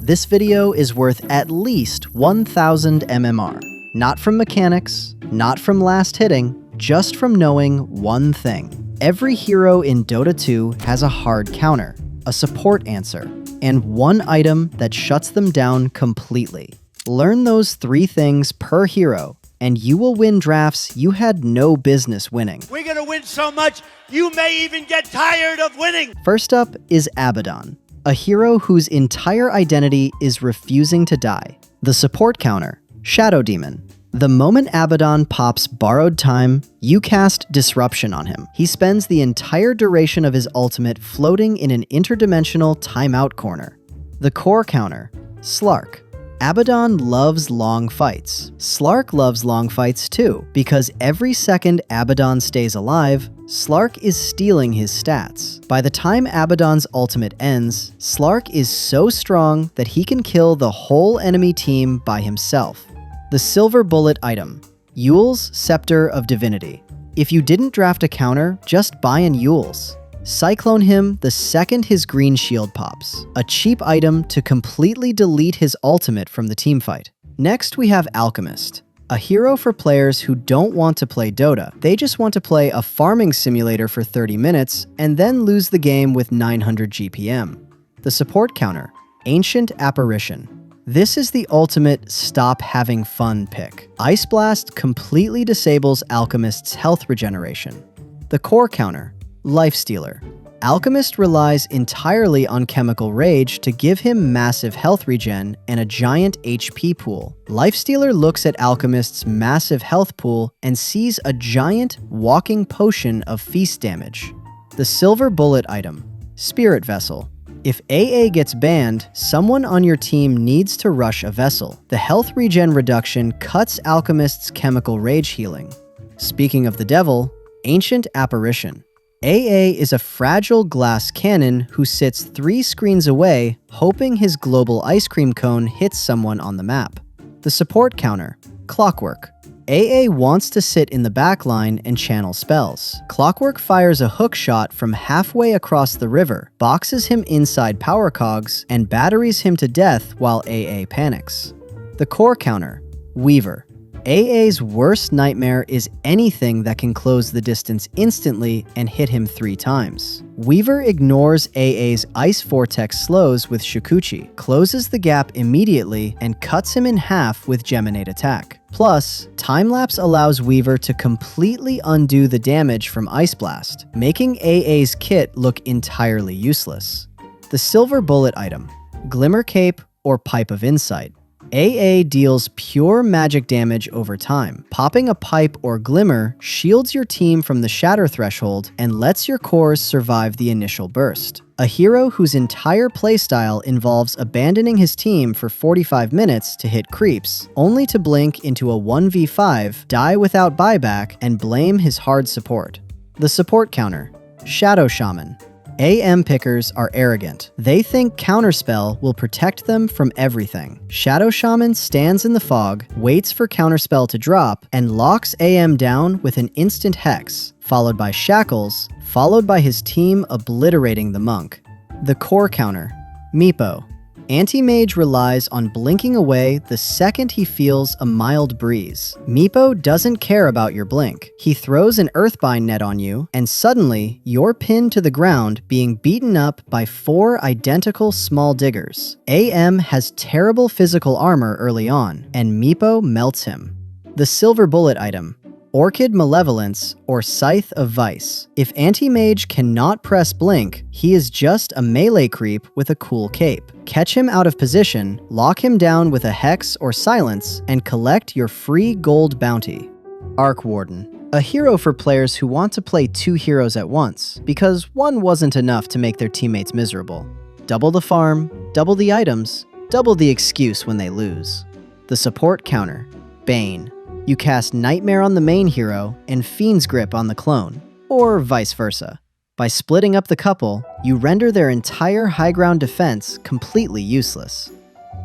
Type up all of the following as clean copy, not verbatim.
This video is worth at least 1000 MMR. Not from mechanics, not from last hitting, just from knowing one thing. Every hero in Dota 2 has a hard counter, a support answer, and one item that shuts them down completely. Learn those 3 things per hero, and you will win drafts you had no business winning. We're gonna win so much, you may even get tired of winning! First up is Abaddon, a hero whose entire identity is refusing to die. The support counter, Shadow Demon. The moment Abaddon pops Borrowed Time, you cast Disruption on him. He spends the entire duration of his ultimate floating in an interdimensional timeout corner. The core counter, Slark. Abaddon loves long fights. Slark loves long fights too, because every second Abaddon stays alive, Slark is stealing his stats. By the time Abaddon's ultimate ends, Slark is so strong that he can kill the whole enemy team by himself. The silver bullet item, Yule's Scepter of Divinity. If you didn't draft a counter, just buy an Yule's. Cyclone him the second his green shield pops, a cheap item to completely delete his ultimate from the teamfight. Next we have Alchemist, a hero for players who don't want to play Dota. They just want to play a farming simulator for 30 minutes and then lose the game with 900 GPM. The support counter, Ancient Apparition. This is the ultimate stop having fun pick. Ice Blast completely disables Alchemist's health regeneration. The core counter, Lifestealer. Alchemist relies entirely on Chemical Rage to give him massive health regen and a giant HP pool. Lifestealer looks at Alchemist's massive health pool and sees a giant walking potion of feast damage. The silver bullet item, Spirit Vessel. If AA gets banned, someone on your team needs to rush a vessel. The health regen reduction cuts Alchemist's Chemical Rage healing. Speaking of the devil, Ancient Apparition. AA is a fragile glass cannon who sits 3 screens away, hoping his global ice cream cone hits someone on the map. The support counter, Clockwerk. AA wants to sit in the backline and channel spells. Clockwerk fires a hook shot from halfway across the river, boxes him inside power cogs, and batteries him to death while AA panics. The core counter, Weaver. AA's worst nightmare is anything that can close the distance instantly and hit him 3 times. Weaver ignores AA's Ice Vortex slows with Shikuchi, closes the gap immediately, and cuts him in half with Geminate Attack. Plus, Timelapse allows Weaver to completely undo the damage from Ice Blast, making AA's kit look entirely useless. The silver bullet item, Glimmer Cape or Pipe of Insight. AA deals pure magic damage over time. Popping a pipe or glimmer shields your team from the shatter threshold and lets your cores survive the initial burst. A hero whose entire playstyle involves abandoning his team for 45 minutes to hit creeps, only to blink into a 1v5, die without buyback, and blame his hard support. The support counter, Shadow Shaman. AM pickers are arrogant. They think Counterspell will protect them from everything. Shadow Shaman stands in the fog, waits for Counterspell to drop, and locks AM down with an instant Hex, followed by Shackles, followed by his team obliterating the monk. The core counter, Meepo. Anti-Mage relies on blinking away the second he feels a mild breeze. Meepo doesn't care about your blink. He throws an Earthbind net on you, and suddenly, you're pinned to the ground being beaten up by 4 identical small diggers. AM has terrible physical armor early on, and Meepo melts him. The silver bullet item, Orchid Malevolence or Scythe of Vice. If Anti-Mage cannot press blink, he is just a melee creep with a cool cape. Catch him out of position, lock him down with a Hex or Silence, and collect your free gold bounty. Warden, a hero for players who want to play 2 heroes at once, because one wasn't enough to make their teammates miserable. Double the farm, double the items, double the excuse when they lose. The support counter, Bane. You cast Nightmare on the main hero and Fiend's Grip on the clone, or vice versa. By splitting up the couple, you render their entire high ground defense completely useless.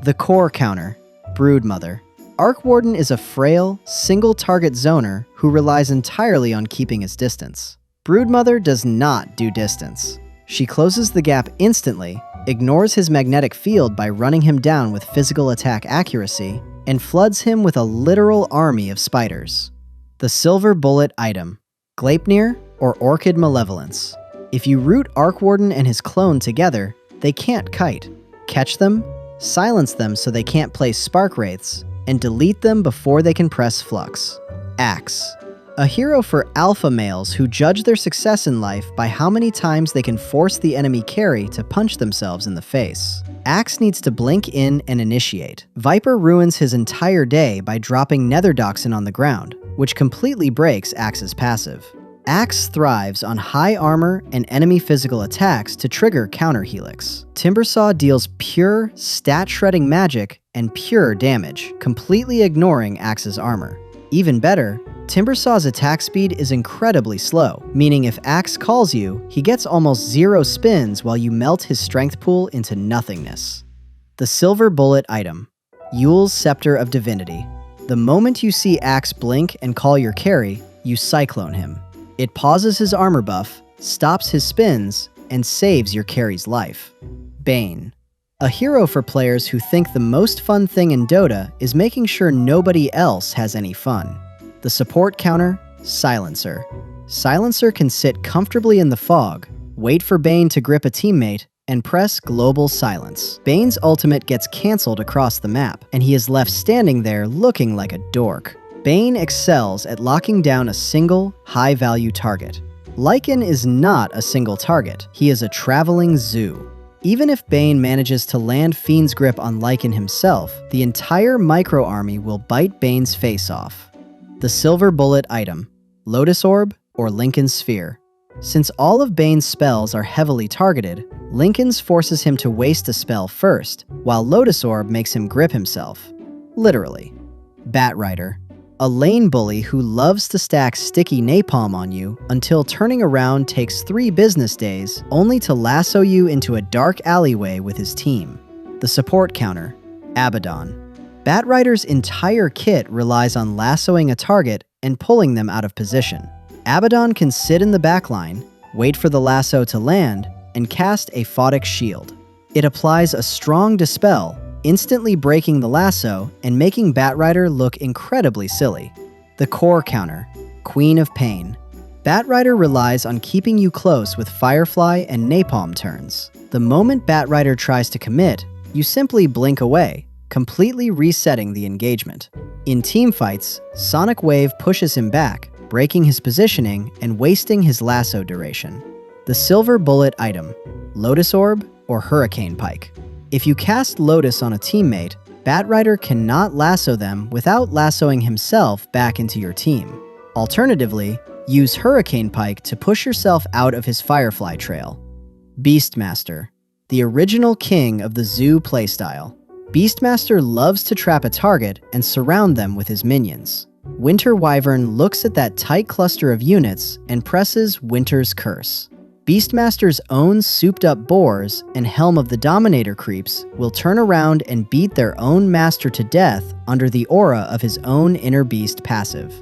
The core counter, Broodmother. Warden is a frail, single-target zoner who relies entirely on keeping his distance. Broodmother does not do distance. She closes the gap instantly, ignores his magnetic field by running him down with physical attack accuracy, and floods him with a literal army of spiders. The Silver Bullet item, Gleipnir or Orchid Malevolence. If you root Warden and his clone together, they can't kite. Catch them, silence them so they can't play Spark Wraiths, and delete them before they can press Flux. Axe. A hero for alpha males who judge their success in life by how many times they can force the enemy carry to punch themselves in the face. Axe needs to blink in and initiate. Viper ruins his entire day by dropping Netherdoxin on the ground, which completely breaks Axe's passive. Axe thrives on high armor and enemy physical attacks to trigger counter helix. Timbersaw deals pure, stat-shredding magic and pure damage, completely ignoring Axe's armor. Even better, Timbersaw's attack speed is incredibly slow, meaning if Axe calls you, he gets almost 0 spins while you melt his strength pool into nothingness. The Silver Bullet item, Yule's Scepter of Divinity. The moment you see Axe blink and call your carry, you cyclone him. It pauses his armor buff, stops his spins, and saves your carry's life. Bane. A hero for players who think the most fun thing in Dota is making sure nobody else has any fun. The support counter, Silencer. Silencer can sit comfortably in the fog, wait for Bane to grip a teammate, and press Global Silence. Bane's ultimate gets cancelled across the map, and he is left standing there looking like a dork. Bane excels at locking down a single, high-value target. Lycan is not a single target, he is a traveling zoo. Even if Bane manages to land Fiend's Grip on Lycan himself, the entire micro-army will bite Bane's face off. The Silver Bullet item, Lotus Orb or Lincoln's Sphere. Since all of Bane's spells are heavily targeted, Lincoln's forces him to waste a spell first, while Lotus Orb makes him grip himself. Literally. Batrider. A lane bully who loves to stack sticky napalm on you until turning around takes 3 business days, only to lasso you into a dark alleyway with his team. The support counter, Abaddon. Batrider's entire kit relies on lassoing a target and pulling them out of position. Abaddon can sit in the backline, wait for the lasso to land, and cast a Photic Shield. It applies a strong Dispel, instantly breaking the lasso and making Batrider look incredibly silly. The core counter, Queen of Pain. Batrider relies on keeping you close with Firefly and Napalm turns. The moment Batrider tries to commit, you simply blink away, completely resetting the engagement. In teamfights, Sonic Wave pushes him back, breaking his positioning and wasting his lasso duration. The Silver Bullet item, Lotus Orb or Hurricane Pike. If you cast Lotus on a teammate, Batrider cannot lasso them without lassoing himself back into your team. Alternatively, use Hurricane Pike to push yourself out of his Firefly trail. Beastmaster, the original king of the Zoo playstyle. Beastmaster loves to trap a target and surround them with his minions. Winter Wyvern looks at that tight cluster of units and presses Winter's Curse. Beastmaster's own souped-up boars and Helm of the Dominator creeps will turn around and beat their own master to death under the aura of his own Inner Beast passive.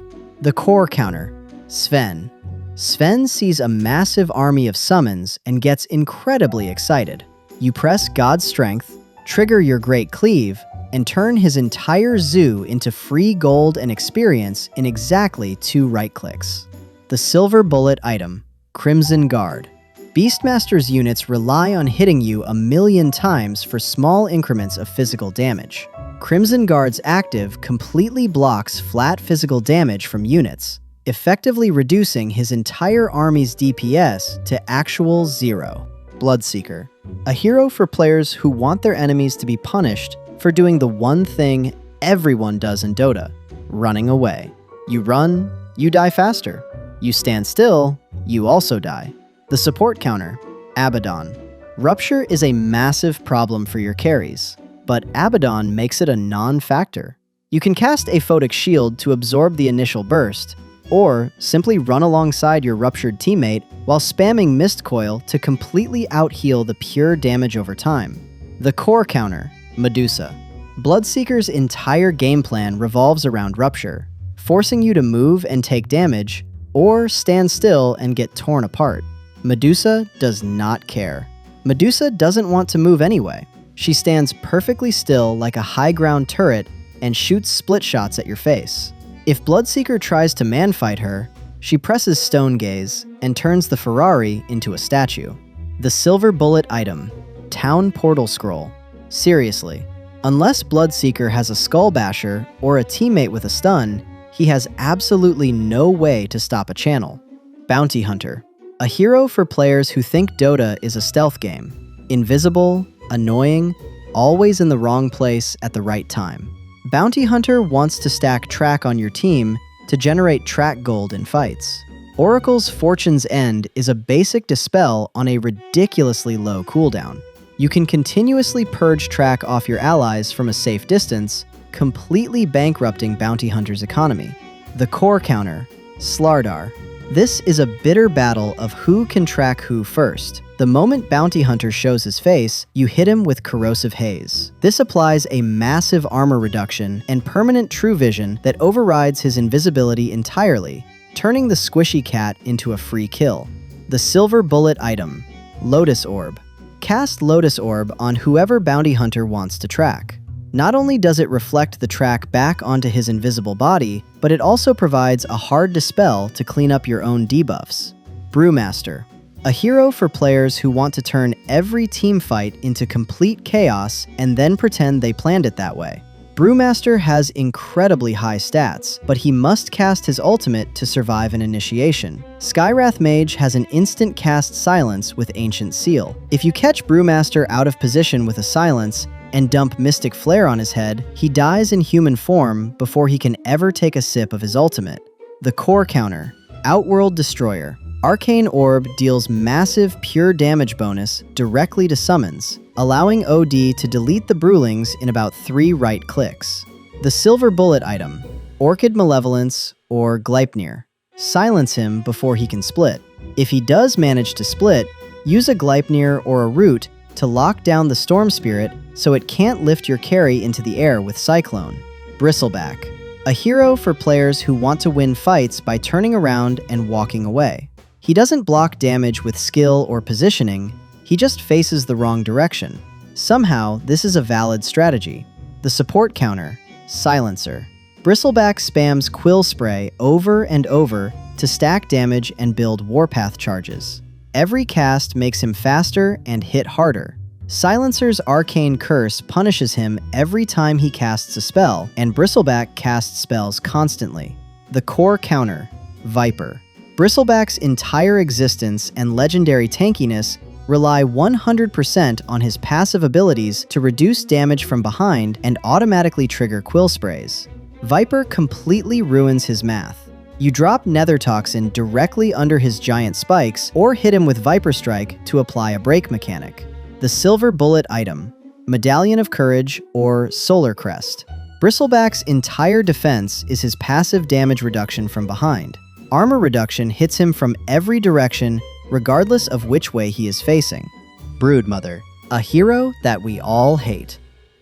The core counter, Sven. Sven sees a massive army of summons and gets incredibly excited. You press God's Strength, trigger your Great Cleave, and turn his entire zoo into free gold and experience in exactly 2 right clicks. The Silver Bullet item, Crimson Guard. Beastmaster's units rely on hitting you 1,000,000 times for small increments of physical damage. Crimson Guard's active completely blocks flat physical damage from units, effectively reducing his entire army's DPS to actual 0. Bloodseeker. A hero for players who want their enemies to be punished for doing the one thing everyone does in Dota, running away. You run, you die faster. You stand still, you also die. The support counter, Abaddon. Rupture is a massive problem for your carries, but Abaddon makes it a non-factor. You can cast a Photic Shield to absorb the initial burst, or simply run alongside your ruptured teammate while spamming Mist Coil to completely out-heal the pure damage over time. The core counter, Medusa. Bloodseeker's entire game plan revolves around Rupture, forcing you to move and take damage, or stand still and get torn apart. Medusa does not care. Medusa doesn't want to move anyway. She stands perfectly still like a high ground turret and shoots split shots at your face. If Bloodseeker tries to man-fight her, she presses Stone Gaze and turns the Ferrari into a statue. The Silver Bullet item, Town Portal Scroll. Seriously, unless Bloodseeker has a Skull Basher or a teammate with a stun, he has absolutely no way to stop a channel. Bounty Hunter. A hero for players who think Dota is a stealth game. Invisible, annoying, always in the wrong place at the right time. Bounty Hunter wants to stack track on your team to generate track gold in fights. Oracle's Fortune's End is a basic dispel on a ridiculously low cooldown. You can continuously purge track off your allies from a safe distance, completely bankrupting Bounty Hunter's economy. The core counter, Slardar. This is a bitter battle of who can track who first. The moment Bounty Hunter shows his face, you hit him with Corrosive Haze. This applies a massive armor reduction and permanent true vision that overrides his invisibility entirely, turning the squishy cat into a free kill. The Silver Bullet item, Lotus Orb. Cast Lotus Orb on whoever Bounty Hunter wants to track. Not only does it reflect the track back onto his invisible body, but it also provides a hard dispel to clean up your own debuffs. Brewmaster. A hero for players who want to turn every team fight into complete chaos and then pretend they planned it that way. Brewmaster has incredibly high stats, but he must cast his ultimate to survive an initiation. Skywrath Mage has an instant cast silence with Ancient Seal. If you catch Brewmaster out of position with a silence and dump Mystic Flare on his head, he dies in human form before he can ever take a sip of his ultimate. The core counter, Outworld Destroyer. Arcane Orb deals massive pure damage bonus directly to summons, allowing OD to delete the Brewlings in about 3 right clicks. The Silver Bullet item, Orchid Malevolence or Gleipnir. Silence him before he can split. If he does manage to split, use a Gleipnir or a Root to lock down the Storm Spirit so it can't lift your carry into the air with Cyclone. Bristleback. A hero for players who want to win fights by turning around and walking away. He doesn't block damage with skill or positioning, he just faces the wrong direction. Somehow, this is a valid strategy. The support counter, Silencer. Bristleback spams Quill Spray over and over to stack damage and build Warpath charges. Every cast makes him faster and hit harder. Silencer's Arcane Curse punishes him every time he casts a spell, and Bristleback casts spells constantly. The core counter, Viper. Bristleback's entire existence and legendary tankiness rely 100% on his passive abilities to reduce damage from behind and automatically trigger Quill Sprays. Viper completely ruins his math. You drop Nether Toxin directly under his giant spikes or hit him with Viper Strike to apply a break mechanic. The Silver Bullet item, Medallion of Courage or Solar Crest. Bristleback's entire defense is his passive damage reduction from behind. Armor reduction hits him from every direction, regardless of which way he is facing. Broodmother, a hero that we all hate.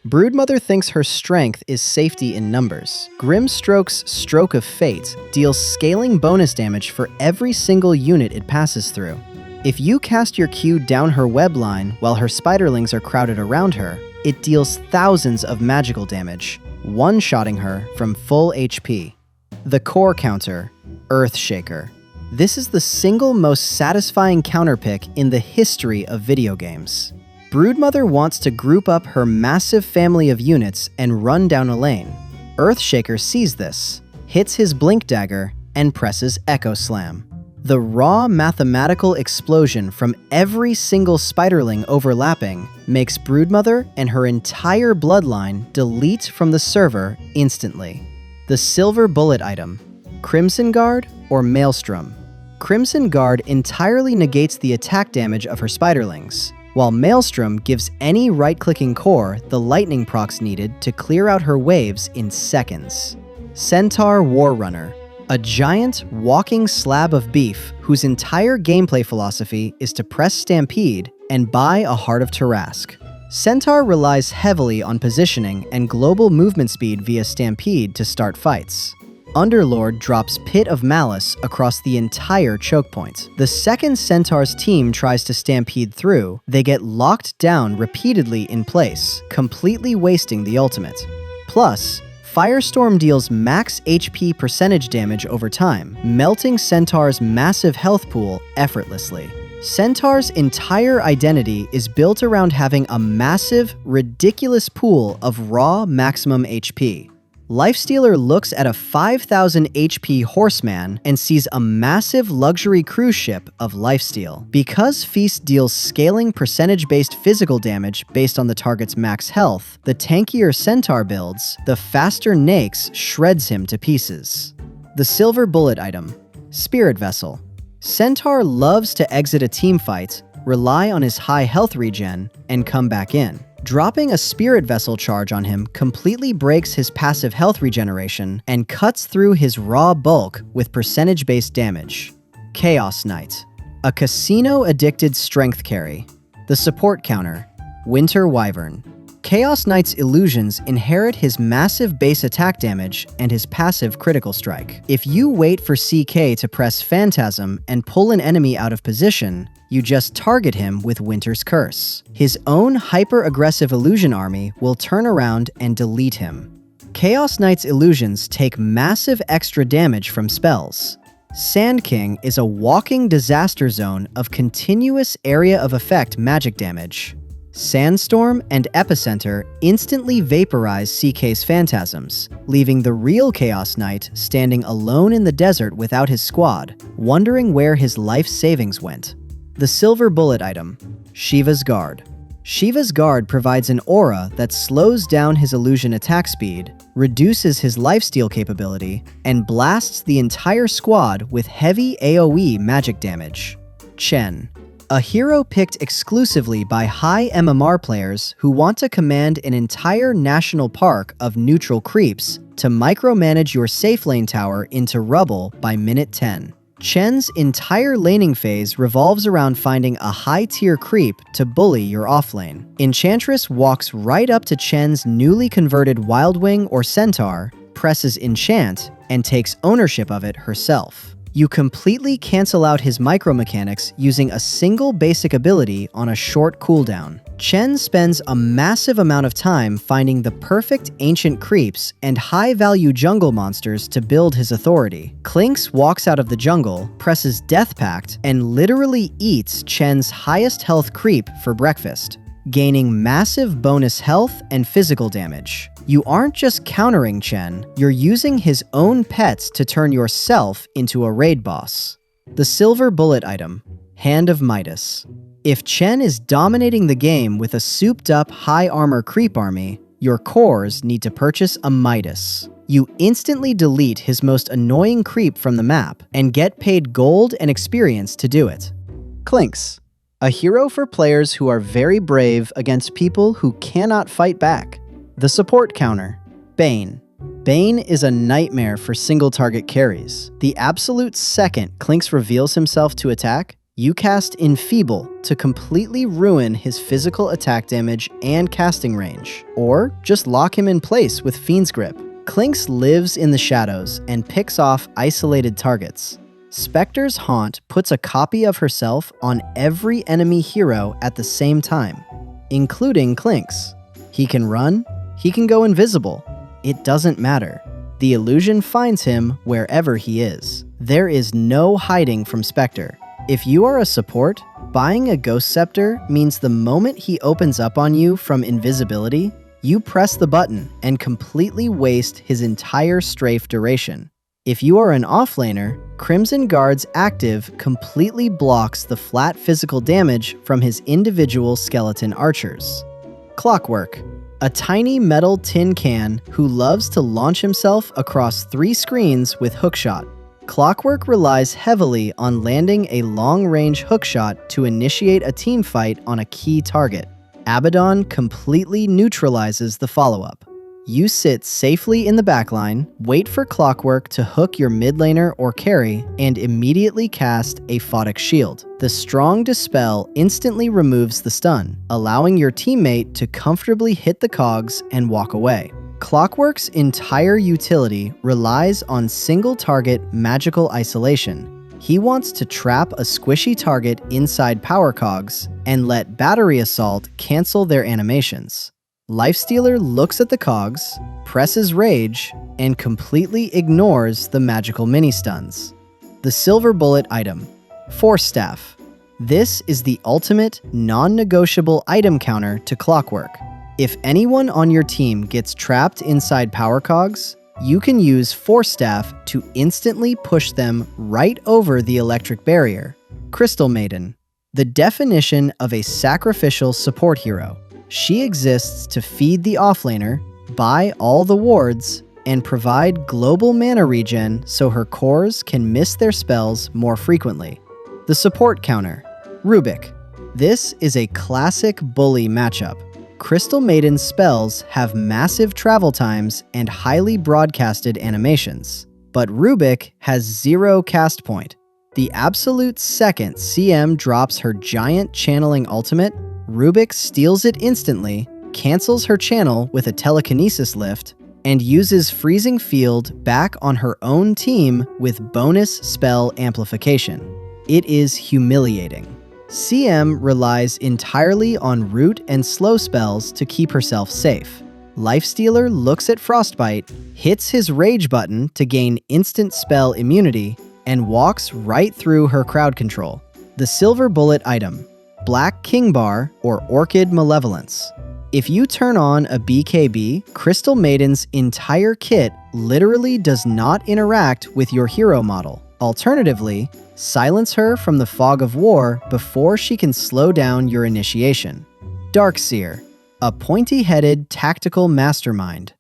Broodmother thinks her strength is safety in numbers. Grimstroke's Stroke of Fate deals scaling bonus damage for every single unit it passes through. If you cast your Q down her web line while her spiderlings are crowded around her, it deals thousands of magical damage, one-shotting her from full HP. The core counter, Earthshaker. This is the single most satisfying counterpick in the history of video games. Broodmother wants to group up her massive family of units and run down a lane. Earthshaker sees this, hits his Blink Dagger, and presses Echo Slam. The raw mathematical explosion from every single spiderling overlapping makes Broodmother and her entire bloodline delete from the server instantly. The Silver Bullet item, Crimson Guard or Maelstrom. Crimson Guard entirely negates the attack damage of her spiderlings, while Maelstrom gives any right-clicking core the lightning procs needed to clear out her waves in seconds. Centaur Warrunner, a giant, walking slab of beef whose entire gameplay philosophy is to press Stampede and buy a Heart of Tarask. Centaur relies heavily on positioning and global movement speed via Stampede to start fights. Underlord drops Pit of Malice across the entire choke point. The second Centaur's team tries to stampede through, they get locked down repeatedly in place, completely wasting the ultimate. Plus, Firestorm deals max HP percentage damage over time, melting Centaur's massive health pool effortlessly. Centaur's entire identity is built around having a massive, ridiculous pool of raw maximum HP. Lifestealer looks at a 5,000 HP horseman and sees a massive luxury cruise ship of lifesteal. Because Feast deals scaling percentage-based physical damage based on the target's max health, the tankier Centaur builds, the faster Nyx shreds him to pieces. The silver bullet item, Spirit Vessel. Centaur loves to exit a teamfight, rely on his high health regen, and come back in. Dropping a Spirit Vessel charge on him completely breaks his passive health regeneration and cuts through his raw bulk with percentage-based damage. Chaos Knight, a casino-addicted strength carry. The support counter, Winter Wyvern. Chaos Knight's illusions inherit his massive base attack damage and his passive critical strike. If you wait for CK to press Phantasm and pull an enemy out of position, you just target him with Winter's Curse. His own hyper-aggressive illusion army will turn around and delete him. Chaos Knight's illusions take massive extra damage from spells. Sand King is a walking disaster zone of continuous area of effect magic damage. Sandstorm and Epicenter instantly vaporize CK's phantasms, leaving the real Chaos Knight standing alone in the desert without his squad, wondering where his life savings went. The silver bullet item, Shiva's Guard. Shiva's Guard provides an aura that slows down his illusion attack speed, reduces his lifesteal capability, and blasts the entire squad with heavy AoE magic damage. Chen, a hero picked exclusively by high MMR players who want to command an entire national park of neutral creeps to micromanage your safe lane tower into rubble by minute 10. Chen's entire laning phase revolves around finding a high-tier creep to bully your offlane. Enchantress walks right up to Chen's newly converted Wildwing or Centaur, presses Enchant, and takes ownership of it herself. You completely cancel out his micromechanics using a single basic ability on a short cooldown. Chen spends a massive amount of time finding the perfect ancient creeps and high-value jungle monsters to build his authority. Clinkz walks out of the jungle, presses Death Pact, and literally eats Chen's highest health creep for breakfast, gaining massive bonus health and physical damage. You aren't just countering Chen, you're using his own pets to turn yourself into a raid boss. The silver bullet item, Hand of Midas. If Chen is dominating the game with a souped-up high-armor creep army, your cores need to purchase a Midas. You instantly delete his most annoying creep from the map and get paid gold and experience to do it. Clinkz, a hero for players who are very brave against people who cannot fight back. The support counter, Bane. Bane is a nightmare for single-target carries. The absolute second Clinkz reveals himself to attack, you cast Enfeeble to completely ruin his physical attack damage and casting range, or just lock him in place with Fiend's Grip. Clinkz lives in the shadows and picks off isolated targets. Spectre's Haunt puts a copy of herself on every enemy hero at the same time, including Clinkz. He can run, he can go invisible. It doesn't matter. The illusion finds him wherever he is. There is no hiding from Spectre. If you are a support, buying a Ghost Scepter means the moment he opens up on you from invisibility, you press the button and completely waste his entire strafe duration. If you are an offlaner, Crimson Guard's active completely blocks the flat physical damage from his individual skeleton archers. Clockwerk, a tiny metal tin can who loves to launch himself across 3 screens with hookshot. Clockwerk relies heavily on landing a long-range hookshot to initiate a team fight on a key target. Abaddon completely neutralizes the follow-up. You sit safely in the backline, wait for Clockwerk to hook your mid laner or carry, and immediately cast a Photic Shield. The strong Dispel instantly removes the stun, allowing your teammate to comfortably hit the cogs and walk away. Clockwerk's entire utility relies on single-target magical isolation. He wants to trap a squishy target inside power cogs and let Battery Assault cancel their animations. Lifestealer looks at the cogs, presses Rage, and completely ignores the magical mini-stuns. The Silver Bullet item, Force Staff. This is the ultimate, non-negotiable item counter to Clockwerk. If anyone on your team gets trapped inside power cogs, you can use Force Staff to instantly push them right over the electric barrier. Crystal Maiden. The definition of a sacrificial support hero. She exists to feed the offlaner, buy all the wards, and provide global mana regen so her cores can miss their spells more frequently. The support counter, Rubik. This is a classic bully matchup. Crystal Maiden's spells have massive travel times and highly broadcasted animations, but Rubik has 0 cast point. The absolute second CM drops her giant channeling ultimate, Rubik steals it instantly, cancels her channel with a telekinesis lift, and uses Freezing Field back on her own team with bonus spell amplification. It is humiliating. CM relies entirely on root and slow spells to keep herself safe. Lifestealer looks at Frostbite, hits his Rage button to gain instant spell immunity, and walks right through her crowd control. The Silver Bullet item, Black King Bar or Orchid Malevolence. If you turn on a BKB, Crystal Maiden's entire kit literally does not interact with your hero model. Alternatively, silence her from the fog of war before she can slow down your initiation. Darkseer, a pointy-headed tactical mastermind.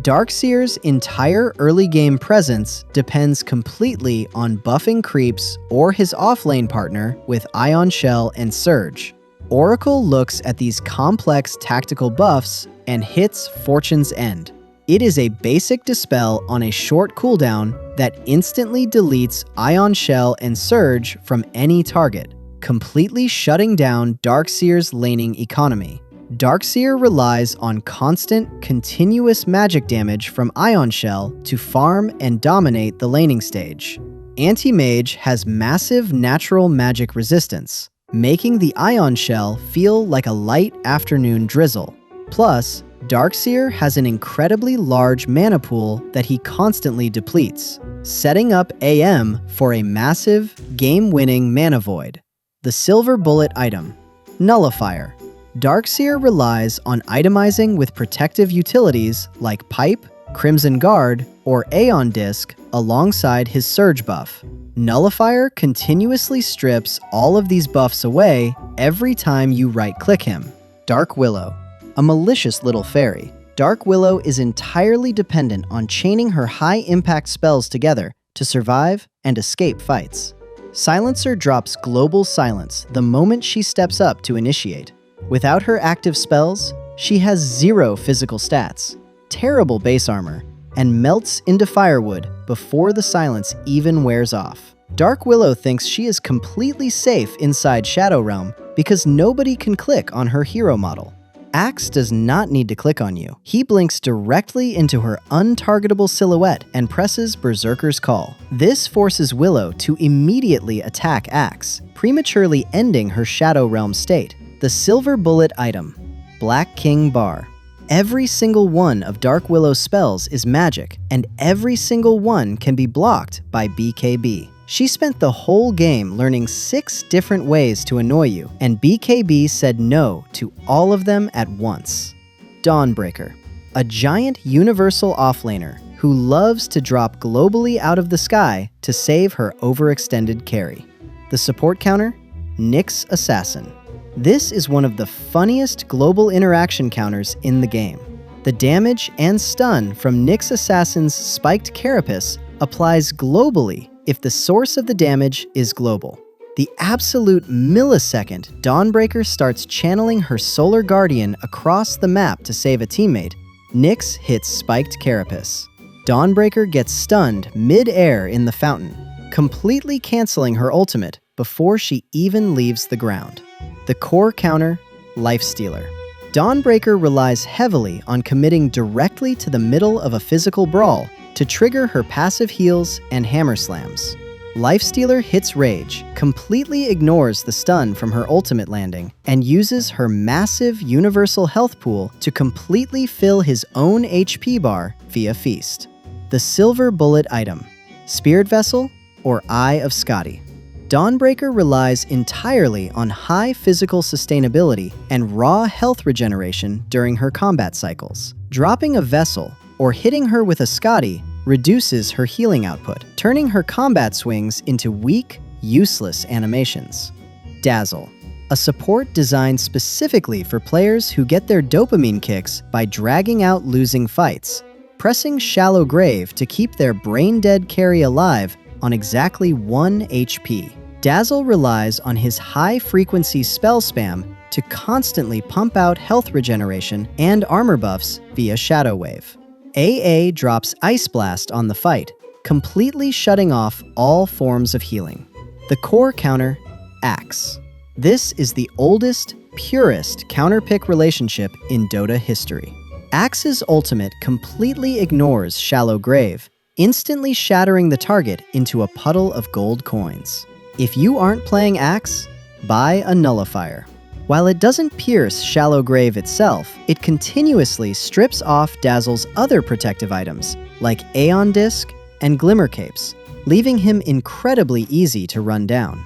Darkseer's entire early game presence depends completely on buffing creeps or his offlane partner with Ion Shell and Surge. Oracle looks at these complex tactical buffs and hits Fortune's End. It is a basic dispel on a short cooldown that instantly deletes Ion Shell and Surge from any target, completely shutting down Darkseer's laning economy. Darkseer relies on constant, continuous magic damage from Ion Shell to farm and dominate the laning stage. Anti-Mage has massive natural magic resistance, making the Ion Shell feel like a light afternoon drizzle. Plus, Darkseer has an incredibly large mana pool that he constantly depletes, setting up AM for a massive, game-winning mana void. The Silver Bullet item, Nullifier. Darkseer relies on itemizing with protective utilities like Pipe, Crimson Guard, or Aeon Disc alongside his Surge buff. Nullifier continuously strips all of these buffs away every time you right-click him. Dark Willow, a malicious little fairy. Dark Willow is entirely dependent on chaining her high-impact spells together to survive and escape fights. Silencer drops Global Silence the moment she steps up to initiate. Without her active spells, she has 0 physical stats, terrible base armor, and melts into firewood before the silence even wears off. Dark Willow thinks she is completely safe inside Shadow Realm because nobody can click on her hero model. Axe does not need to click on you. He blinks directly into her untargetable silhouette and presses Berserker's Call. This forces Willow to immediately attack Axe, prematurely ending her Shadow Realm state. The Silver Bullet item, Black King Bar. Every single one of Dark Willow's spells is magic, and every single one can be blocked by BKB. She spent the whole game learning 6 different ways to annoy you, and BKB said no to all of them at once. Dawnbreaker, a giant universal offlaner who loves to drop globally out of the sky to save her overextended carry. The support counter, Nyx Assassin. This is one of the funniest global interaction counters in the game. The damage and stun from Nyx Assassin's spiked carapace applies globally if the source of the damage is global. The absolute millisecond Dawnbreaker starts channeling her Solar Guardian across the map to save a teammate, Nyx hits spiked carapace. Dawnbreaker gets stunned mid-air in the fountain, completely canceling her ultimate before she even leaves the ground. The core counter, Lifestealer. Dawnbreaker relies heavily on committing directly to the middle of a physical brawl to trigger her passive heals and hammer slams. Lifestealer hits Rage, completely ignores the stun from her ultimate landing, and uses her massive universal health pool to completely fill his own HP bar via Feast. The Silver Bullet item, Spirit Vessel or Eye of Skadi. Dawnbreaker relies entirely on high physical sustainability and raw health regeneration during her combat cycles. Dropping a Vessel or hitting her with a Skadi reduces her healing output, turning her combat swings into weak, useless animations. Dazzle, a support designed specifically for players who get their dopamine kicks by dragging out losing fights, pressing Shallow Grave to keep their brain-dead carry alive on exactly 1 HP. Dazzle relies on his high-frequency spell spam to constantly pump out health regeneration and armor buffs via Shadow Wave. AA drops Ice Blast on the fight, completely shutting off all forms of healing. The core counter, Axe. This is the oldest, purest counterpick relationship in Dota history. Axe's ultimate completely ignores Shallow Grave, instantly shattering the target into a puddle of gold coins. If you aren't playing Axe, buy a Nullifier. While it doesn't pierce Shallow Grave itself, it continuously strips off Dazzle's other protective items, like Aeon Disc and Glimmer Capes, leaving him incredibly easy to run down.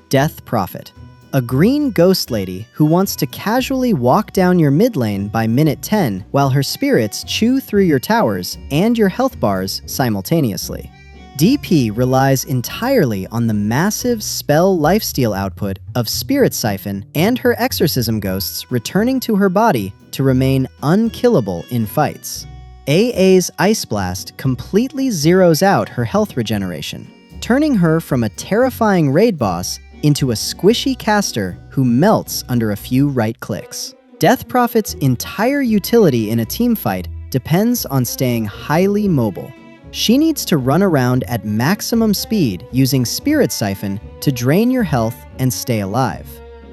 Death Prophet, a green ghost lady who wants to casually walk down your mid lane by minute 10 while her spirits chew through your towers and your health bars simultaneously. DP relies entirely on the massive spell lifesteal output of Spirit Siphon and her exorcism ghosts returning to her body to remain unkillable in fights. AA's Ice Blast completely zeroes out her health regeneration, turning her from a terrifying raid boss into a squishy caster who melts under a few right clicks. Death Prophet's entire utility in a teamfight depends on staying highly mobile. She needs to run around at maximum speed using Spirit Siphon to drain your health and stay alive.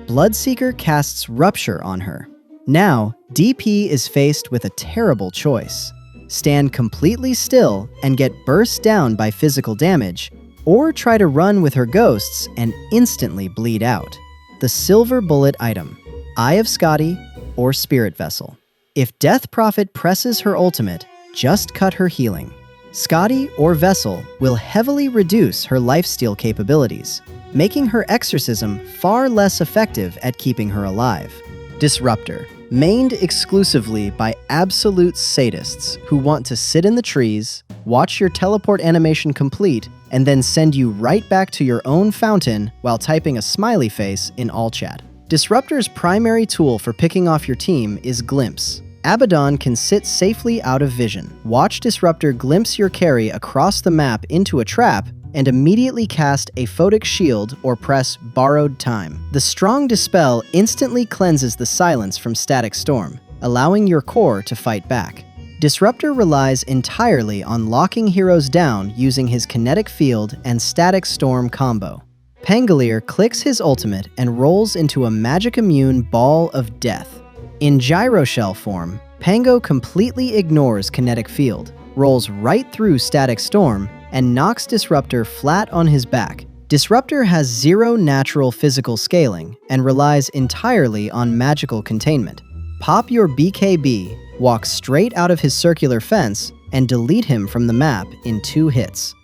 Bloodseeker casts Rupture on her. Now, DP is faced with a terrible choice. Stand completely still and get burst down by physical damage, or try to run with her ghosts and instantly bleed out. The Silver Bullet item, Eye of Skadi or Spirit Vessel. If Death Prophet presses her ultimate, just cut her healing. Skadi or Vessel will heavily reduce her lifesteal capabilities, making her exorcism far less effective at keeping her alive. Disruptor, mained exclusively by absolute sadists who want to sit in the trees, watch your teleport animation complete, and then send you right back to your own fountain while typing a smiley face in all chat. Disruptor's primary tool for picking off your team is Glimpse. Abaddon can sit safely out of vision. Watch Disruptor glimpse your carry across the map into a trap and immediately cast a Photic Shield or press Borrowed Time. The strong Dispel instantly cleanses the silence from Static Storm, allowing your core to fight back. Disruptor relies entirely on locking heroes down using his Kinetic Field and Static Storm combo. Pangolier clicks his ultimate and rolls into a magic-immune ball of death. In Gyro Shell form, Pango completely ignores Kinetic Field, rolls right through Static Storm, and knocks Disruptor flat on his back. Disruptor has zero natural physical scaling and relies entirely on magical containment. Pop your BKB, walk straight out of his circular fence, and delete him from the map in 2 hits.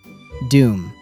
Doom,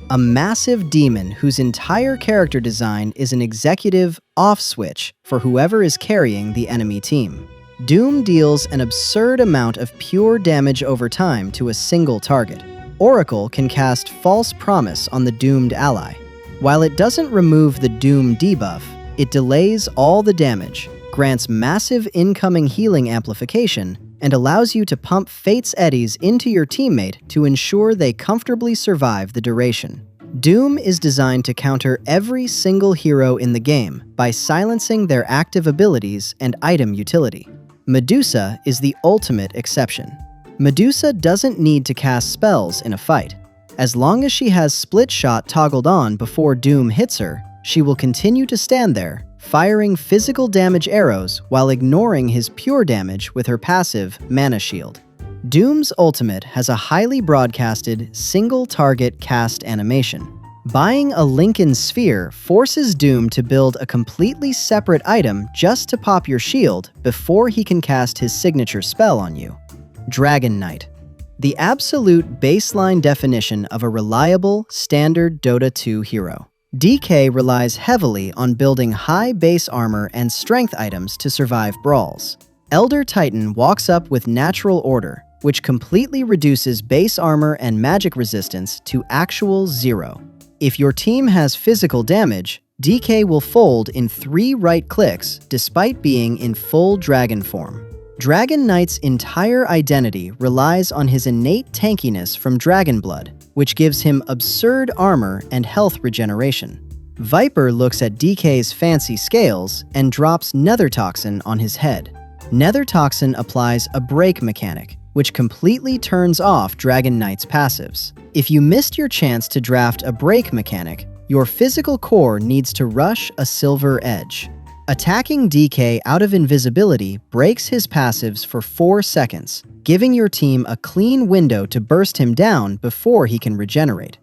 a massive demon whose entire character design is an executive off switch for whoever is carrying the enemy team. Doom deals an absurd amount of pure damage over time to a single target. Oracle can cast False Promise on the doomed ally. While it doesn't remove the Doom debuff, it delays all the damage, grants massive incoming healing amplification, and allows you to pump Fate's Eddies into your teammate to ensure they comfortably survive the duration. Doom is designed to counter every single hero in the game by silencing their active abilities and item utility. Medusa is the ultimate exception. Medusa doesn't need to cast spells in a fight. As long as she has Split Shot toggled on before Doom hits her, she will continue to stand there, firing physical damage arrows while ignoring his pure damage with her passive Mana Shield. Doom's ultimate has a highly broadcasted single-target cast animation. Buying a Lincoln Sphere forces Doom to build a completely separate item just to pop your shield before he can cast his signature spell on you. Dragon Knight. The absolute baseline definition of a reliable, standard Dota 2 hero. DK relies heavily on building high base armor and strength items to survive brawls. Elder Titan walks up with Natural Order, which completely reduces base armor and magic resistance to actual 0. If your team has physical damage, DK will fold in 3 right clicks despite being in full dragon form. Dragon Knight's entire identity relies on his innate tankiness from Dragon Blood, which gives him absurd armor and health regeneration. Viper looks at DK's fancy scales and drops Nether Toxin on his head. Nether Toxin applies a break mechanic, which completely turns off Dragon Knight's passives. If you missed your chance to draft a break mechanic, your physical core needs to rush a Silver Edge. Attacking DK out of invisibility breaks his passives for 4 seconds, giving your team a clean window to burst him down before he can regenerate.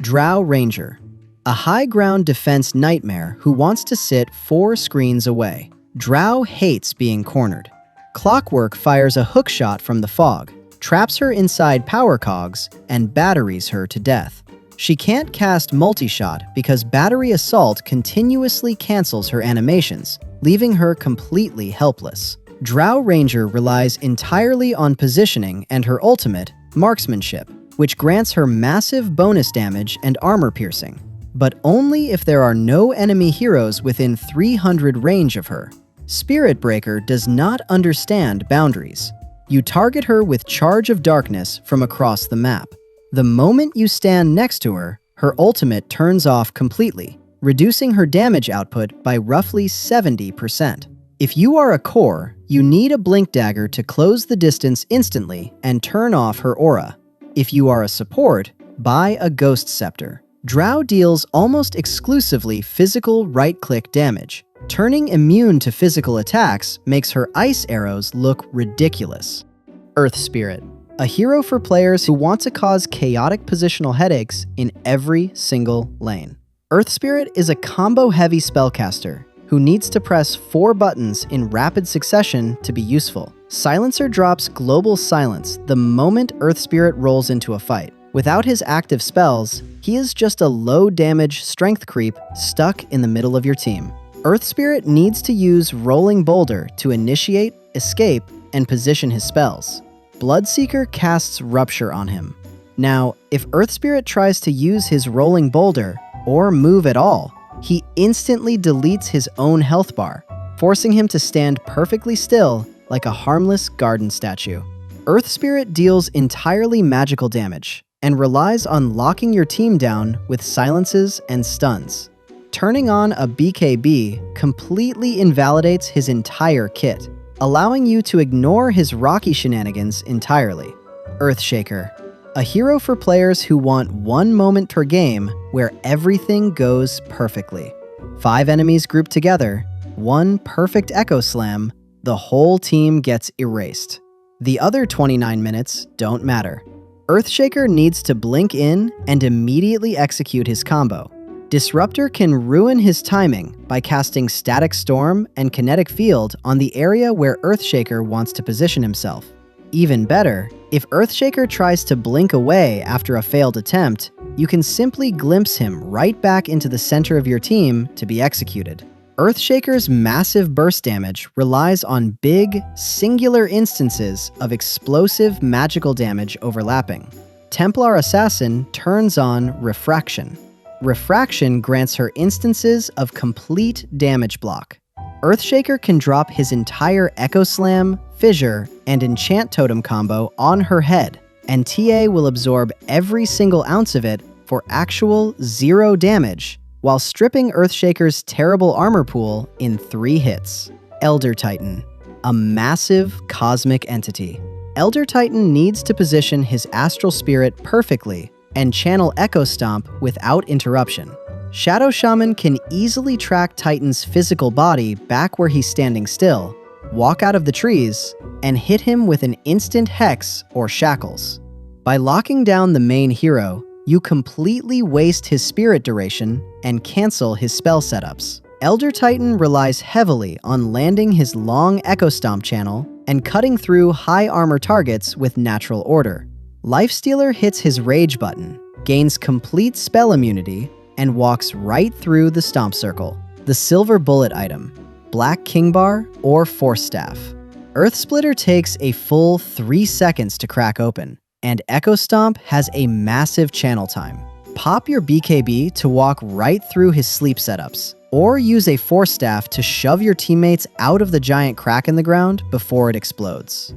Drow Ranger. A high ground defense nightmare who wants to sit 4 screens away. Drow hates being cornered. Clockwerk fires a hookshot from the fog, traps her inside power cogs, and batteries her to death. She can't cast multi-shot because Battery Assault continuously cancels her animations, leaving her completely helpless. Drow Ranger relies entirely on positioning and her ultimate, Marksmanship, which grants her massive bonus damage and armor piercing, but only if there are no enemy heroes within 300 range of her. Spirit Breaker does not understand boundaries. You target her with Charge of Darkness from across the map. The moment you stand next to her, her ultimate turns off completely, reducing her damage output by roughly 70%. If you are a core, you need a Blink Dagger to close the distance instantly and turn off her aura. If you are a support, buy a Ghost Scepter. Drow deals almost exclusively physical right-click damage. Turning immune to physical attacks makes her ice arrows look ridiculous. Earth Spirit. A hero for players who want to cause chaotic positional headaches in every single lane. Earth Spirit is a combo-heavy spellcaster who needs to press 4 buttons in rapid succession to be useful. Silencer drops Global Silence the moment Earth Spirit rolls into a fight. Without his active spells, he is just a low-damage strength creep stuck in the middle of your team. Earth Spirit needs to use Rolling Boulder to initiate, escape, and position his spells. Bloodseeker casts Rupture on him. Now, if Earth Spirit tries to use his Rolling Boulder, or move at all, he instantly deletes his own health bar, forcing him to stand perfectly still like a harmless garden statue. Earth Spirit deals entirely magical damage, and relies on locking your team down with silences and stuns. Turning on a BKB completely invalidates his entire kit, allowing you to ignore his rocky shenanigans entirely. Earthshaker. A hero for players who want 1 moment per game where everything goes perfectly. 5 enemies grouped together, 1 perfect Echo Slam, the whole team gets erased. The other 29 minutes don't matter. Earthshaker needs to blink in and immediately execute his combo. Disruptor can ruin his timing by casting Static Storm and Kinetic Field on the area where Earthshaker wants to position himself. Even better, if Earthshaker tries to blink away after a failed attempt, you can simply glimpse him right back into the center of your team to be executed. Earthshaker's massive burst damage relies on big, singular instances of explosive magical damage overlapping. Templar Assassin turns on Refraction. Refraction grants her instances of complete damage block. Earthshaker can drop his entire Echo Slam, Fissure, and Enchant Totem combo on her head, and TA will absorb every single ounce of it for actual 0 damage, while stripping Earthshaker's terrible armor pool in 3 hits. Elder Titan. A massive cosmic entity. Elder Titan needs to position his astral spirit perfectly and channel Echo Stomp without interruption. Shadow Shaman can easily track Titan's physical body back where he's standing still, walk out of the trees, and hit him with an instant hex or shackles. By locking down the main hero, you completely waste his spirit duration and cancel his spell setups. Elder Titan relies heavily on landing his long Echo Stomp channel and cutting through high armor targets with natural order. Lifestealer hits his rage button, gains complete spell immunity, and walks right through the stomp circle. The silver bullet item, Black King Bar or Force Staff. Earth Splitter takes a full 3 seconds to crack open, and Echo Stomp has a massive channel time. Pop your BKB to walk right through his sleep setups, or use a Force Staff to shove your teammates out of the giant crack in the ground before it explodes.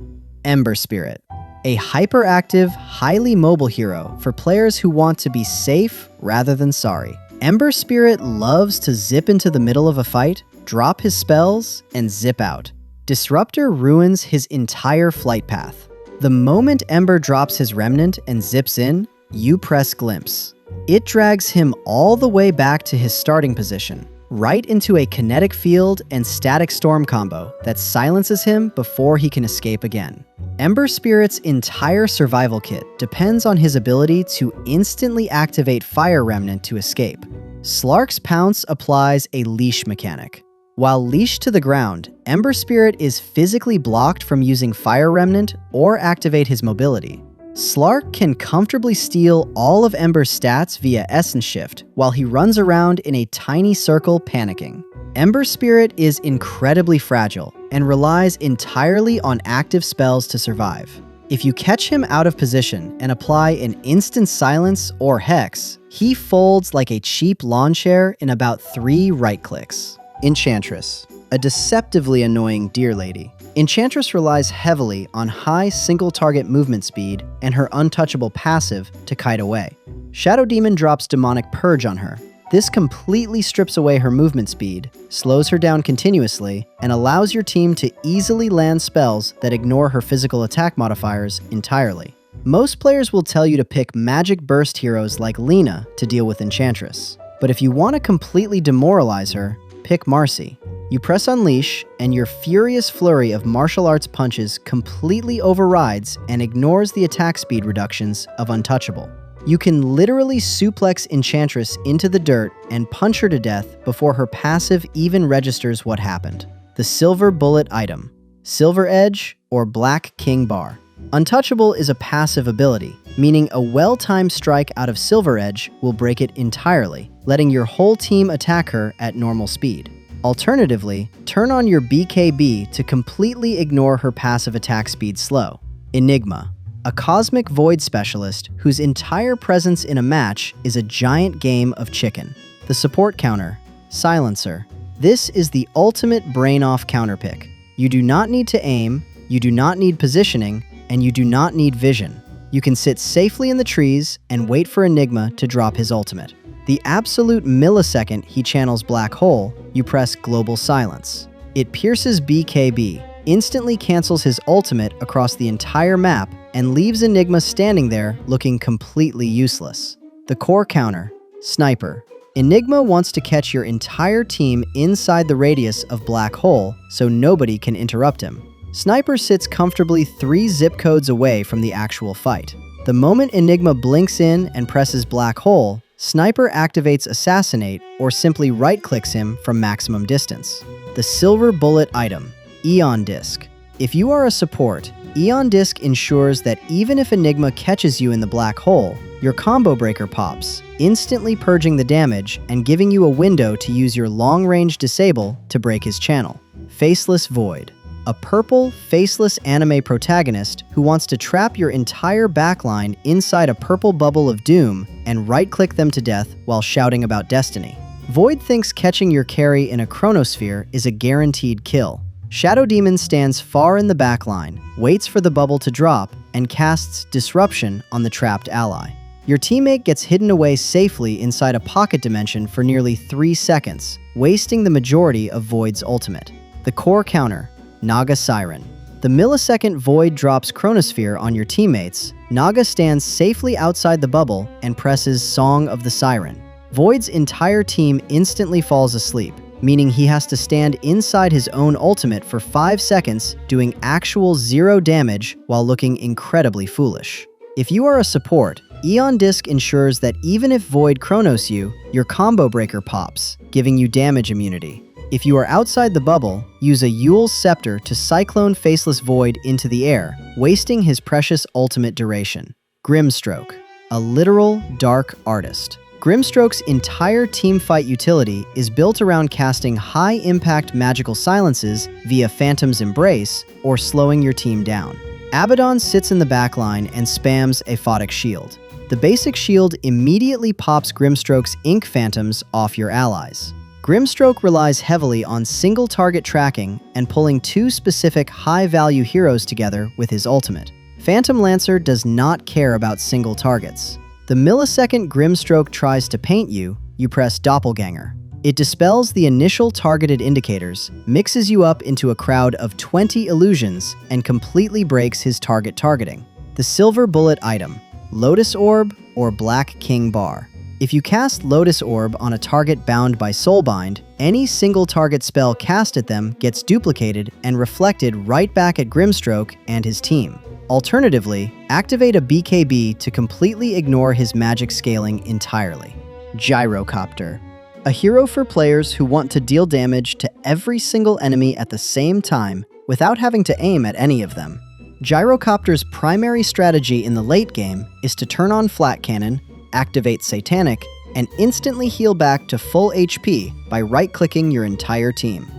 Ember Spirit, a hyperactive, highly mobile hero for players who want to be safe rather than sorry. Ember Spirit loves to zip into the middle of a fight, drop his spells, and zip out. Disruptor ruins his entire flight path. The moment Ember drops his remnant and zips in, you press Glimpse. It drags him all the way back to his starting position, right into a kinetic field and static storm combo that silences him before he can escape again. Ember Spirit's entire survival kit depends on his ability to instantly activate Fire Remnant to escape. Slark's Pounce applies a leash mechanic. While leashed to the ground, Ember Spirit is physically blocked from using Fire Remnant or activate his mobility. Slark can comfortably steal all of Ember's stats via Essence Shift while he runs around in a tiny circle panicking. Ember Spirit is incredibly fragile and relies entirely on active spells to survive. If you catch him out of position and apply an instant silence or hex, he folds like a cheap lawn chair in about 3 right clicks. Enchantress, a deceptively annoying deer lady. Enchantress relies heavily on high single-target movement speed and her untouchable passive to kite away. Shadow Demon drops Demonic Purge on her. This completely strips away her movement speed, slows her down continuously, and allows your team to easily land spells that ignore her physical attack modifiers entirely. Most players will tell you to pick magic burst heroes like Lina to deal with Enchantress. But if you want to completely demoralize her, pick Marcy. You press Unleash, and your furious flurry of martial arts punches completely overrides and ignores the attack speed reductions of Untouchable. You can literally suplex Enchantress into the dirt and punch her to death before her passive even registers what happened. The silver bullet item, Silver Edge or Black King Bar. Untouchable is a passive ability, meaning a well-timed strike out of Silver Edge will break it entirely, letting your whole team attack her at normal speed. Alternatively, turn on your BKB to completely ignore her passive attack speed slow. Enigma, a cosmic void specialist whose entire presence in a match is a giant game of chicken. The support counter, Silencer. This is the ultimate brain-off counter pick. You do not need to aim, you do not need positioning, and you do not need vision. You can sit safely in the trees and wait for Enigma to drop his ultimate. The absolute millisecond he channels Black Hole, you press Global Silence. It pierces BKB, instantly cancels his ultimate across the entire map, and leaves Enigma standing there looking completely useless. The core counter, Sniper. Enigma wants to catch your entire team inside the radius of Black Hole so nobody can interrupt him. Sniper sits comfortably 3 zip codes away from the actual fight. The moment Enigma blinks in and presses Black Hole, Sniper activates Assassinate or simply right-clicks him from maximum distance. The silver bullet item, Eon Disc. If you are a support, Eon Disc ensures that even if Enigma catches you in the Black Hole, your combo breaker pops, instantly purging the damage and giving you a window to use your long-range disable to break his channel. Faceless Void. A purple, faceless anime protagonist who wants to trap your entire backline inside a purple bubble of doom and right-click them to death while shouting about destiny. Void thinks catching your carry in a chronosphere is a guaranteed kill. Shadow Demon stands far in the backline, waits for the bubble to drop, and casts Disruption on the trapped ally. Your teammate gets hidden away safely inside a pocket dimension for nearly 3 seconds, wasting the majority of Void's ultimate. The core counter, Naga Siren. The millisecond Void drops Chronosphere on your teammates, Naga stands safely outside the bubble and presses Song of the Siren. Void's entire team instantly falls asleep, meaning he has to stand inside his own ultimate for 5 seconds, doing actual 0 damage while looking incredibly foolish. If you are a support, Aeon Disc ensures that even if Void Chronos you, your combo breaker pops, giving you damage immunity. If you are outside the bubble, use a Yule's Scepter to Cyclone Faceless Void into the air, wasting his precious ultimate duration. Grimstroke, a literal dark artist. Grimstroke's entire teamfight utility is built around casting high-impact magical silences via Phantom's Embrace or slowing your team down. Abaddon sits in the backline and spams Aphotic Shield. The basic shield immediately pops Grimstroke's Ink Phantoms off your allies. Grimstroke relies heavily on single target tracking and pulling 2 specific high-value heroes together with his ultimate. Phantom Lancer does not care about single targets. The millisecond Grimstroke tries to paint you, you press Doppelganger. It dispels the initial targeted indicators, mixes you up into a crowd of 20 illusions, and completely breaks his target targeting. The Silver Bullet item, Lotus Orb or Black King Bar. If you cast Lotus Orb on a target bound by Soulbind, any single target spell cast at them gets duplicated and reflected right back at Grimstroke and his team. Alternatively, activate a BKB to completely ignore his magic scaling entirely. Gyrocopter, a hero for players who want to deal damage to every single enemy at the same time without having to aim at any of them. Gyrocopter's primary strategy in the late game is to turn on Flat Cannon, activate Satanic, and instantly heal back to full HP by right-clicking your entire team.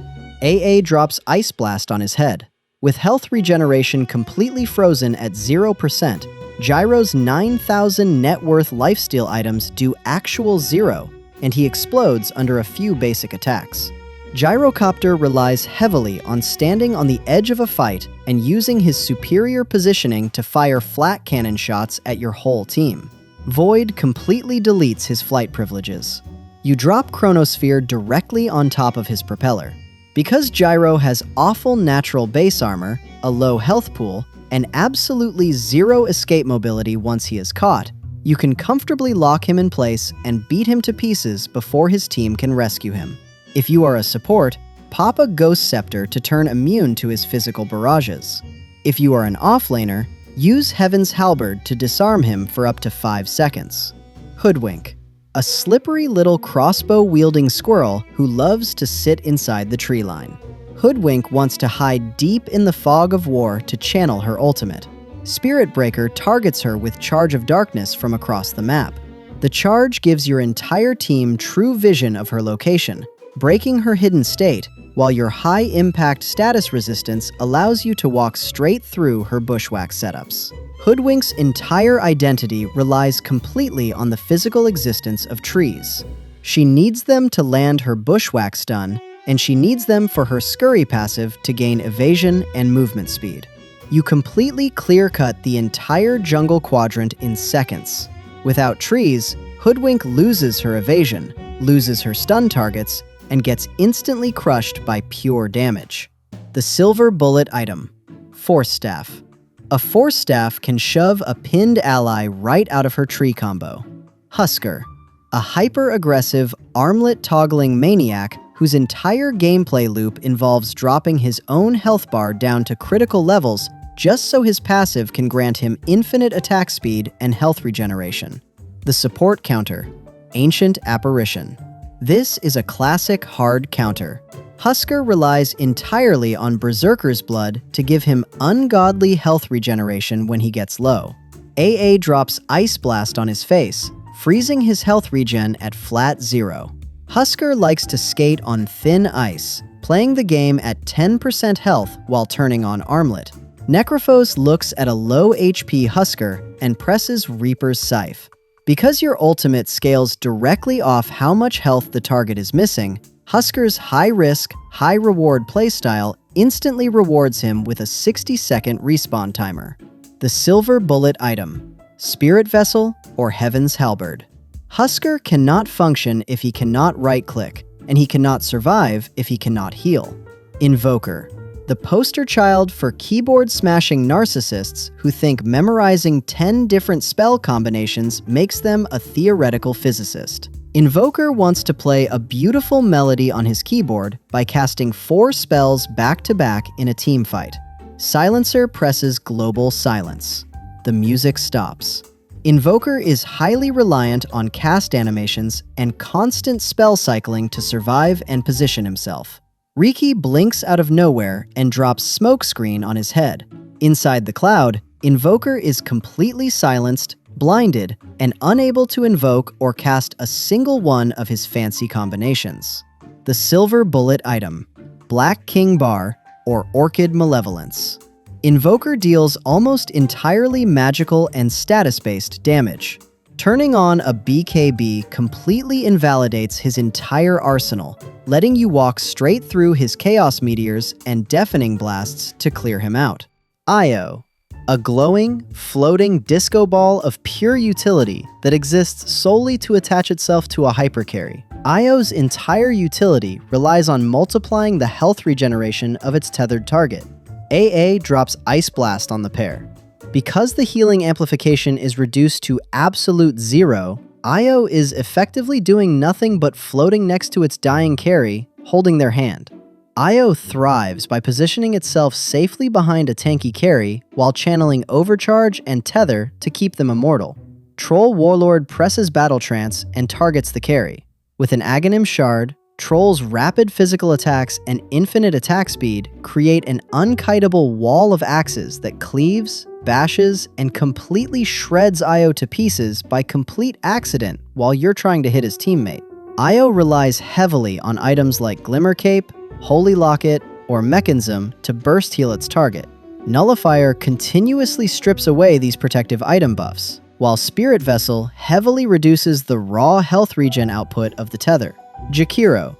AA drops Ice Blast on his head. With health regeneration completely frozen at 0%, Gyro's 9,000 net worth lifesteal items do actual 0, and he explodes under a few basic attacks. Gyrocopter relies heavily on standing on the edge of a fight and using his superior positioning to fire flat cannon shots at your whole team. Void completely deletes his flight privileges. You drop Chronosphere directly on top of his propeller. Because Gyro has awful natural base armor, a low health pool, and absolutely 0 escape mobility once he is caught, you can comfortably lock him in place and beat him to pieces before his team can rescue him. If you are a support, pop a Ghost Scepter to turn immune to his physical barrages. If you are an offlaner, use Heaven's Halberd to disarm him for up to 5 seconds. Hoodwink, a slippery little crossbow-wielding squirrel who loves to sit inside the tree line. Hoodwink wants to hide deep in the fog of war to channel her ultimate. Spirit Breaker targets her with Charge of Darkness from across the map. The charge gives your entire team true vision of her location, breaking her hidden state, while your high-impact status resistance allows you to walk straight through her bushwhack setups. Hoodwink's entire identity relies completely on the physical existence of trees. She needs them to land her bushwhack stun, and she needs them for her scurry passive to gain evasion and movement speed. You completely clear-cut the entire jungle quadrant in seconds. Without trees, Hoodwink loses her evasion, loses her stun targets, and gets instantly crushed by pure damage. The Silver Bullet item, Force Staff. A Force Staff can shove a pinned ally right out of her tree combo. Husker, a hyper-aggressive, armlet-toggling maniac whose entire gameplay loop involves dropping his own health bar down to critical levels just so his passive can grant him infinite attack speed and health regeneration. The support counter, Ancient Apparition. This is a classic hard counter. Husker relies entirely on Berserker's blood to give him ungodly health regeneration when he gets low. AA drops Ice Blast on his face, freezing his health regen at flat 0. Husker likes to skate on thin ice, playing the game at 10% health while turning on Armlet. Necrophos looks at a low HP Husker and presses Reaper's Scythe. Because your ultimate scales directly off how much health the target is missing, Husker's high-risk, high-reward playstyle instantly rewards him with a 60-second respawn timer. The Silver Bullet item, Spirit Vessel or Heaven's Halberd. Husker cannot function if he cannot right-click, and he cannot survive if he cannot heal. Invoker, the poster child for keyboard-smashing narcissists who think memorizing 10 different spell combinations makes them a theoretical physicist. Invoker wants to play a beautiful melody on his keyboard by casting 4 spells back-to-back in a team fight. Silencer presses Global Silence. The music stops. Invoker is highly reliant on cast animations and constant spell cycling to survive and position himself. Riki blinks out of nowhere and drops Smokescreen on his head. Inside the cloud, Invoker is completely silenced, blinded, and unable to invoke or cast a single one of his fancy combinations. The Silver Bullet item, Black King Bar, or Orchid Malevolence. Invoker deals almost entirely magical and status-based damage. Turning on a BKB completely invalidates his entire arsenal, letting you walk straight through his Chaos Meteors and Deafening Blasts to clear him out. Io. A glowing, floating disco ball of pure utility that exists solely to attach itself to a hypercarry. Io's entire utility relies on multiplying the health regeneration of its tethered target. AA drops Ice Blast on the pair. Because the healing amplification is reduced to absolute 0, Io is effectively doing nothing but floating next to its dying carry, holding their hand. Io thrives by positioning itself safely behind a tanky carry while channeling Overcharge and Tether to keep them immortal. Troll Warlord presses Battle Trance and targets the carry. With an Aghanim Shard, Troll's rapid physical attacks and infinite attack speed create an unkiteable wall of axes that cleaves, bashes, and completely shreds Io to pieces by complete accident while you're trying to hit his teammate. Io relies heavily on items like Glimmer Cape, Holy Locket, or Mechanism to burst heal its target. Nullifier continuously strips away these protective item buffs, while Spirit Vessel heavily reduces the raw health regen output of the tether. Jakiro,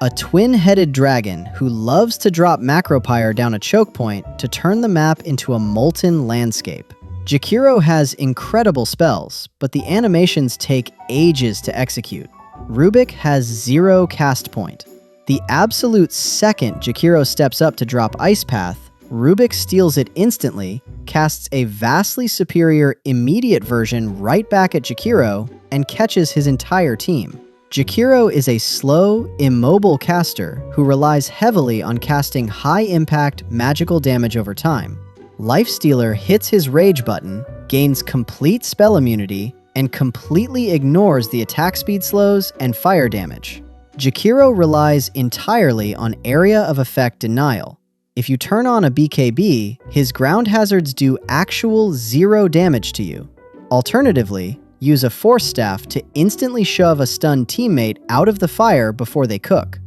a twin-headed dragon who loves to drop Macropyre down a choke point to turn the map into a molten landscape. Jakiro has incredible spells, but the animations take ages to execute. Rubik has 0 cast point. The absolute second Jakiro steps up to drop Ice Path, Rubik steals it instantly, casts a vastly superior immediate version right back at Jakiro, and catches his entire team. Jakiro is a slow, immobile caster who relies heavily on casting high-impact magical damage over time. Lifestealer hits his Rage button, gains complete spell immunity, and completely ignores the attack speed slows and fire damage. Jakiro relies entirely on area of effect denial. If you turn on a BKB, his ground hazards do actual 0 damage to you. Alternatively, use a Force Staff to instantly shove a stunned teammate out of the fire before they cook.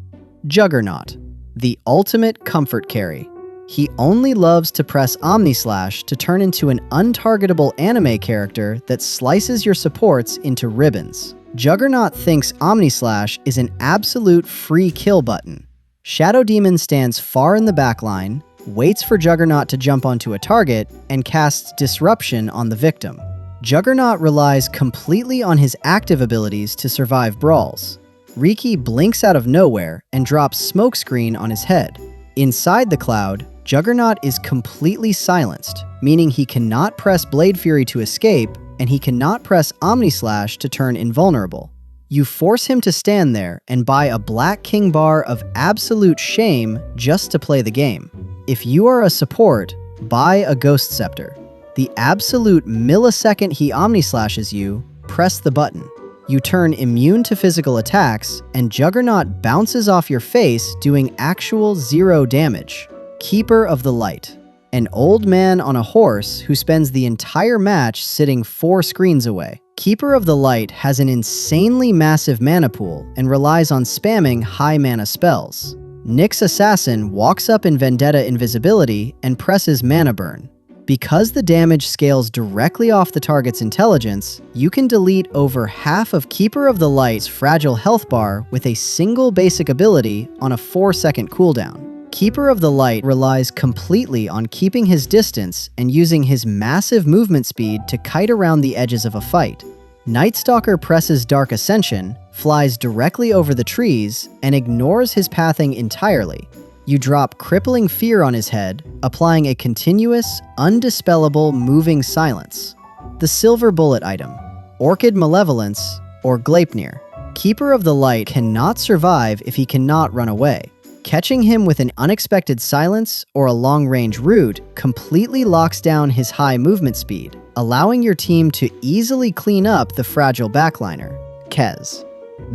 Juggernaut, the ultimate comfort carry. He only loves to press Omnislash to turn into an untargetable anime character that slices your supports into ribbons. Juggernaut thinks Omnislash is an absolute free kill button. Shadow Demon stands far in the backline, waits for Juggernaut to jump onto a target, and casts Disruption on the victim. Juggernaut relies completely on his active abilities to survive brawls. Riki blinks out of nowhere and drops Smokescreen on his head. Inside the cloud, Juggernaut is completely silenced, meaning he cannot press Blade Fury to escape, and he cannot press Omnislash to turn invulnerable. You force him to stand there and buy a Black King Bar of absolute shame just to play the game. If you are a support, buy a Ghost Scepter. The absolute millisecond he Omnislashes you, press the button. You turn immune to physical attacks, and Juggernaut bounces off your face doing actual 0 damage. Keeper of the Light. An old man on a horse who spends the entire match sitting 4 screens away. Keeper of the Light has an insanely massive mana pool and relies on spamming high mana spells. Nyx Assassin walks up in Vendetta Invisibility and presses Mana Burn. Because the damage scales directly off the target's intelligence, you can delete over half of Keeper of the Light's fragile health bar with a single basic ability on a 4-second cooldown. Keeper of the Light relies completely on keeping his distance and using his massive movement speed to kite around the edges of a fight. Nightstalker presses Dark Ascension, flies directly over the trees, and ignores his pathing entirely. You drop Crippling Fear on his head, applying a continuous, undispellable moving silence. The Silver Bullet item, Orchid Malevolence, or Gleipnir. Keeper of the Light cannot survive if he cannot run away. Catching him with an unexpected silence or a long-range root completely locks down his high movement speed, allowing your team to easily clean up the fragile backliner. Kez,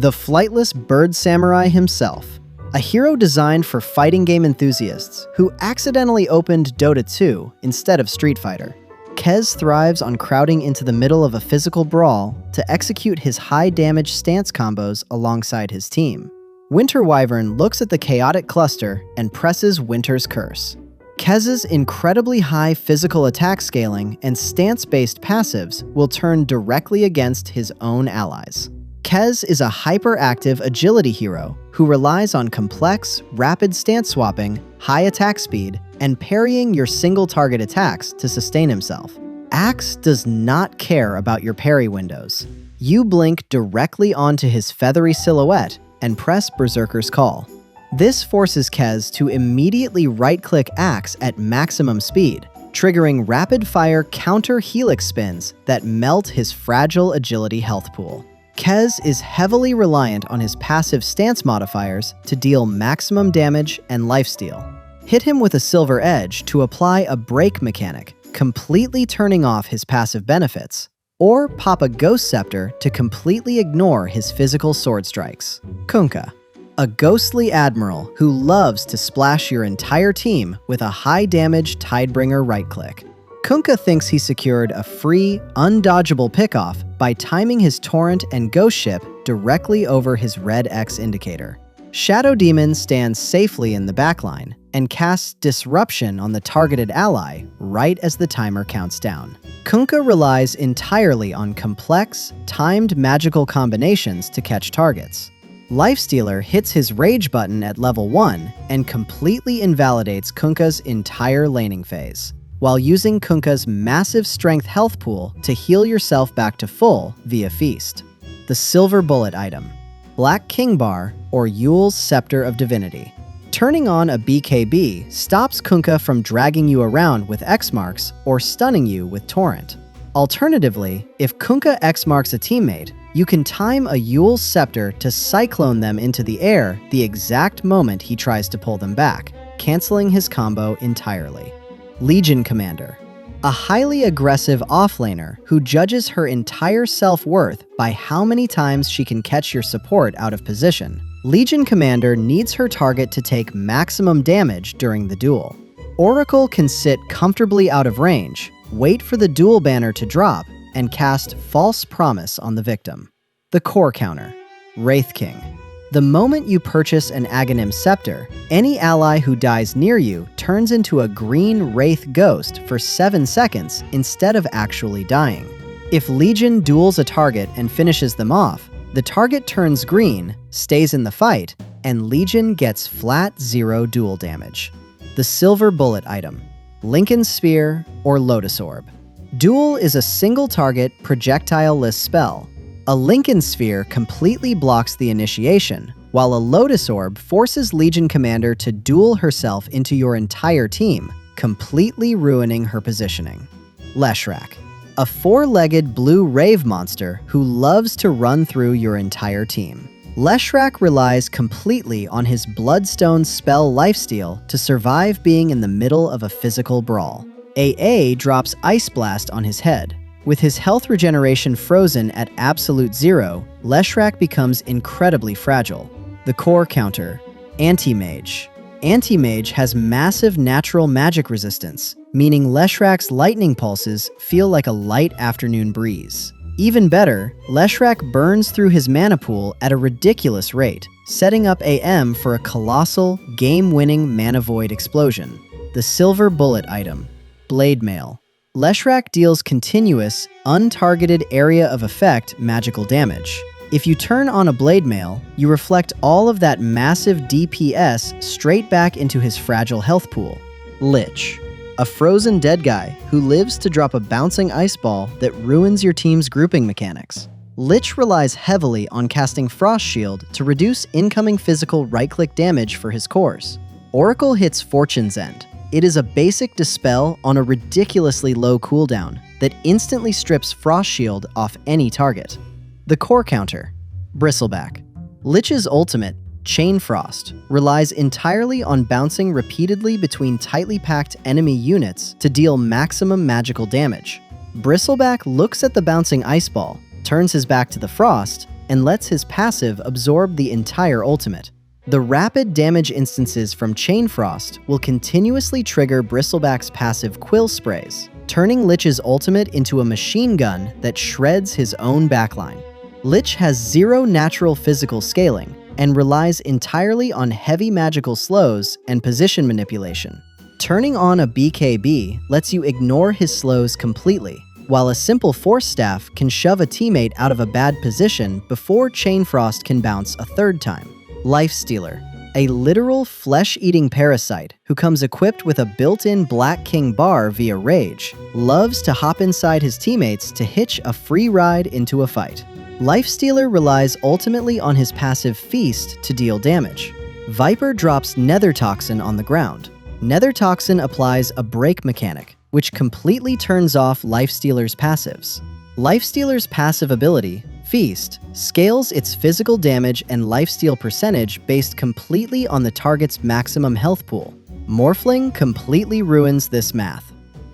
the flightless bird samurai himself. A hero designed for fighting game enthusiasts who accidentally opened Dota 2 instead of Street Fighter. Kez thrives on crowding into the middle of a physical brawl to execute his high-damage stance combos alongside his team. Winter Wyvern looks at the chaotic cluster and presses Winter's Curse. Kez's incredibly high physical attack scaling and stance-based passives will turn directly against his own allies. Kez is a hyperactive agility hero who relies on complex, rapid stance swapping, high attack speed, and parrying your single target attacks to sustain himself. Axe does not care about your parry windows. You blink directly onto his feathery silhouette and press Berserker's Call. This forces Kez to immediately right-click Axe at maximum speed, triggering rapid-fire counter-helix spins that melt his fragile agility health pool. Kez is heavily reliant on his passive stance modifiers to deal maximum damage and lifesteal. Hit him with a Silver Edge to apply a break mechanic, completely turning off his passive benefits, or pop a Ghost Scepter to completely ignore his physical sword strikes. Kunkka, a ghostly admiral who loves to splash your entire team with a high-damage Tidebringer right-click. Kunkka thinks he secured a free, undodgeable pickoff by timing his Torrent and Ghost Ship directly over his red X indicator. Shadow Demon stands safely in the backline and casts Disruption on the targeted ally right as the timer counts down. Kunkka relies entirely on complex, timed magical combinations to catch targets. Lifestealer hits his Rage button at level 1 and completely invalidates Kunkka's entire laning phase, while using Kunkka's massive strength health pool to heal yourself back to full via Feast. The Silver Bullet item, Black King Bar or Yule's Scepter of Divinity. Turning on a BKB stops Kunkka from dragging you around with X-Marks or stunning you with Torrent. Alternatively, if Kunkka X-Marks a teammate, you can time a Yule's Scepter to cyclone them into the air the exact moment he tries to pull them back, canceling his combo entirely. Legion Commander, a highly aggressive offlaner who judges her entire self-worth by how many times she can catch your support out of position. Legion Commander needs her target to take maximum damage during the duel. Oracle can sit comfortably out of range, wait for the duel banner to drop, and cast False Promise on the victim. The core counter, Wraith King. The moment you purchase an Aghanim Scepter, any ally who dies near you turns into a green Wraith Ghost for 7 seconds instead of actually dying. If Legion duels a target and finishes them off, the target turns green, stays in the fight, and Legion gets flat 0 duel damage. The Silver Bullet item, Lincoln's Spear or Lotus Orb. Duel is a single target projectile-less spell. A Lincoln Sphere completely blocks the initiation, while a Lotus Orb forces Legion Commander to duel herself into your entire team, completely ruining her positioning. Leshrac, a 4-legged blue rave monster who loves to run through your entire team. Leshrac relies completely on his Bloodstone spell lifesteal to survive being in the middle of a physical brawl. AA drops Ice Blast on his head. With his health regeneration frozen at absolute 0, Leshrac becomes incredibly fragile. The core counter, Anti-Mage. Anti-Mage has massive natural magic resistance, meaning Leshrac's lightning pulses feel like a light afternoon breeze. Even better, Leshrac burns through his mana pool at a ridiculous rate, setting up AM for a colossal, game-winning mana void explosion. The Silver Bullet item, Blade Mail. Leshrac deals continuous, untargeted area of effect magical damage. If you turn on a Blade Mail, you reflect all of that massive DPS straight back into his fragile health pool. Lich, a frozen dead guy who lives to drop a bouncing ice ball that ruins your team's grouping mechanics. Lich relies heavily on casting Frost Shield to reduce incoming physical right-click damage for his cores. Oracle hits Fortune's End. It is a basic dispel on a ridiculously low cooldown that instantly strips Frost Shield off any target. The core counter, Bristleback. Lich's ultimate, Chain Frost, relies entirely on bouncing repeatedly between tightly packed enemy units to deal maximum magical damage. Bristleback looks at the bouncing ice ball, turns his back to the frost, and lets his passive absorb the entire ultimate. The rapid damage instances from Chain Frost will continuously trigger Bristleback's passive Quill Sprays, turning Lich's ultimate into a machine gun that shreds his own backline. Lich has zero natural physical scaling and relies entirely on heavy magical slows and position manipulation. Turning on a BKB lets you ignore his slows completely, while a simple Force Staff can shove a teammate out of a bad position before Chain Frost can bounce a third time. Lifestealer, a literal flesh-eating parasite who comes equipped with a built-in Black King bar via Rage, loves to hop inside his teammates to hitch a free ride into a fight. Lifestealer relies ultimately on his passive Feast to deal damage. Viper drops Nether Toxin on the ground. Nether Toxin applies a break mechanic, which completely turns off Lifestealer's passives. Lifestealer's passive ability, Feast, scales its physical damage and lifesteal percentage based completely on the target's maximum health pool. Morphling completely ruins this math.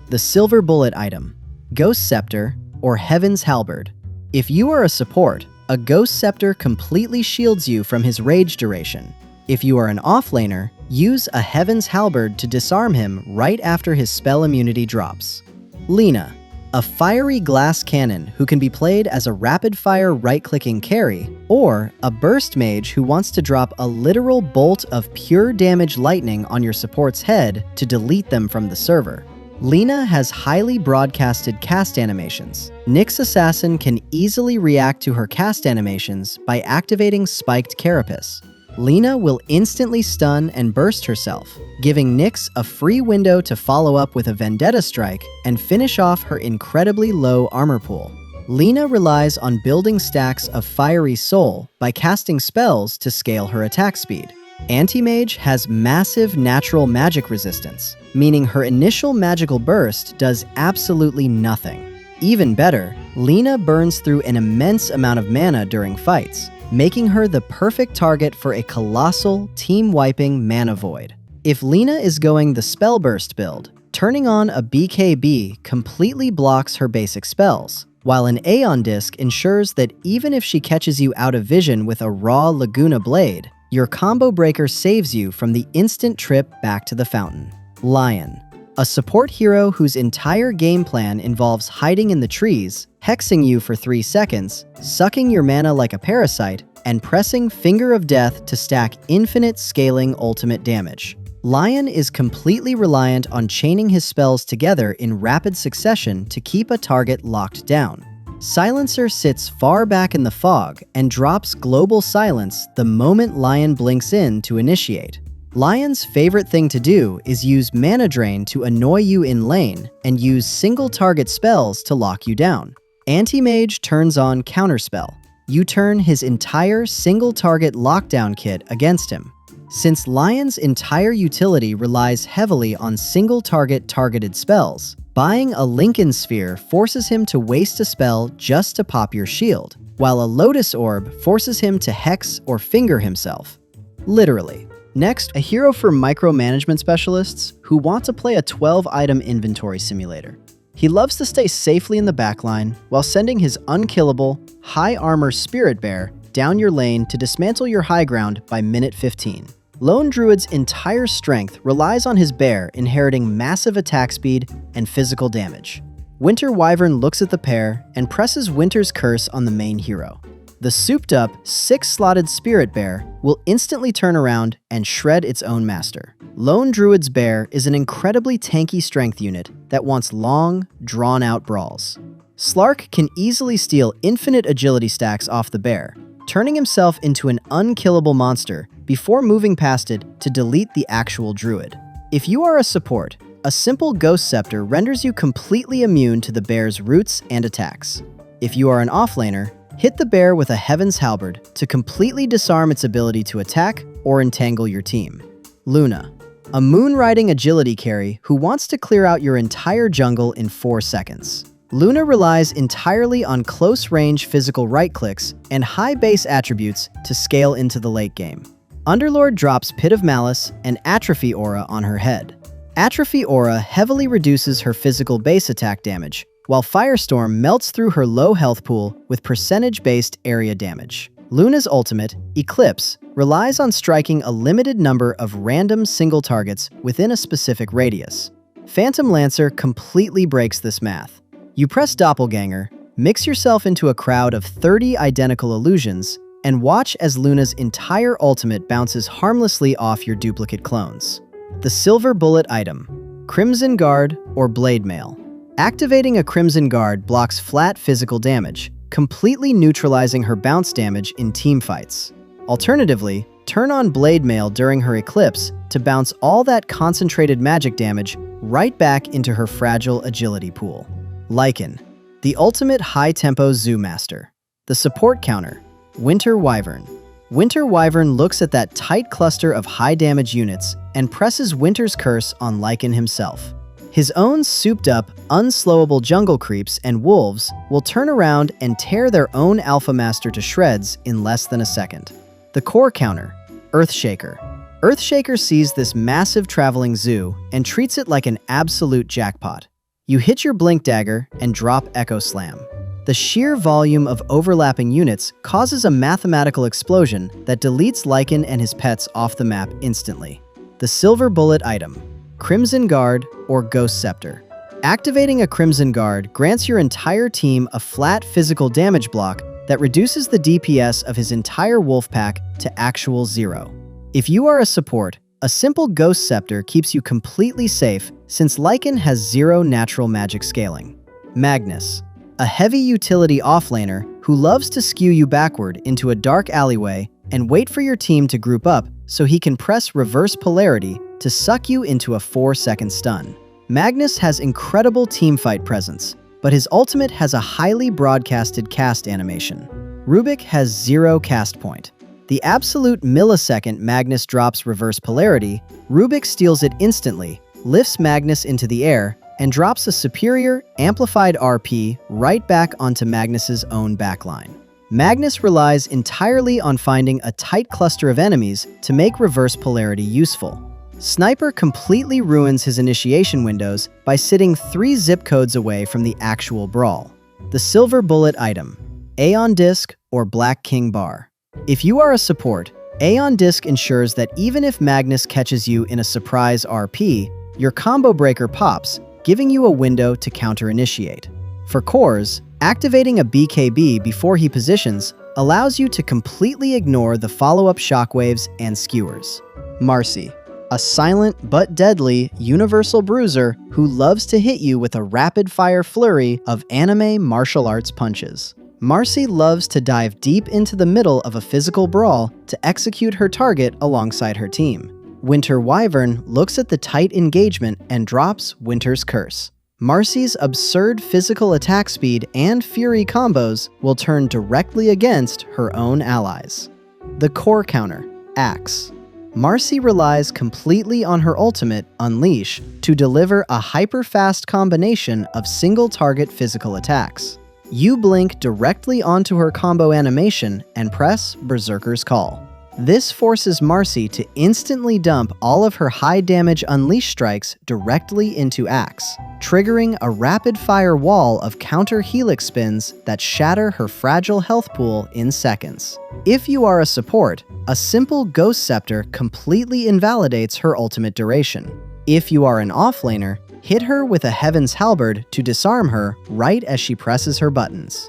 The Silver Bullet item, Ghost Scepter or Heaven's Halberd. If you are a support, a Ghost Scepter completely shields you from his rage duration. If you are an offlaner, use a Heaven's Halberd to disarm him right after his spell immunity drops. Lina, a fiery glass cannon who can be played as a rapid-fire right-clicking carry, or a burst mage who wants to drop a literal bolt of pure damage lightning on your support's head to delete them from the server. Lina has highly broadcasted cast animations. Nyx's assassin can easily react to her cast animations by activating Spiked Carapace. Lina will instantly stun and burst herself, giving Nyx a free window to follow up with a Vendetta Strike and finish off her incredibly low armor pool. Lina relies on building stacks of Fiery Soul by casting spells to scale her attack speed. Anti-Mage has massive natural magic resistance, meaning her initial magical burst does absolutely nothing. Even better, Lina burns through an immense amount of mana during fights, making her the perfect target for a colossal, team-wiping mana void. If Lina is going the Spell Burst build, turning on a BKB completely blocks her basic spells, while an Aeon Disc ensures that even if she catches you out of vision with a raw Laguna Blade, your combo breaker saves you from the instant trip back to the fountain. Lion, a support hero whose entire game plan involves hiding in the trees, hexing you for 3 seconds, sucking your mana like a parasite, and pressing Finger of Death to stack infinite scaling ultimate damage. Lion is completely reliant on chaining his spells together in rapid succession to keep a target locked down. Silencer sits far back in the fog and drops Global Silence the moment Lion blinks in to initiate. Lion's favorite thing to do is use Mana Drain to annoy you in lane and use single target spells to lock you down. Anti-Mage turns on Counterspell. You turn his entire single target lockdown kit against him. Since Lion's entire utility relies heavily on single target targeted spells, buying a Lincoln Sphere forces him to waste a spell just to pop your shield, while a Lotus Orb forces him to hex or finger himself. Literally. Next, a hero for micromanagement specialists who want to play a 12-item inventory simulator. He loves to stay safely in the backline while sending his unkillable, high-armor Spirit Bear down your lane to dismantle your high ground by minute 15. Lone Druid's entire strength relies on his bear inheriting massive attack speed and physical damage. Winter Wyvern looks at the pair and presses Winter's Curse on the main hero. The souped-up, 6-slotted Spirit Bear will instantly turn around and shred its own master. Lone Druid's Bear is an incredibly tanky strength unit that wants long, drawn-out brawls. Slark can easily steal infinite agility stacks off the bear, turning himself into an unkillable monster before moving past it to delete the actual druid. If you are a support, a simple Ghost Scepter renders you completely immune to the bear's roots and attacks. If you are an offlaner, hit the bear with a Heaven's Halberd to completely disarm its ability to attack or entangle your team. Luna, a moon-riding agility carry who wants to clear out your entire jungle in 4 seconds. Luna relies entirely on close-range physical right-clicks and high base attributes to scale into the late game. Underlord drops Pit of Malice and Atrophy Aura on her head. Atrophy Aura heavily reduces her physical base attack damage, while Firestorm melts through her low health pool with percentage-based area damage. Luna's ultimate, Eclipse, relies on striking a limited number of random single targets within a specific radius. Phantom Lancer completely breaks this math. You press Doppelganger, mix yourself into a crowd of 30 identical illusions, and watch as Luna's entire ultimate bounces harmlessly off your duplicate clones. The Silver Bullet item, Crimson Guard or Blade Mail. Activating a Crimson Guard blocks flat physical damage, completely neutralizing her bounce damage in teamfights. Alternatively, turn on Blade Mail during her Eclipse to bounce all that concentrated magic damage right back into her fragile agility pool. Lycan, the ultimate high-tempo Zoo Master. The support counter, Winter Wyvern. Winter Wyvern looks at that tight cluster of high-damage units and presses Winter's Curse on Lycan himself. His own souped-up, unslowable jungle creeps and wolves will turn around and tear their own Alpha Master to shreds in less than a second. The core counter, Earthshaker. Earthshaker sees this massive traveling zoo and treats it like an absolute jackpot. You hit your Blink Dagger and drop Echo Slam. The sheer volume of overlapping units causes a mathematical explosion that deletes Lycan and his pets off the map instantly. The Silver Bullet item, Crimson Guard or Ghost Scepter. Activating a Crimson Guard grants your entire team a flat physical damage block that reduces the DPS of his entire wolf pack to actual 0. If you are a support, a simple Ghost Scepter keeps you completely safe since Lycan has 0 natural magic scaling. Magnus, a heavy utility offlaner who loves to skew you backward into a dark alleyway and wait for your team to group up so he can press Reverse Polarity to suck you into a 4-second stun. Magnus has incredible teamfight presence, but his ultimate has a highly broadcasted cast animation. Rubik has 0 cast point. The absolute millisecond Magnus drops Reverse Polarity, Rubik steals it instantly, lifts Magnus into the air, and drops a superior, amplified RP right back onto Magnus's own backline. Magnus relies entirely on finding a tight cluster of enemies to make Reverse Polarity useful. Sniper completely ruins his initiation windows by sitting 3 zip codes away from the actual brawl. The Silver Bullet item, Aeon Disc or Black King Bar. If you are a support, Aeon Disc ensures that even if Magnus catches you in a surprise RP, your combo breaker pops, giving you a window to counter-initiate. For cores, activating a BKB before he positions allows you to completely ignore the follow-up shockwaves and skewers. Marcy, a silent but deadly universal bruiser who loves to hit you with a rapid-fire flurry of anime martial arts punches. Marcy loves to dive deep into the middle of a physical brawl to execute her target alongside her team. Winter Wyvern looks at the tight engagement and drops Winter's Curse. Marcy's absurd physical attack speed and fury combos will turn directly against her own allies. The core counter, Axe. Marcy relies completely on her ultimate, Unleash, to deliver a hyper-fast combination of single-target physical attacks. You blink directly onto her combo animation and press Berserker's Call. This forces Marcy to instantly dump all of her high-damage Unleash strikes directly into Axe, triggering a rapid-fire wall of counter-helix spins that shatter her fragile health pool in seconds. If you are a support, a simple Ghost Scepter completely invalidates her ultimate duration. If you are an offlaner, hit her with a Heaven's Halberd to disarm her right as she presses her buttons.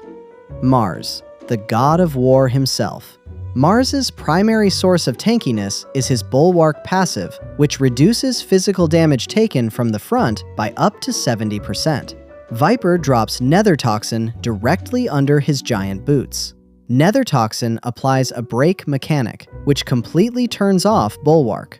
Mars, the god of war himself. Mars's primary source of tankiness is his Bulwark passive, which reduces physical damage taken from the front by up to 70%. Viper drops Nether Toxin directly under his giant boots. Nether Toxin applies a break mechanic, which completely turns off Bulwark.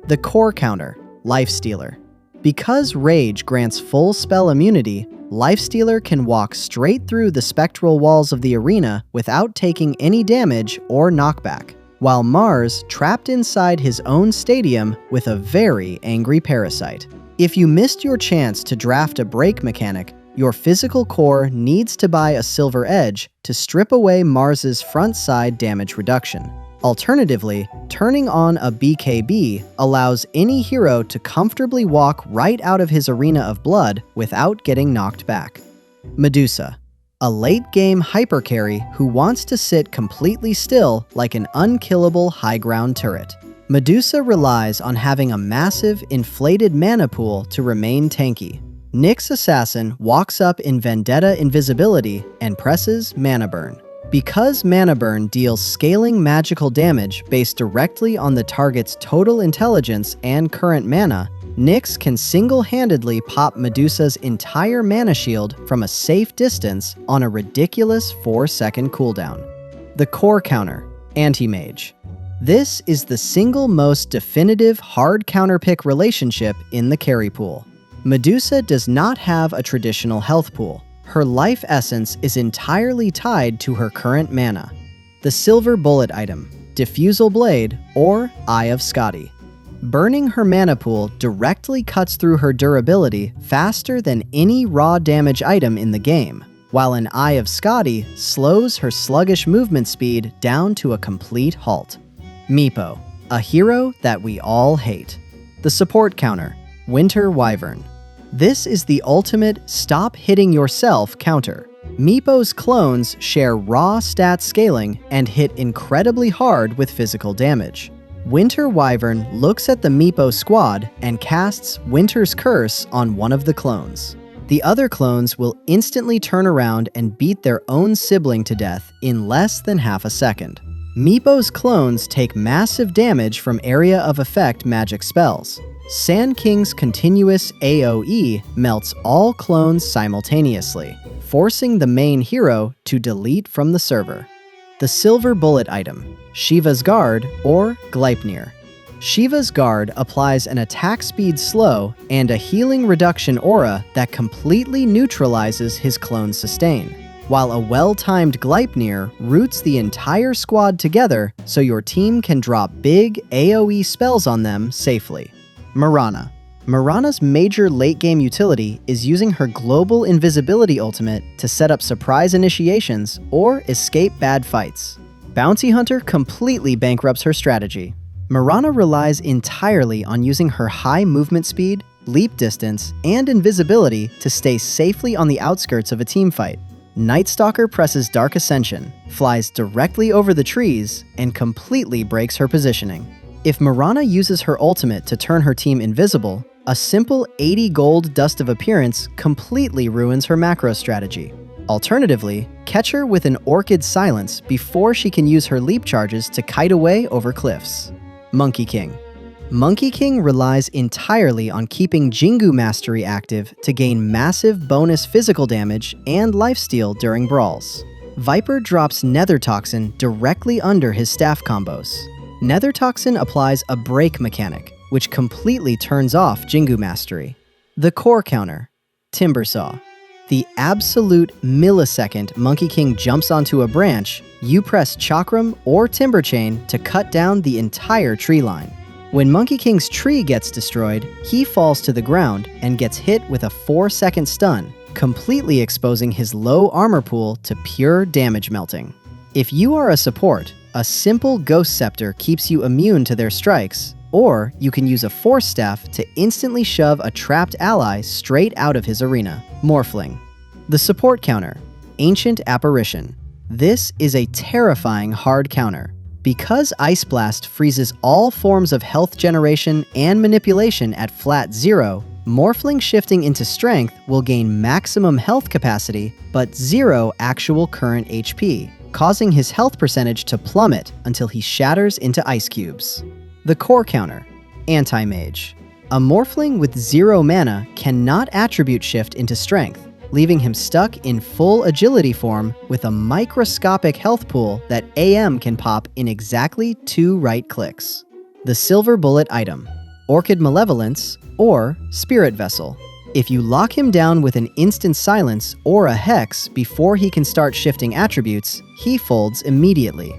The core counter, Lifestealer. Because Rage grants full spell immunity, Lifestealer can walk straight through the spectral walls of the arena without taking any damage or knockback, while Mars trapped inside his own stadium with a very angry parasite. If you missed your chance to draft a break mechanic, Your physical core needs to buy a silver edge to strip away Mars's front side damage reduction. Alternatively, turning on a BKB allows any hero to comfortably walk right out of his arena of blood without getting knocked back. Medusa, a late-game hyper carry who wants to sit completely still like an unkillable high-ground turret. Medusa relies on having a massive, inflated mana pool to remain tanky. Nyx's assassin walks up in Vendetta Invisibility and presses Mana Burn. Because Mana Burn deals scaling magical damage based directly on the target's total intelligence and current mana, Nyx can single-handedly pop Medusa's entire mana shield from a safe distance on a ridiculous 4-second cooldown. The core counter, Anti-Mage. This is the single most definitive hard counterpick relationship in the carry pool. Medusa does not have a traditional health pool. Her life essence is entirely tied to her current mana. The silver bullet item, Diffusal Blade or Eye of Skadi. Burning her mana pool directly cuts through her durability faster than any raw damage item in the game, while an Eye of Skadi slows her sluggish movement speed down to a complete halt. Meepo, a hero that we all hate. The support counter, Winter Wyvern. This is the ultimate stop hitting yourself counter. Meepo's clones share raw stat scaling and hit incredibly hard with physical damage. Winter Wyvern looks at the Meepo squad and casts Winter's Curse on one of the clones. The other clones will instantly turn around and beat their own sibling to death in less than half a second. Meepo's clones take massive damage from area of effect magic spells. Sand King's continuous AoE melts all clones simultaneously, forcing the main hero to delete from the server. The silver bullet item, Shiva's Guard or Gleipnir. Shiva's Guard applies an attack speed slow and a healing reduction aura that completely neutralizes his clone's sustain, while a well-timed Gleipnir roots the entire squad together so your team can drop big AoE spells on them safely. Mirana. Mirana's major late-game utility is using her global invisibility ultimate to set up surprise initiations or escape bad fights. Bounty Hunter completely bankrupts her strategy. Mirana relies entirely on using her high movement speed, leap distance, and invisibility to stay safely on the outskirts of a teamfight. Nightstalker presses Dark Ascension, flies directly over the trees, and completely breaks her positioning. If Mirana uses her ultimate to turn her team invisible, a simple 80 gold Dust of Appearance completely ruins her macro strategy. Alternatively, catch her with an Orchid Silence before she can use her leap charges to kite away over cliffs. Monkey King. Monkey King relies entirely on keeping Jingu Mastery active to gain massive bonus physical damage and lifesteal during brawls. Viper drops Nether Toxin directly under his staff combos. Nether Toxin applies a break mechanic, which completely turns off Jingu Mastery. The core counter, Timbersaw. The absolute millisecond Monkey King jumps onto a branch, you press Chakram or Timber Chain to cut down the entire tree line. When Monkey King's tree gets destroyed, he falls to the ground and gets hit with a 4-second stun, completely exposing his low armor pool to pure damage melting. If you are a support, a simple Ghost Scepter keeps you immune to their strikes, or you can use a Force Staff to instantly shove a trapped ally straight out of his arena. Morphling. The support counter, Ancient Apparition. This is a terrifying hard counter. Because Ice Blast freezes all forms of health generation and manipulation at flat 0, Morphling shifting into Strength will gain maximum health capacity, but 0 actual current HP, causing his health percentage to plummet until he shatters into ice cubes. The core counter, Anti-Mage. A Morphling with 0 mana cannot attribute shift into Strength, leaving him stuck in full agility form with a microscopic health pool that AM can pop in exactly 2 right clicks. The silver bullet item, Orchid Malevolence or Spirit Vessel. If you lock him down with an instant silence or a hex before he can start shifting attributes, he folds immediately.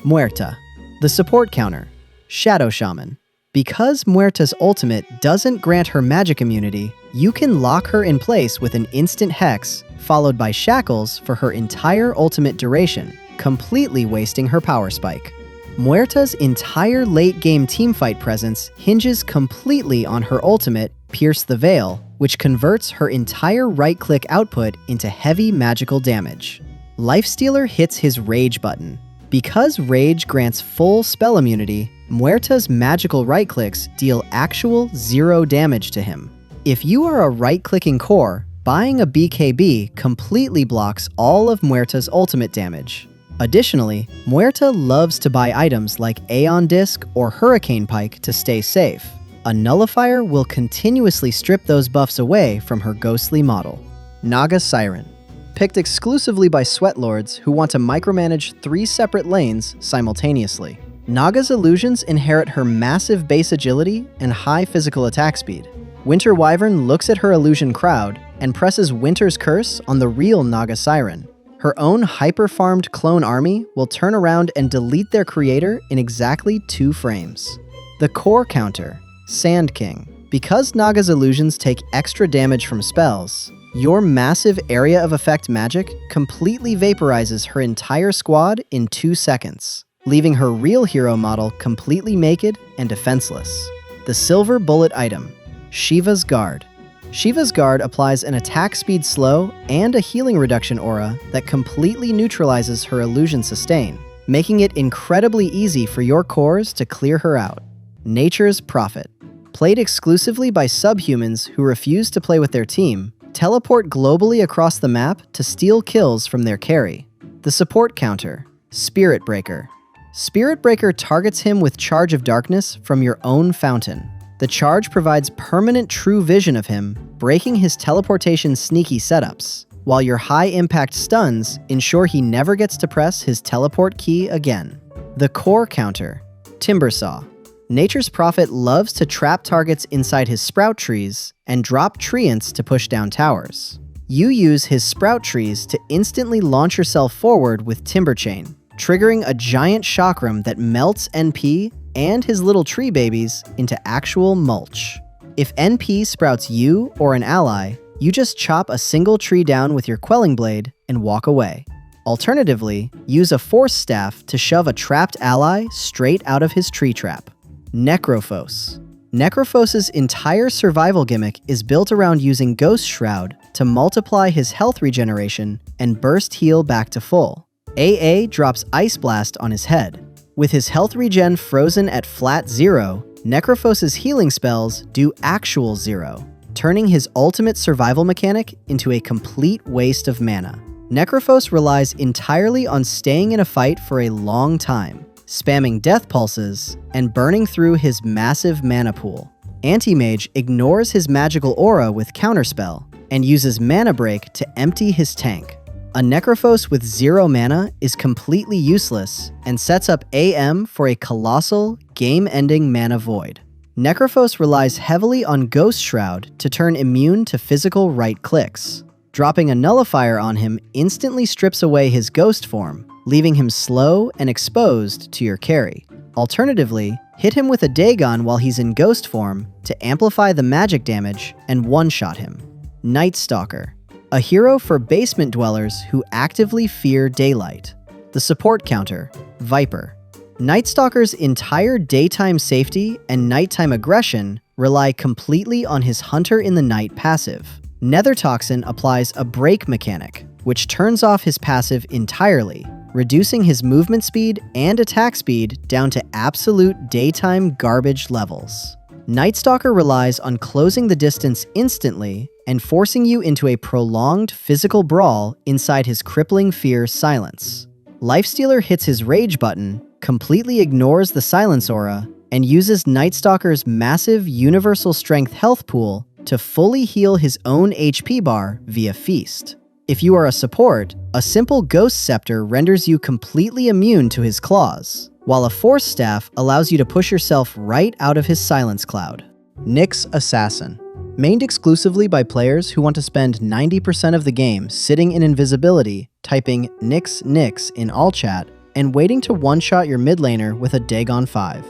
Muerta. The support counter, Shadow Shaman. Because Muerta's ultimate doesn't grant her magic immunity, You can lock her in place with an instant Hex, followed by Shackles for her entire ultimate duration, completely wasting her power spike. Muerta's entire late-game teamfight presence hinges completely on her ultimate, Pierce the Veil, which converts her entire right-click output into heavy magical damage. Lifestealer hits his Rage button. Because Rage grants full spell immunity, Muerta's magical right-clicks deal actual 0 damage to him. If you are a right-clicking core, buying a BKB completely blocks all of Muerta's ultimate damage. Additionally, Muerta loves to buy items like Aeon Disc or Hurricane Pike to stay safe. A Nullifier will continuously strip those buffs away from her ghostly model. Naga Siren. Picked exclusively by Sweatlords who want to micromanage 3 separate lanes simultaneously. Naga's illusions inherit her massive base agility and high physical attack speed. Winter Wyvern looks at her illusion crowd and presses Winter's Curse on the real Naga Siren. Her own hyper-farmed clone army will turn around and delete their creator in exactly 2 frames. The core counter, Sand King. Because Naga's illusions take extra damage from spells, your massive area of effect magic completely vaporizes her entire squad in 2 seconds, leaving her real hero model completely naked and defenseless. The silver bullet item, Shiva's Guard. Shiva's Guard applies an attack speed slow and a healing reduction aura that completely neutralizes her illusion sustain, making it incredibly easy for your cores to clear her out. Nature's Prophet. Played exclusively by subhumans who refuse to play with their team, teleport globally across the map to steal kills from their carry. The support counter, Spirit Breaker. Spirit Breaker targets him with Charge of Darkness from your own fountain. The charge provides permanent true vision of him, breaking his teleportation sneaky setups, while your high-impact stuns ensure he never gets to press his teleport key again. The core counter, Timbersaw. Nature's Prophet loves to trap targets inside his sprout trees and drop treants to push down towers. You use his sprout trees to instantly launch yourself forward with Timber Chain, triggering a giant chakram that melts NP and his little tree babies into actual mulch. If NP sprouts you or an ally, you just chop a single tree down with your Quelling Blade and walk away. Alternatively, use a Force Staff to shove a trapped ally straight out of his tree trap. Necrophos. Necrophos's entire survival gimmick is built around using Ghost Shroud to multiply his health regeneration and burst heal back to full. AA drops Ice Blast on his head. With his health regen frozen at flat 0, Necrophos's healing spells do actual 0, turning his ultimate survival mechanic into a complete waste of mana. Necrophos relies entirely on staying in a fight for a long time, spamming death pulses, and burning through his massive mana pool. Anti-Mage ignores his magical aura with Counterspell, and uses Mana Break to empty his tank. A Necrophos with 0 mana is completely useless, and sets up AM for a colossal, game-ending mana void. Necrophos relies heavily on Ghost Shroud to turn immune to physical right clicks. Dropping a Nullifier on him instantly strips away his ghost form, leaving him slow and exposed to your carry. Alternatively, hit him with a Dagon while he's in ghost form to amplify the magic damage and one-shot him. Night Stalker. A hero for basement dwellers who actively fear daylight. The support counter, Viper. Night Stalker's entire daytime safety and nighttime aggression rely completely on his Hunter in the Night passive. Nether Toxin applies a break mechanic, which turns off his passive entirely, reducing his movement speed and attack speed down to absolute daytime garbage levels. Night Stalker relies on closing the distance instantly and forcing you into a prolonged physical brawl inside his crippling fear silence. Lifestealer hits his Rage button, completely ignores the silence aura, and uses Night Stalker's massive universal strength health pool to fully heal his own HP bar via Feast. If you are a support, a simple Ghost Scepter renders you completely immune to his claws, while a Force Staff allows you to push yourself right out of his silence cloud. Nyx Assassin. Mained exclusively by players who want to spend 90% of the game sitting in invisibility, typing Nyx in all chat, and waiting to one-shot your mid laner with a Dagon 5.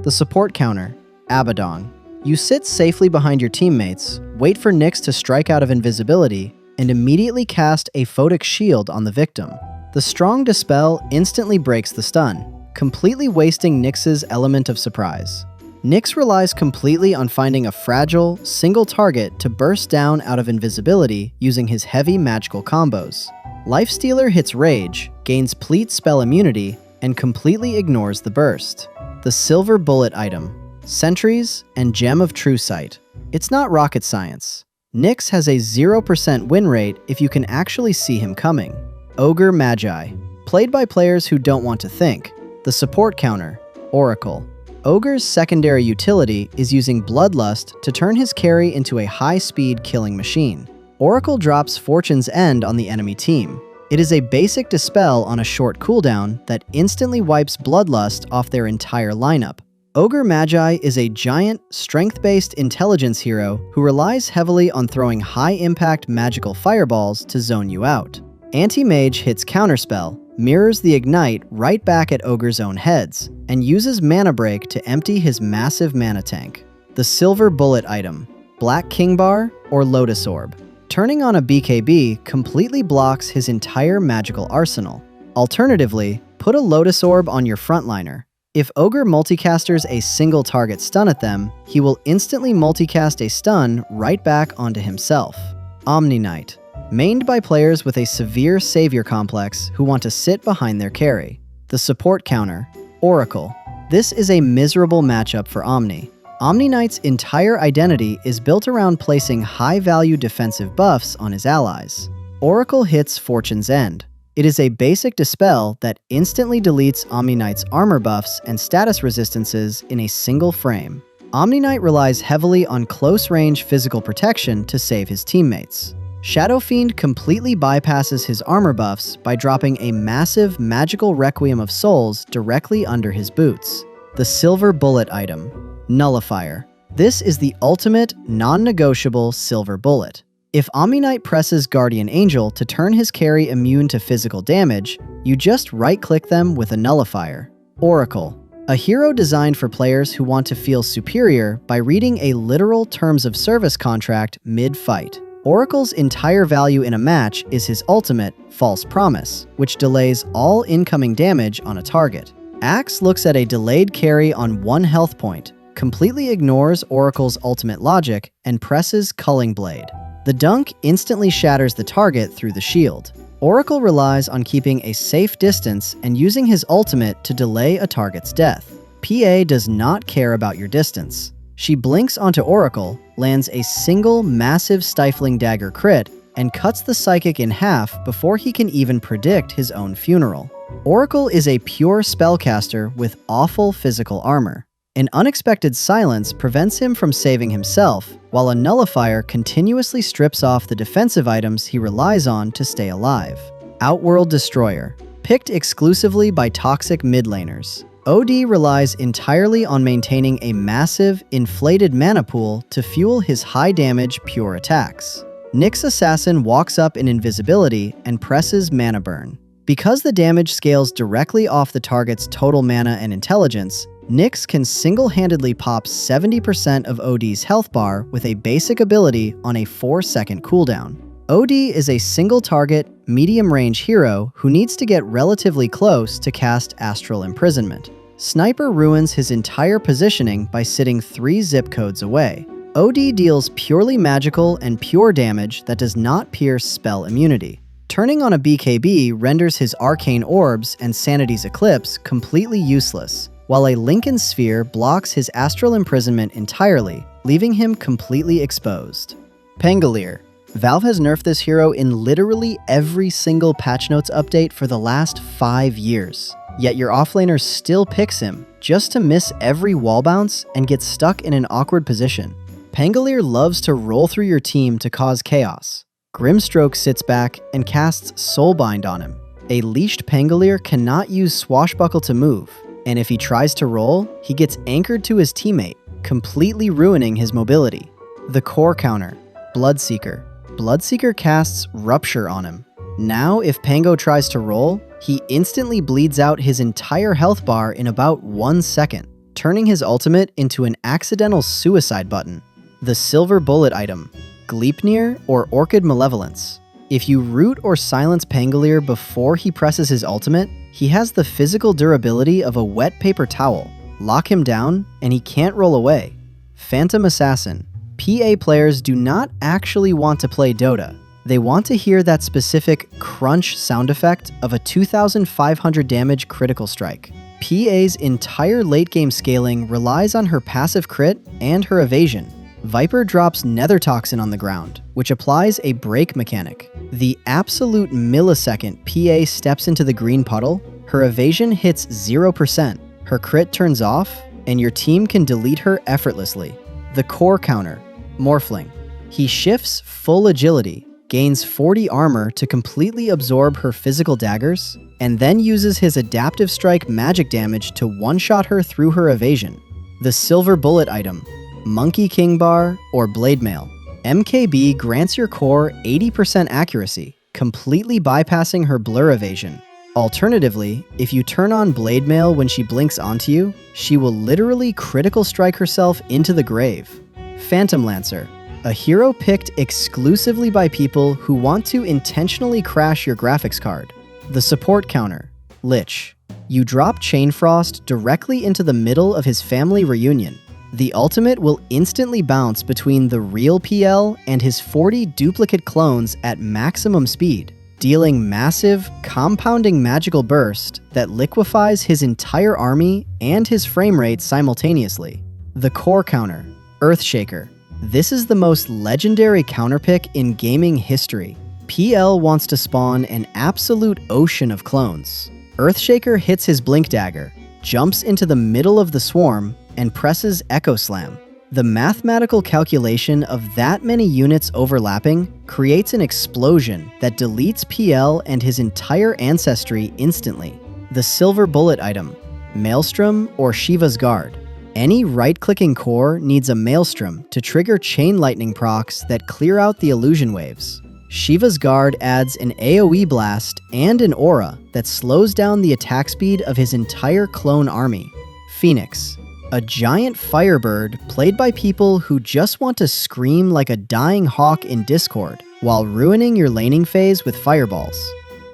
The support counter, Abaddon. You sit safely behind your teammates, wait for Nyx to strike out of invisibility, and immediately cast a photic shield on the victim. The strong Dispel instantly breaks the stun, completely wasting Nyx's element of surprise. Nyx relies completely on finding a fragile, single target to burst down out of invisibility using his heavy magical combos. Lifestealer hits Rage, gains Pleat spell immunity, and completely ignores the burst. The Silver Bullet item, Sentries, and Gem of True Sight. It's not rocket science. Nyx has a 0% win rate if you can actually see him coming. Ogre Magi. Played by players who don't want to think. The support counter, Oracle. Ogre's secondary utility is using Bloodlust to turn his carry into a high-speed killing machine. Oracle drops Fortune's End on the enemy team. It is a basic dispel on a short cooldown that instantly wipes Bloodlust off their entire lineup. Ogre Magi is a giant, strength-based intelligence hero who relies heavily on throwing high-impact magical fireballs to zone you out. Anti-Mage hits Counterspell, mirrors the Ignite right back at Ogre's own heads, and uses Mana Break to empty his massive mana tank. The Silver Bullet item, Black King Bar or Lotus Orb. Turning on a BKB completely blocks his entire magical arsenal. Alternatively, put a Lotus Orb on your frontliner. If Ogre multicasters a single target stun at them, he will instantly multicast a stun right back onto himself. Omni Knight. Mained by players with a severe savior complex who want to sit behind their carry. The support counter, Oracle. This is a miserable matchup for Omni. Omni Knight's entire identity is built around placing high-value defensive buffs on his allies. Oracle hits Fortune's End. It is a basic dispel that instantly deletes Omni Knight's armor buffs and status resistances in a single frame. Omni Knight relies heavily on close-range physical protection to save his teammates. Shadow Fiend completely bypasses his armor buffs by dropping a massive magical Requiem of Souls directly under his boots. The Silver Bullet item, Nullifier. This is the ultimate, non-negotiable Silver Bullet. If Omni Knight presses Guardian Angel to turn his carry immune to physical damage, you just right-click them with a Nullifier. Oracle. A hero designed for players who want to feel superior by reading a literal terms of service contract mid-fight. Oracle's entire value in a match is his ultimate, False Promise, which delays all incoming damage on a target. Axe looks at a delayed carry on 1 health point, completely ignores Oracle's ultimate logic, and presses Culling Blade. The dunk instantly shatters the target through the shield. Oracle relies on keeping a safe distance and using his ultimate to delay a target's death. PA does not care about your distance. She blinks onto Oracle, lands a single massive Stifling Dagger crit, and cuts the Psychic in half before he can even predict his own funeral. Oracle is a pure spellcaster with awful physical armor. An unexpected silence prevents him from saving himself, while a Nullifier continuously strips off the defensive items he relies on to stay alive. Outworld Destroyer. Picked exclusively by toxic mid laners. OD relies entirely on maintaining a massive, inflated mana pool to fuel his high-damage pure attacks. Nyx Assassin walks up in invisibility and presses Mana Burn. Because the damage scales directly off the target's total mana and intelligence, Nyx can single-handedly pop 70% of OD's health bar with a basic ability on a 4-second cooldown. OD is a single-target, medium-range hero who needs to get relatively close to cast Astral Imprisonment. Sniper ruins his entire positioning by sitting 3 zip codes away. OD deals purely magical and pure damage that does not pierce spell immunity. Turning on a BKB renders his Arcane Orbs and Sanity's Eclipse completely useless, while a Lincoln Sphere blocks his Astral Imprisonment entirely, leaving him completely exposed. Pangolier. Valve has nerfed this hero in literally every single patch notes update for the last 5 years. Yet your offlaner still picks him, just to miss every wall bounce and get stuck in an awkward position. Pangolier loves to roll through your team to cause chaos. Grimstroke sits back and casts Soulbind on him. A leashed Pangolier cannot use Swashbuckle to move, and if he tries to roll, he gets anchored to his teammate, completely ruining his mobility. The core counter, Bloodseeker. Bloodseeker casts Rupture on him. Now, if Pango tries to roll, he instantly bleeds out his entire health bar in about 1 second. turning his ultimate into an accidental suicide button. The Silver Bullet item, Gleipnir or Orchid Malevolence. If you root or silence Pangolier before he presses his ultimate, he has the physical durability of a wet paper towel. Lock him down, and he can't roll away. Phantom Assassin. PA players do not actually want to play Dota. They want to hear that specific crunch sound effect of a 2,500 damage critical strike. PA's entire late game scaling relies on her passive crit and her evasion. Viper drops Nether Toxin on the ground, which applies a break mechanic. The absolute millisecond PA steps into the green puddle, her evasion hits 0%, her crit turns off, and your team can delete her effortlessly. The core counter, Morphling. He shifts full agility, gains 40 armor to completely absorb her physical daggers, and then uses his adaptive strike magic damage to one-shot her through her evasion. The Silver Bullet item, Monkey King Bar or Blade Mail. MKB grants your core 80% accuracy, completely bypassing her blur evasion. Alternatively, if you turn on Blade Mail when she blinks onto you, she will literally critical strike herself into the grave. Phantom Lancer, a hero picked exclusively by people who want to intentionally crash your graphics card. The support counter, Lich. You drop Chainfrost directly into the middle of his family reunion. The ultimate will instantly bounce between the real PL and his 40 duplicate clones at maximum speed, dealing massive, compounding magical burst that liquefies his entire army and his frame rate simultaneously. The core counter, Earthshaker. This is the most legendary counterpick in gaming history. PL wants to spawn an absolute ocean of clones. Earthshaker hits his blink dagger, jumps into the middle of the swarm, and presses Echo Slam. The mathematical calculation of that many units overlapping creates an explosion that deletes PL and his entire ancestry instantly. The Silver Bullet item, Maelstrom or Shiva's Guard. Any right-clicking core needs a Maelstrom to trigger chain lightning procs that clear out the illusion waves. Shiva's Guard adds an AoE blast and an aura that slows down the attack speed of his entire clone army. Phoenix, a giant firebird played by people who just want to scream like a dying hawk in Discord while ruining your laning phase with fireballs.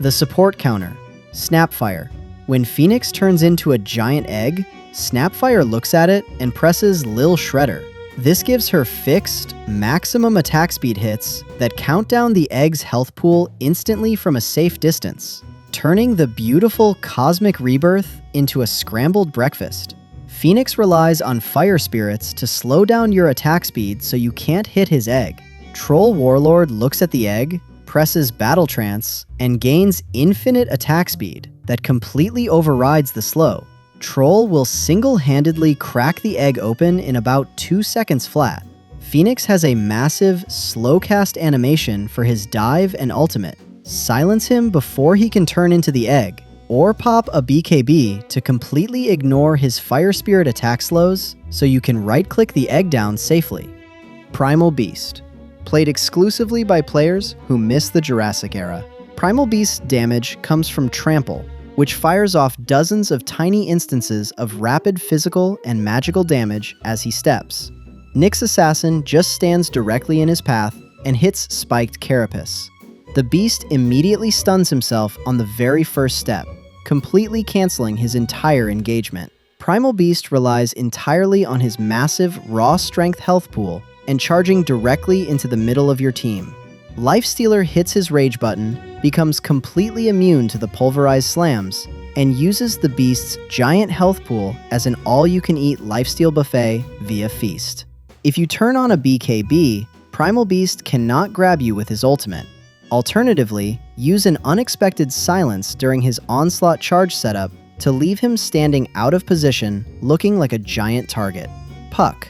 The support counter, Snapfire. When Phoenix turns into a giant egg, Snapfire looks at it and presses Lil Shredder. This gives her fixed, maximum attack speed hits that count down the egg's health pool instantly from a safe distance, turning the beautiful cosmic rebirth into a scrambled breakfast. Phoenix relies on fire spirits to slow down your attack speed so you can't hit his egg. Troll Warlord looks at the egg, presses Battle Trance, and gains infinite attack speed that completely overrides the slow. Troll will single-handedly crack the egg open in about 2 seconds flat. Phoenix has a massive, slow-cast animation for his dive and ultimate. Silence him before he can turn into the egg, or pop a BKB to completely ignore his Fire Spirit attack slows so you can right-click the egg down safely. Primal Beast. Played exclusively by players who miss the Jurassic era. Primal Beast's damage comes from Trample, which fires off dozens of tiny instances of rapid physical and magical damage as he steps. Nyx Assassin just stands directly in his path and hits Spiked Carapace. The beast immediately stuns himself on the very first step, completely canceling his entire engagement. Primal Beast relies entirely on his massive raw strength health pool and charging directly into the middle of your team. Lifestealer hits his rage button, becomes completely immune to the pulverized slams, and uses the beast's giant health pool as an all-you-can-eat lifesteal buffet via Feast. If you turn on a BKB, Primal Beast cannot grab you with his ultimate. Alternatively, use an unexpected silence during his onslaught charge setup to leave him standing out of position, looking like a giant target. Puck.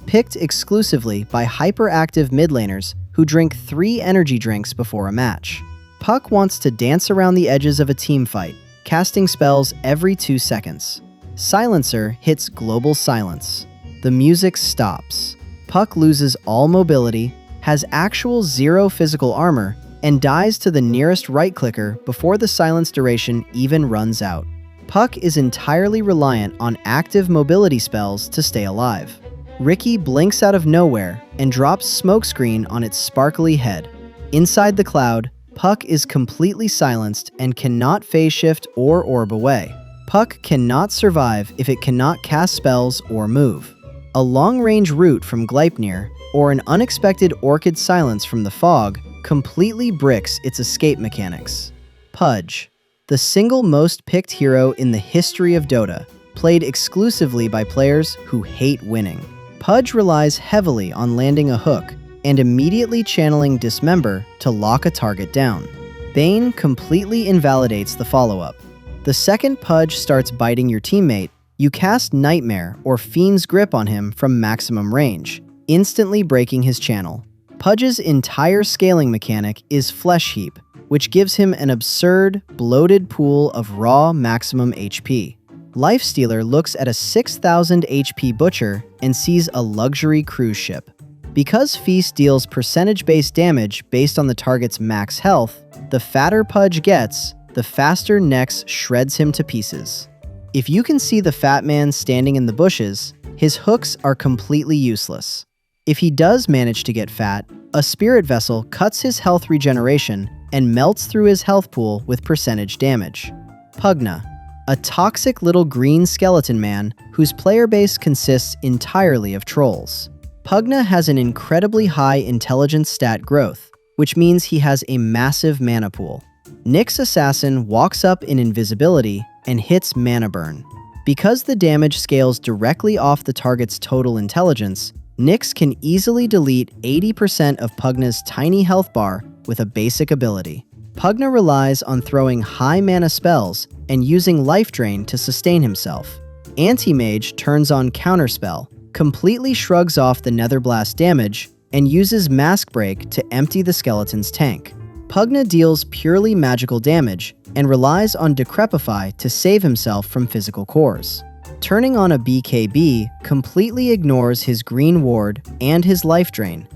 Picked exclusively by hyperactive mid laners who drink 3 energy drinks before a match. Puck wants to dance around the edges of a team fight, casting spells every 2 seconds. Silencer hits Global Silence. The music stops. Puck loses all mobility, has actual 0 physical armor, and dies to the nearest right-clicker before the silence duration even runs out. Puck is entirely reliant on active mobility spells to stay alive. Ricky blinks out of nowhere and drops Smokescreen on its sparkly head. Inside the cloud, Puck is completely silenced and cannot phase shift or orb away. Puck cannot survive if it cannot cast spells or move. A long-range root from Gleipnir or an unexpected Orchid Silence from the Fog completely bricks its escape mechanics. Pudge, the single most picked hero in the history of Dota, played exclusively by players who hate winning. Pudge relies heavily on landing a hook and immediately channeling Dismember to lock a target down. Bane completely invalidates the follow-up. The second Pudge starts biting your teammate, you cast Nightmare or Fiend's Grip on him from maximum range, instantly breaking his channel. Pudge's entire scaling mechanic is Flesh Heap, which gives him an absurd, bloated pool of raw maximum HP. Lifestealer looks at a 6,000 HP Butcher and sees a luxury cruise ship. Because Feast deals percentage-based damage based on the target's max health, the fatter Pudge gets, the faster Nex shreds him to pieces. If you can see the fat man standing in the bushes, his hooks are completely useless. If he does manage to get fat, a Spirit Vessel cuts his health regeneration and melts through his health pool with percentage damage. Pugna, a toxic little green skeleton man whose player base consists entirely of trolls. Pugna has an incredibly high intelligence stat growth, which means he has a massive mana pool. Nyx Assassin walks up in invisibility and hits Mana Burn. Because the damage scales directly off the target's total intelligence, Nyx can easily delete 80% of Pugna's tiny health bar with a basic ability. Pugna relies on throwing high mana spells and using Life Drain to sustain himself. Anti-Mage turns on Counterspell, completely shrugs off the Netherblast damage, and uses Mask Break to empty the skeleton's tank. Pugna deals purely magical damage and relies on Decrepify to save himself from physical cores. Turning on a BKB completely ignores his green ward and his life drain.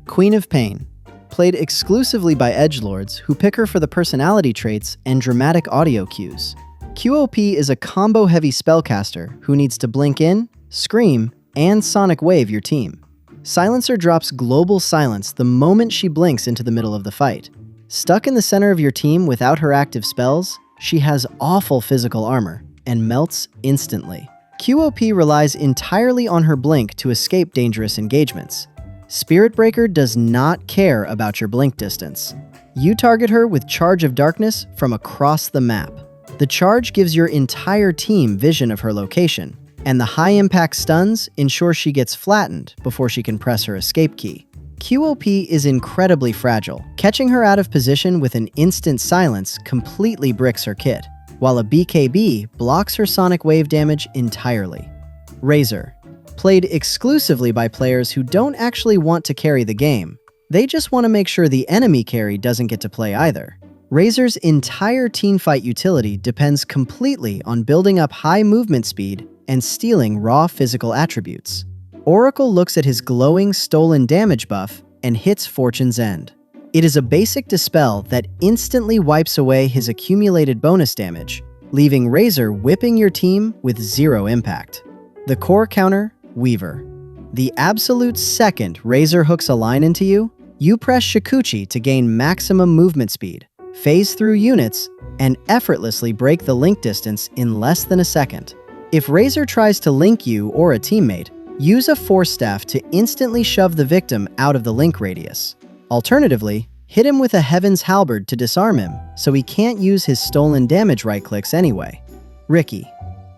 Queen of Pain, played exclusively by edgelords who pick her for the personality traits and dramatic audio cues. QOP is a combo-heavy spellcaster who needs to blink in, scream, and sonic wave your team. Silencer drops global silence the moment she blinks into the middle of the fight. Stuck in the center of your team without her active spells, she has awful physical armor and melts instantly. QOP relies entirely on her blink to escape dangerous engagements. Spirit Breaker does not care about your blink distance. You target her with Charge of Darkness from across the map. The charge gives your entire team vision of her location, and the high-impact stuns ensure she gets flattened before she can press her escape key. QOP is incredibly fragile. Catching her out of position with an instant silence completely bricks her kit, while a BKB blocks her sonic wave damage entirely. Razor, played exclusively by players who don't actually want to carry the game. They just want to make sure the enemy carry doesn't get to play either. Razor's entire teamfight utility depends completely on building up high movement speed and stealing raw physical attributes. Oracle looks at his glowing stolen damage buff and hits Fortune's End. It is a basic dispel that instantly wipes away his accumulated bonus damage, leaving Razor whipping your team with zero impact. The core counter, Weaver. The absolute second Razor hooks a line into you, you press Shikuchi to gain maximum movement speed, phase through units, and effortlessly break the link distance in less than a second. If Razor tries to link you or a teammate, use a Force Staff to instantly shove the victim out of the link radius. Alternatively, hit him with a Heaven's Halberd to disarm him so he can't use his stolen damage right-clicks anyway. Ricky,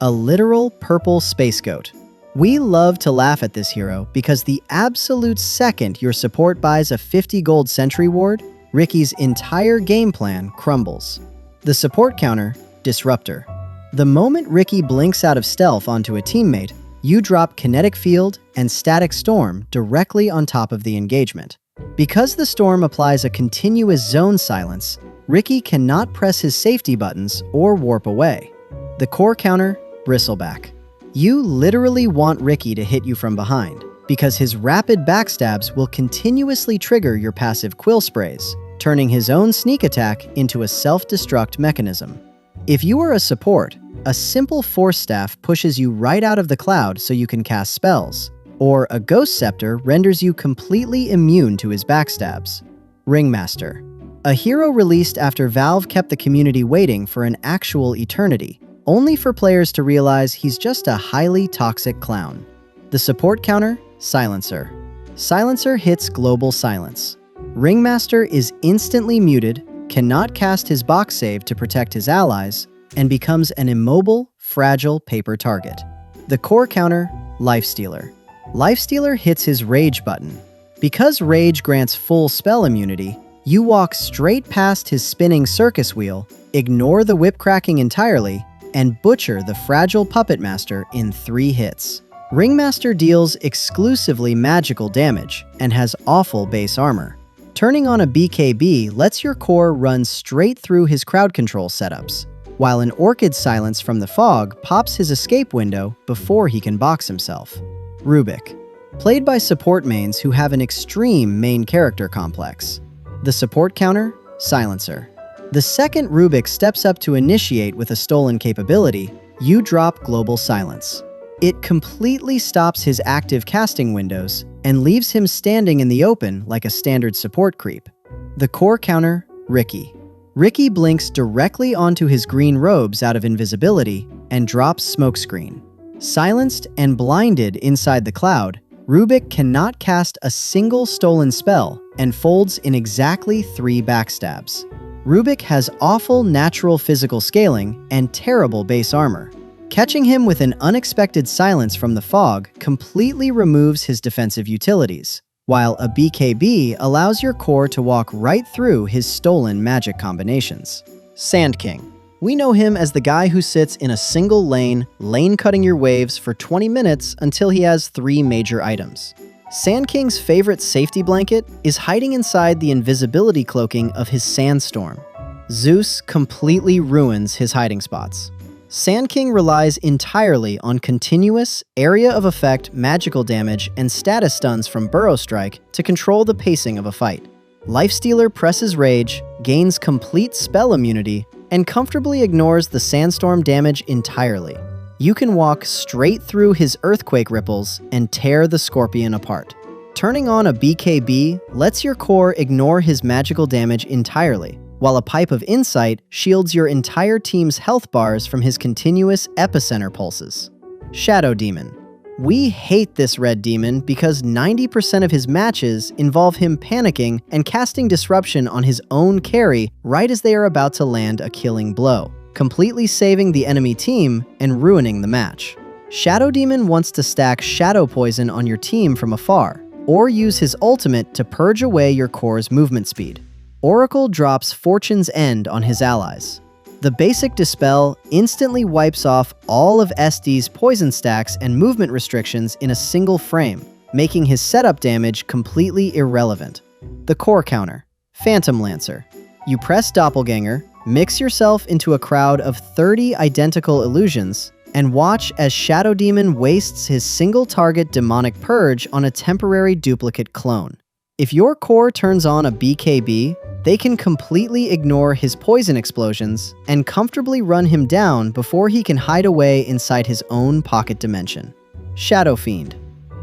a literal purple space goat. We love to laugh at this hero because the absolute second your support buys a 50 gold sentry ward, Ricky's entire game plan crumbles. The support counter, Disruptor. The moment Ricky blinks out of stealth onto a teammate, you drop Kinetic Field and Static Storm directly on top of the engagement. Because the storm applies a continuous zone silence, Ricky cannot press his safety buttons or warp away. The core counter, Bristleback. You literally want Ricky to hit you from behind, because his rapid backstabs will continuously trigger your passive Quill Sprays, turning his own sneak attack into a self-destruct mechanism. If you are a support, A simple Force Staff pushes you right out of the cloud so you can cast spells, or a Ghost Scepter renders you completely immune to his backstabs. Ringmaster. A hero released after Valve kept the community waiting for an actual eternity, only for players to realize he's just a highly toxic clown. The support counter, Silencer. Silencer hits global silence. Ringmaster is instantly muted, cannot cast his box save to protect his allies, and becomes an immobile, fragile paper target. The core counter, Lifestealer. Lifestealer hits his Rage button. Because Rage grants full spell immunity, you walk straight past his spinning circus wheel, ignore the whip cracking entirely, and butcher the fragile Puppet Master in 3 hits. Ringmaster deals exclusively magical damage and has awful base armor. Turning on a BKB lets your core run straight through his crowd control setups, while an Orchid Silence from the fog pops his escape window before he can box himself. Rubik. Played by support mains who have an extreme main character complex. The support counter, Silencer. The second Rubik steps up to initiate with a stolen capability, you drop Global Silence. It completely stops his active casting windows and leaves him standing in the open like a standard support creep. The core counter, Ricky. Ricky blinks directly onto his green robes out of invisibility and drops Smokescreen. Silenced and blinded inside the cloud, Rubik cannot cast a single stolen spell and folds in exactly 3 backstabs. Rubik has awful natural physical scaling and terrible base armor. Catching him with an unexpected silence from the fog completely removes his defensive utilities, while a BKB allows your core to walk right through his stolen magic combinations. Sand King. We know him as the guy who sits in a single lane cutting your waves for 20 minutes until he has 3 major items. Sand King's favorite safety blanket is hiding inside the invisibility cloaking of his Sandstorm. Zeus completely ruins his hiding spots. Sand King relies entirely on continuous, area of effect magical damage and status stuns from Burrow Strike to control the pacing of a fight. Lifestealer presses Rage, gains complete spell immunity, and comfortably ignores the Sandstorm damage entirely. You can walk straight through his Earthquake ripples and tear the Scorpion apart. Turning on a BKB lets your core ignore his magical damage entirely, while a Pipe of Insight shields your entire team's health bars from his continuous epicenter pulses. Shadow Demon. We hate this red demon because 90% of his matches involve him panicking and casting Disruption on his own carry right as they are about to land a killing blow, completely saving the enemy team and ruining the match. Shadow Demon wants to stack Shadow Poison on your team from afar, or use his ultimate to purge away your core's movement speed. Oracle drops Fortune's End on his allies. The basic Dispel instantly wipes off all of SD's poison stacks and movement restrictions in a single frame, making his setup damage completely irrelevant. The core counter, Phantom Lancer. You press Doppelganger, mix yourself into a crowd of 30 identical illusions, and watch as Shadow Demon wastes his single target demonic purge on a temporary duplicate clone. If your core turns on a BKB, they can completely ignore his poison explosions and comfortably run him down before he can hide away inside his own pocket dimension. Shadow Fiend.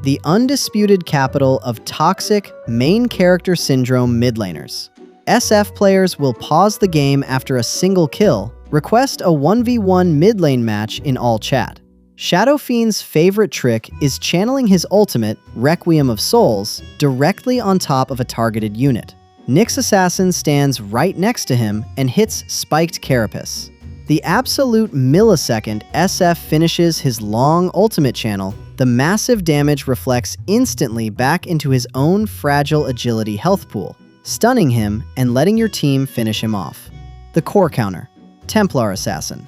The undisputed capital of toxic, main character syndrome mid laners. SF players will pause the game after a single kill, request a 1v1 mid lane match in all chat. Shadow Fiend's favorite trick is channeling his ultimate, Requiem of Souls, directly on top of a targeted unit. Nyx Assassin stands right next to him and hits Spiked Carapace. The absolute millisecond SF finishes his long ultimate channel, the massive damage reflects instantly back into his own fragile agility health pool, stunning him and letting your team finish him off. The core counter, Templar Assassin.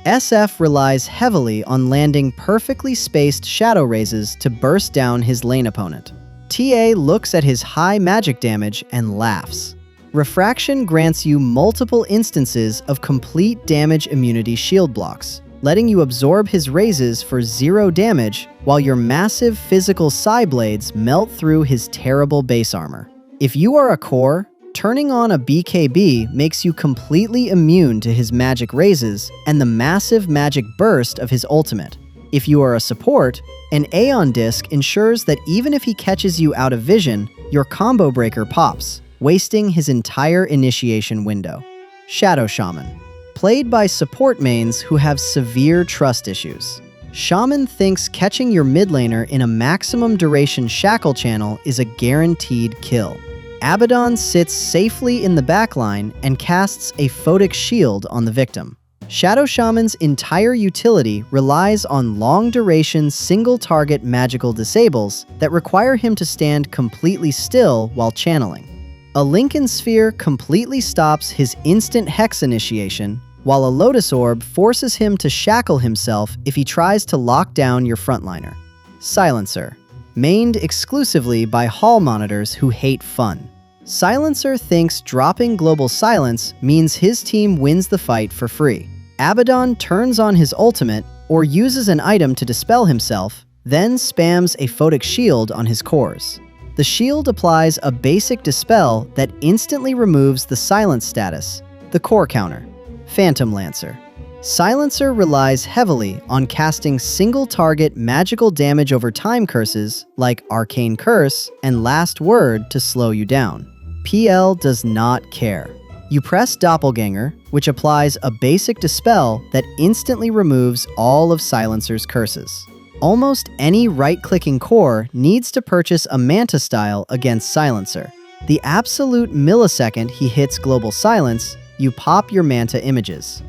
SF relies heavily on landing perfectly spaced shadow raises to burst down his lane opponent. TA looks at his high magic damage and laughs. Refraction grants you multiple instances of complete damage immunity shield blocks, letting you absorb his raises for 0 damage while your massive physical Psy Blades melt through his terrible base armor. If you are a core, Turning on a BKB makes you completely immune to his magic raises and the massive magic burst of his ultimate. If you are a support, an Aeon Disc ensures that even if he catches you out of vision, your combo breaker pops, wasting his entire initiation window. Shadow Shaman. Played by support mains who have severe trust issues. Shaman thinks catching your mid laner in a maximum duration shackle channel is a guaranteed kill. Abaddon sits safely in the backline and casts a photic shield on the victim. Shadow Shaman's entire utility relies on long-duration single-target magical disables that require him to stand completely still while channeling. A Lincoln Sphere completely stops his instant Hex initiation, while a Lotus Orb forces him to shackle himself if he tries to lock down your frontliner. Silencer. Mained exclusively by hall monitors who hate fun. Silencer thinks dropping Global Silence means his team wins the fight for free. Abaddon turns on his ultimate or uses an item to dispel himself, then spams a photic shield on his cores. The shield applies a basic dispel that instantly removes the silence status, the core counter. Phantom Lancer. Silencer relies heavily on casting single-target magical damage over time curses like Arcane Curse and Last Word to slow you down. PL does not care. You press Doppelganger, which applies a basic dispel that instantly removes all of Silencer's curses. Almost any right-clicking core needs to purchase a Manta style against Silencer. The absolute millisecond he hits Global Silence, you pop your Manta images.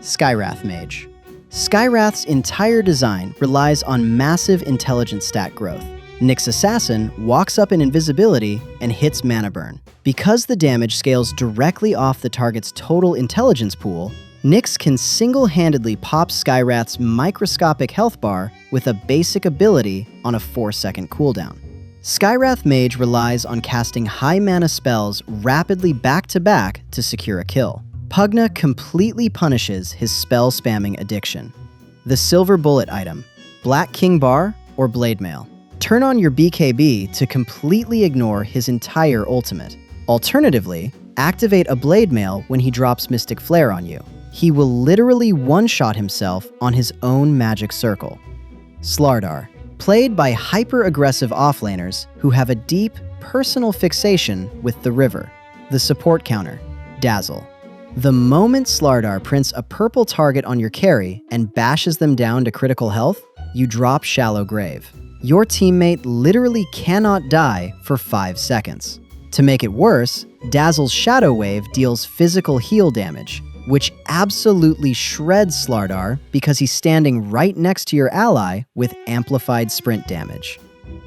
Skywrath Mage. Skywrath's entire design relies on massive intelligence stat growth. Nyx Assassin walks up in invisibility and hits Mana Burn. Because the damage scales directly off the target's total intelligence pool, Nyx can single-handedly pop Skywrath's microscopic health bar with a basic ability on a 4-second cooldown. Skywrath Mage relies on casting high-mana spells rapidly back-to-back to secure a kill. Pugna completely punishes his spell-spamming addiction. The Silver Bullet item, Black King Bar or Blade Mail. Turn on your BKB to completely ignore his entire ultimate. Alternatively, activate a Blade Mail when he drops Mystic Flare on you. He will literally one-shot himself on his own magic circle. Slardar. Played by hyper-aggressive offlaners who have a deep, personal fixation with the river. The support counter, Dazzle. The moment Slardar prints a purple target on your carry and bashes them down to critical health, you drop Shallow Grave. Your teammate literally cannot die for 5 seconds. To make it worse, Dazzle's Shadow Wave deals physical heal damage, which absolutely shreds Slardar because he's standing right next to your ally with amplified sprint damage.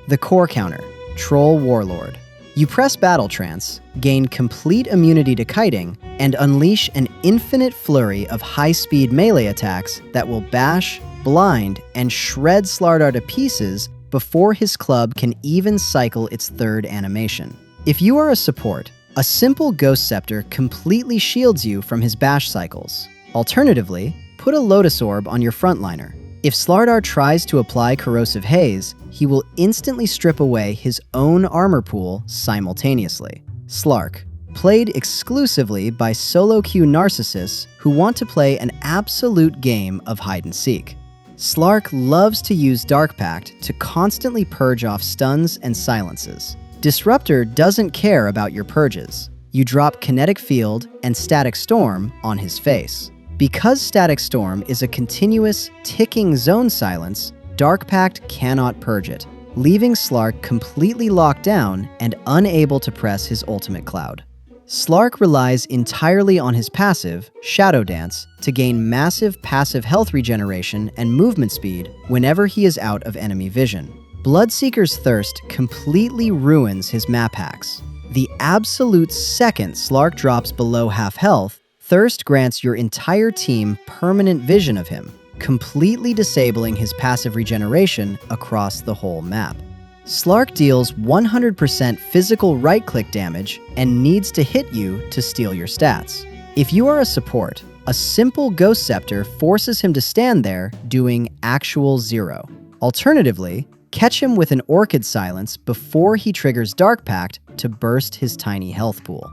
The core counter, Troll Warlord. You press Battle Trance, gain complete immunity to kiting, and unleash an infinite flurry of high-speed melee attacks that will bash, blind, and shred Slardar to pieces before his club can even cycle its third animation. If you are a support, a simple Ghost Scepter completely shields you from his bash cycles. Alternatively, put a Lotus Orb on your frontliner. If Slardar tries to apply Corrosive Haze, he will instantly strip away his own armor pool simultaneously. Slark. Played exclusively by solo queue narcissists who want to play an absolute game of hide-and-seek. Slark loves to use Dark Pact to constantly purge off stuns and silences. Disruptor doesn't care about your purges. You drop Kinetic Field and Static Storm on his face. Because Static Storm is a continuous, ticking zone silence, Dark Pact cannot purge it, leaving Slark completely locked down and unable to press his ultimate cloud. Slark relies entirely on his passive, Shadow Dance, to gain massive passive health regeneration and movement speed whenever he is out of enemy vision. Bloodseeker's Thirst completely ruins his map hacks. The absolute second Slark drops below half health, Thirst grants your entire team permanent vision of him, completely disabling his passive regeneration across the whole map. Slark deals 100% physical right-click damage and needs to hit you to steal your stats. If you are a support, a simple Ghost Scepter forces him to stand there doing actual 0. Alternatively, catch him with an Orchid Silence before he triggers Dark Pact to burst his tiny health pool.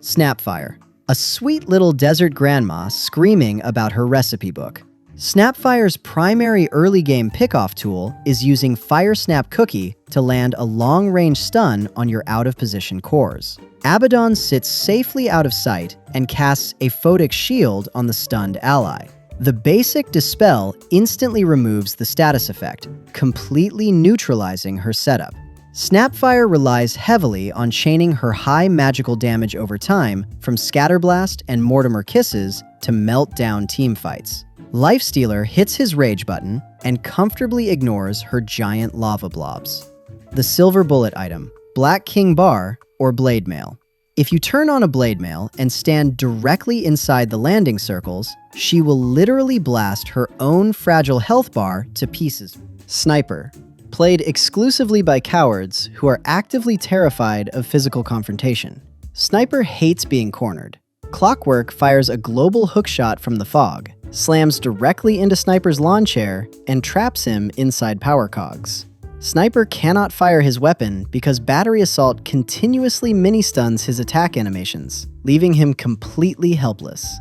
Snapfire, a sweet little desert grandma screaming about her recipe book. Snapfire's primary early game pickoff tool is using Fire Snap Cookie to land a long-range stun on your out-of-position cores. Abaddon sits safely out of sight and casts a photic shield on the stunned ally. The basic Dispel instantly removes the status effect, completely neutralizing her setup. Snapfire relies heavily on chaining her high magical damage over time from Scatterblast and Mortimer Kisses to melt down teamfights. Lifestealer hits his rage button and comfortably ignores her giant lava blobs. The silver bullet item, Black King Bar or Blade Mail. If you turn on a Blade Mail and stand directly inside the landing circles, she will literally blast her own fragile health bar to pieces. Sniper, played exclusively by cowards who are actively terrified of physical confrontation. Sniper hates being cornered. Clockwerk fires a global hookshot from the fog, slams directly into Sniper's lawn chair, and traps him inside power cogs. Sniper cannot fire his weapon because Battery Assault continuously mini-stuns his attack animations, leaving him completely helpless.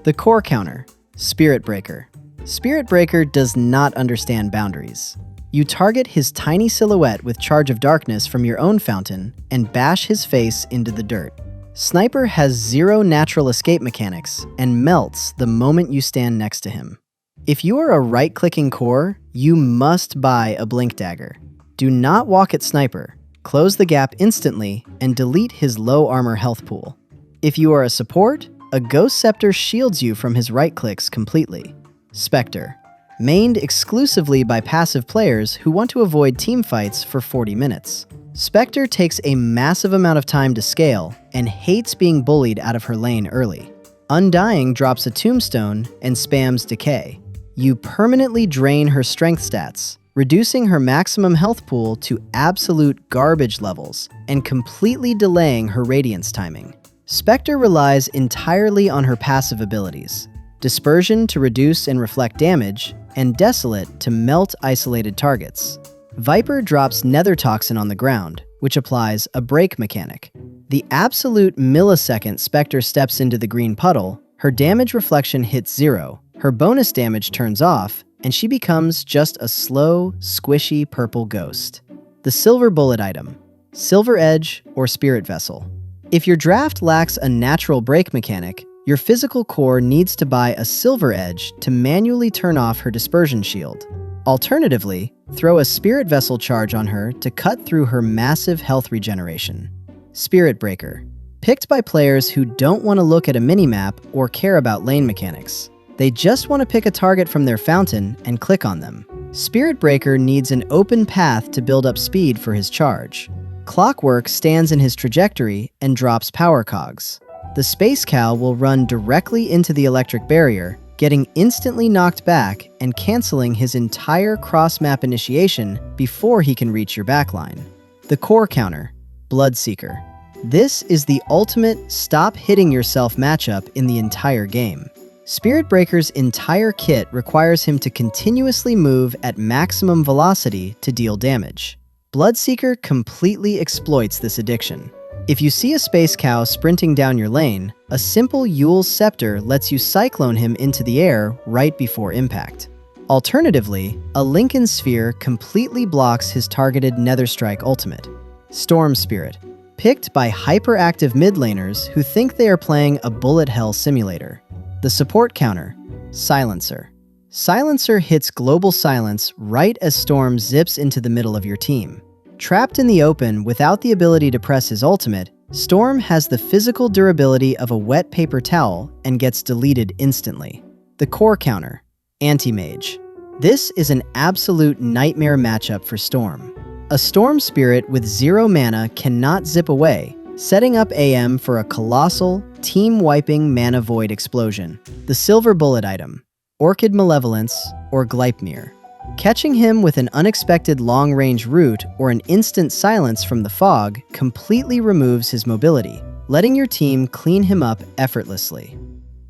The core counter, Spirit Breaker. Spirit Breaker does not understand boundaries. You target his tiny silhouette with Charge of Darkness from your own fountain and bash his face into the dirt. Sniper has zero natural escape mechanics and melts the moment you stand next to him. If you are a right-clicking core, you must buy a Blink Dagger. Do not walk at Sniper. Close the gap instantly and delete his low armor health pool. If you are a support, a Ghost Scepter shields you from his right clicks completely. Spectre, mained exclusively by passive players who want to avoid teamfights for 40 minutes. Spectre takes a massive amount of time to scale and hates being bullied out of her lane early. Undying drops a tombstone and spams Decay. You permanently drain her strength stats, reducing her maximum health pool to absolute garbage levels and completely delaying her radiance timing. Spectre relies entirely on her passive abilities, Dispersion to reduce and reflect damage, and Desolate to melt isolated targets. Viper drops Nether Toxin on the ground, which applies a break mechanic. The absolute millisecond Spectre steps into the green puddle, her damage reflection hits 0, her bonus damage turns off, and she becomes just a slow, squishy purple ghost. The silver bullet item, Silver Edge or Spirit Vessel. If your draft lacks a natural break mechanic, your physical core needs to buy a Silver Edge to manually turn off her dispersion shield. Alternatively, throw a Spirit Vessel charge on her to cut through her massive health regeneration. Spirit Breaker, picked by players who don't want to look at a minimap or care about lane mechanics. They just want to pick a target from their fountain and click on them. Spirit Breaker needs an open path to build up speed for his charge. Clockwerk stands in his trajectory and drops power cogs. The Space Cow will run directly into the electric barrier, getting instantly knocked back and canceling his entire cross-map initiation before he can reach your backline. The core counter, Bloodseeker. This is the ultimate stop hitting yourself matchup in the entire game. Spirit Breaker's entire kit requires him to continuously move at maximum velocity to deal damage. Bloodseeker completely exploits this addiction. If you see a Space Cow sprinting down your lane, a simple Yule's Scepter lets you cyclone him into the air right before impact. Alternatively, a Lincoln Sphere completely blocks his targeted Netherstrike ultimate. Storm Spirit, picked by hyperactive mid laners who think they are playing a bullet hell simulator. The support counter, Silencer. Silencer hits global silence right as Storm zips into the middle of your team. Trapped in the open without the ability to press his ultimate, Storm has the physical durability of a wet paper towel and gets deleted instantly. The core counter, Anti-Mage. This is an absolute nightmare matchup for Storm. A Storm Spirit with 0 mana cannot zip away, setting up AM for a colossal, team-wiping mana void explosion. The silver bullet item, Orchid Malevolence or Gleipnir. Catching him with an unexpected long-range root or an instant silence from the fog completely removes his mobility, letting your team clean him up effortlessly.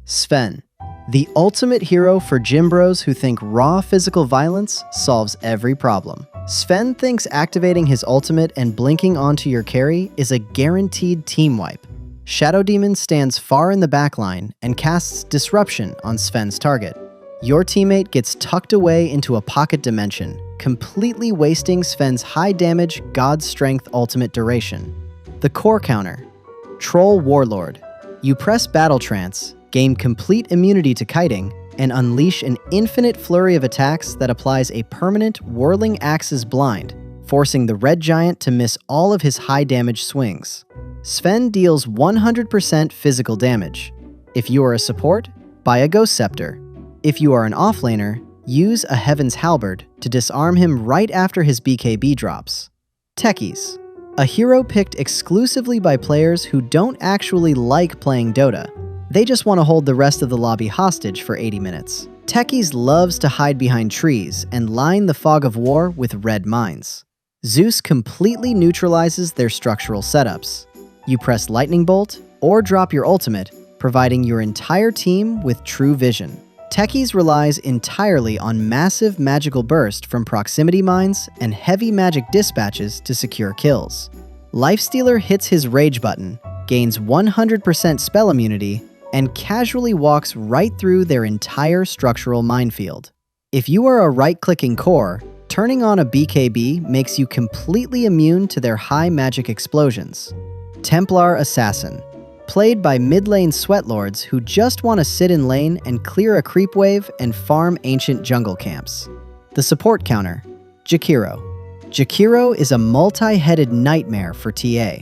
Sven, the ultimate hero for gym bros who think raw physical violence solves every problem. Sven thinks activating his ultimate and blinking onto your carry is a guaranteed team wipe. Shadow Demon stands far in the backline and casts Disruption on Sven's target. Your teammate gets tucked away into a pocket dimension, completely wasting Sven's high damage God Strength ultimate duration. The core counter. Troll Warlord. You press Battle Trance, gain complete immunity to kiting, and unleash an infinite flurry of attacks that applies a permanent Whirling Axe's blind, forcing the red giant to miss all of his high damage swings. Sven deals 100% physical damage. If you are a support, buy a Ghost Scepter. If you are an offlaner, use a Heaven's Halberd to disarm him right after his BKB drops. Techies. A hero picked exclusively by players who don't actually like playing Dota. They just want to hold the rest of the lobby hostage for 80 minutes. Techies loves to hide behind trees and line the fog of war with red mines. Zeus completely neutralizes their structural setups. You press Lightning Bolt or drop your ultimate, providing your entire team with true vision. Techies relies entirely on massive magical burst from proximity mines and heavy magic dispatches to secure kills. Lifestealer hits his rage button, gains 100% spell immunity, and casually walks right through their entire structural minefield. If you are a right-clicking core, turning on a BKB makes you completely immune to their high magic explosions. Templar Assassin. Played by mid-lane sweatlords who just want to sit in lane and clear a creep wave and farm ancient jungle camps. The support counter. Jakiro. Jakiro is a multi-headed nightmare for TA.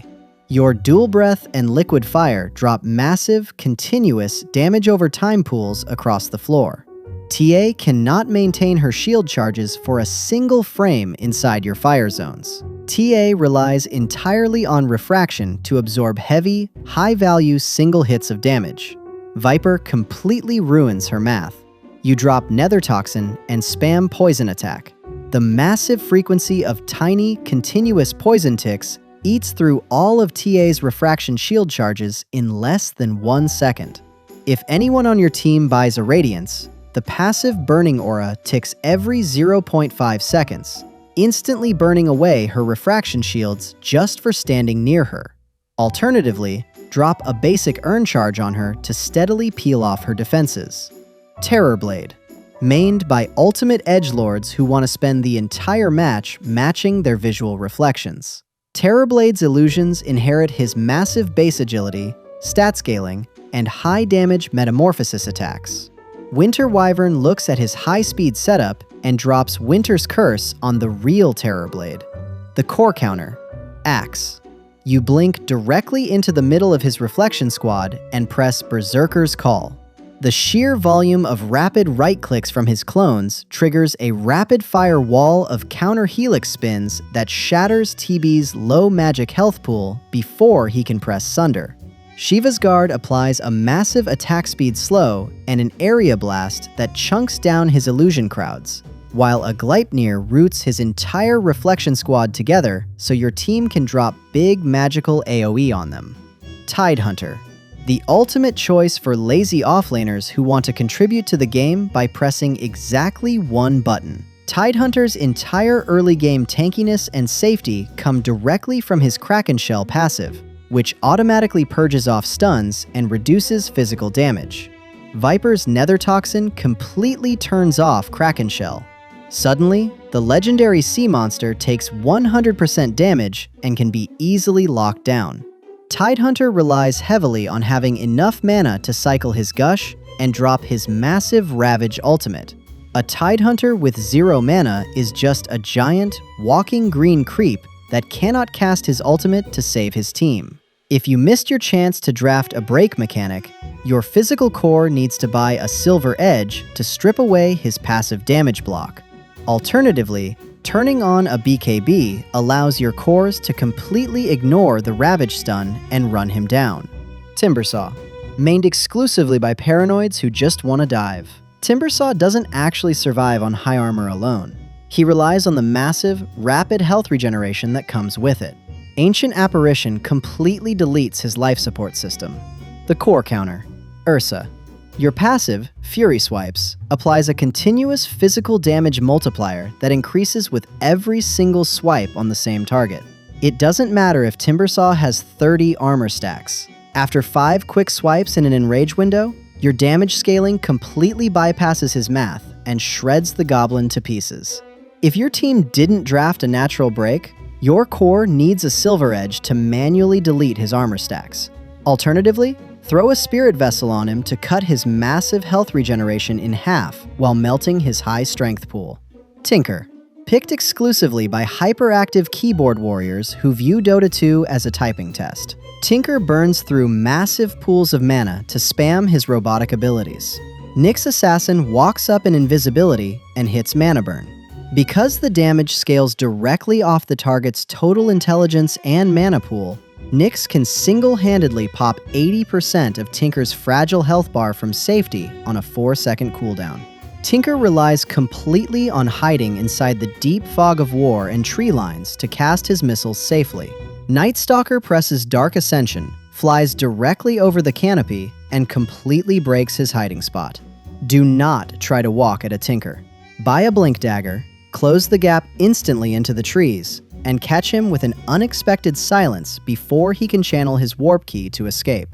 Your Dual Breath and Liquid Fire drop massive, continuous damage over time pools across the floor. TA cannot maintain her shield charges for a single frame inside your fire zones. TA relies entirely on refraction to absorb heavy, high-value single hits of damage. Viper completely ruins her math. You drop Nether Toxin and spam Poison Attack. The massive frequency of tiny, continuous poison ticks eats through all of TA's refraction shield charges in less than 1 second. If anyone on your team buys a Radiance, the passive Burning Aura ticks every 0.5 seconds, instantly burning away her refraction shields just for standing near her. Alternatively, drop a basic Earn Charge on her to steadily peel off her defenses. Terrorblade. Mained by ultimate edgelords who want to spend the entire match matching their visual reflections. Terrorblade's illusions inherit his massive base agility, stat scaling, and high damage metamorphosis attacks. Winter Wyvern looks at his high-speed setup and drops Winter's Curse on the real Terrorblade. The core counter. Axe. You blink directly into the middle of his reflection squad and press Berserker's Call. The sheer volume of rapid right-clicks from his clones triggers a rapid-fire wall of counter-helix spins that shatters TB's low magic health pool before he can press Sunder. Shiva's Guard applies a massive attack speed slow and an area blast that chunks down his illusion crowds, while a Gleipnir roots his entire reflection squad together so your team can drop big magical AoE on them. Tidehunter. The ultimate choice for lazy offlaners who want to contribute to the game by pressing exactly one button. Tidehunter's entire early game tankiness and safety come directly from his Kraken Shell passive, which automatically purges off stuns and reduces physical damage. Viper's Nether Toxin completely turns off Kraken Shell. Suddenly, the legendary sea monster takes 100% damage and can be easily locked down. Tidehunter relies heavily on having enough mana to cycle his Gush and drop his massive Ravage ultimate. A Tidehunter with 0 mana is just a giant, walking green creep that cannot cast his ultimate to save his team. If you missed your chance to draft a break mechanic, your physical core needs to buy a Silver Edge to strip away his passive damage block. Alternatively, turning on a BKB allows your cores to completely ignore the Ravage stun and run him down. Timbersaw. Mained exclusively by paranoids who just want to dive. Timbersaw doesn't actually survive on high armor alone. He relies on the massive, rapid health regeneration that comes with it. Ancient Apparition completely deletes his life support system. The core counter. Ursa. Your passive, Fury Swipes, applies a continuous physical damage multiplier that increases with every single swipe on the same target. It doesn't matter if Timbersaw has 30 armor stacks. After 5 quick swipes in an enrage window, your damage scaling completely bypasses his math and shreds the goblin to pieces. If your team didn't draft a natural break, your core needs a silver edge to manually delete his armor stacks. Alternatively, throw a spirit vessel on him to cut his massive health regeneration in half while melting his high strength pool. Tinker. Picked exclusively by hyperactive keyboard warriors who view Dota 2 as a typing test, Tinker burns through massive pools of mana to spam his robotic abilities. Nyx Assassin walks up in invisibility and hits mana burn. Because the damage scales directly off the target's total intelligence and mana pool, Nyx can single-handedly pop 80% of Tinker's fragile health bar from safety on a 4-second cooldown. Tinker relies completely on hiding inside the deep fog of war and tree lines to cast his missiles safely. Nightstalker presses Dark Ascension, flies directly over the canopy, and completely breaks his hiding spot. Do not try to walk at a Tinker. Buy a Blink Dagger, close the gap instantly into the trees, and catch him with an unexpected silence before he can channel his warp key to escape.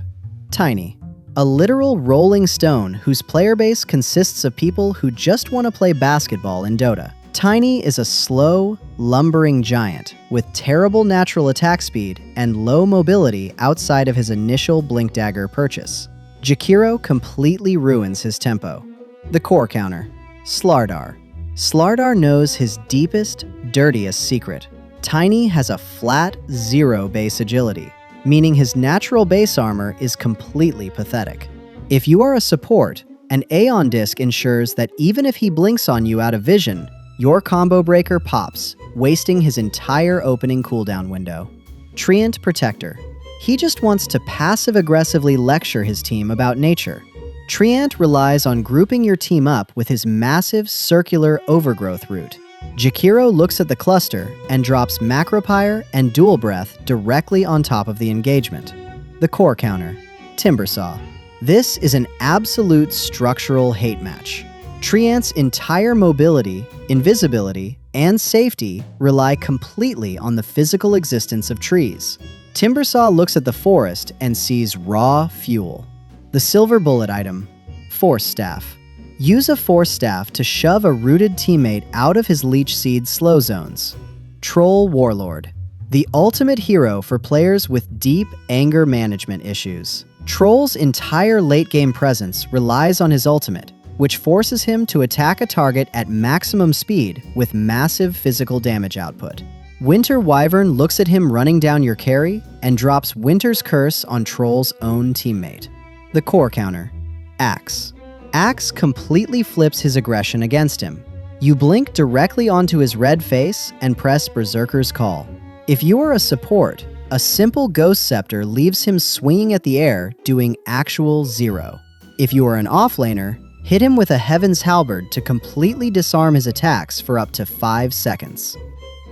Tiny. A literal rolling stone whose player base consists of people who just want to play basketball in Dota. Tiny is a slow, lumbering giant with terrible natural attack speed and low mobility outside of his initial Blink Dagger purchase. Jakiro completely ruins his tempo. The core counter. Slardar. Slardar knows his deepest, dirtiest secret. Tiny has a flat 0 base agility, meaning his natural base armor is completely pathetic. If you are a support, an Aeon Disc ensures that even if he blinks on you out of vision, your combo breaker pops, wasting his entire opening cooldown window. Treant Protector. He just wants to passive-aggressively lecture his team about nature. Treant relies on grouping your team up with his massive circular overgrowth route. Jakiro looks at the cluster and drops Macropyre and Dual Breath directly on top of the engagement. The core counter. Timbersaw. This is an absolute structural hate match. Treant's entire mobility, invisibility, and safety rely completely on the physical existence of trees. Timbersaw looks at the forest and sees raw fuel. The silver bullet item. Force Staff. Use a Force Staff to shove a rooted teammate out of his Leech Seed slow zones. Troll Warlord. The ultimate hero for players with deep anger management issues. Troll's entire late-game presence relies on his ultimate, which forces him to attack a target at maximum speed with massive physical damage output. Winter Wyvern looks at him running down your carry and drops Winter's Curse on Troll's own teammate. The core counter. Axe. Axe completely flips his aggression against him. You blink directly onto his red face and press Berserker's Call. If you are a support, a simple Ghost Scepter leaves him swinging at the air doing actual 0. If you are an offlaner, hit him with a Heaven's Halberd to completely disarm his attacks for up to 5 seconds.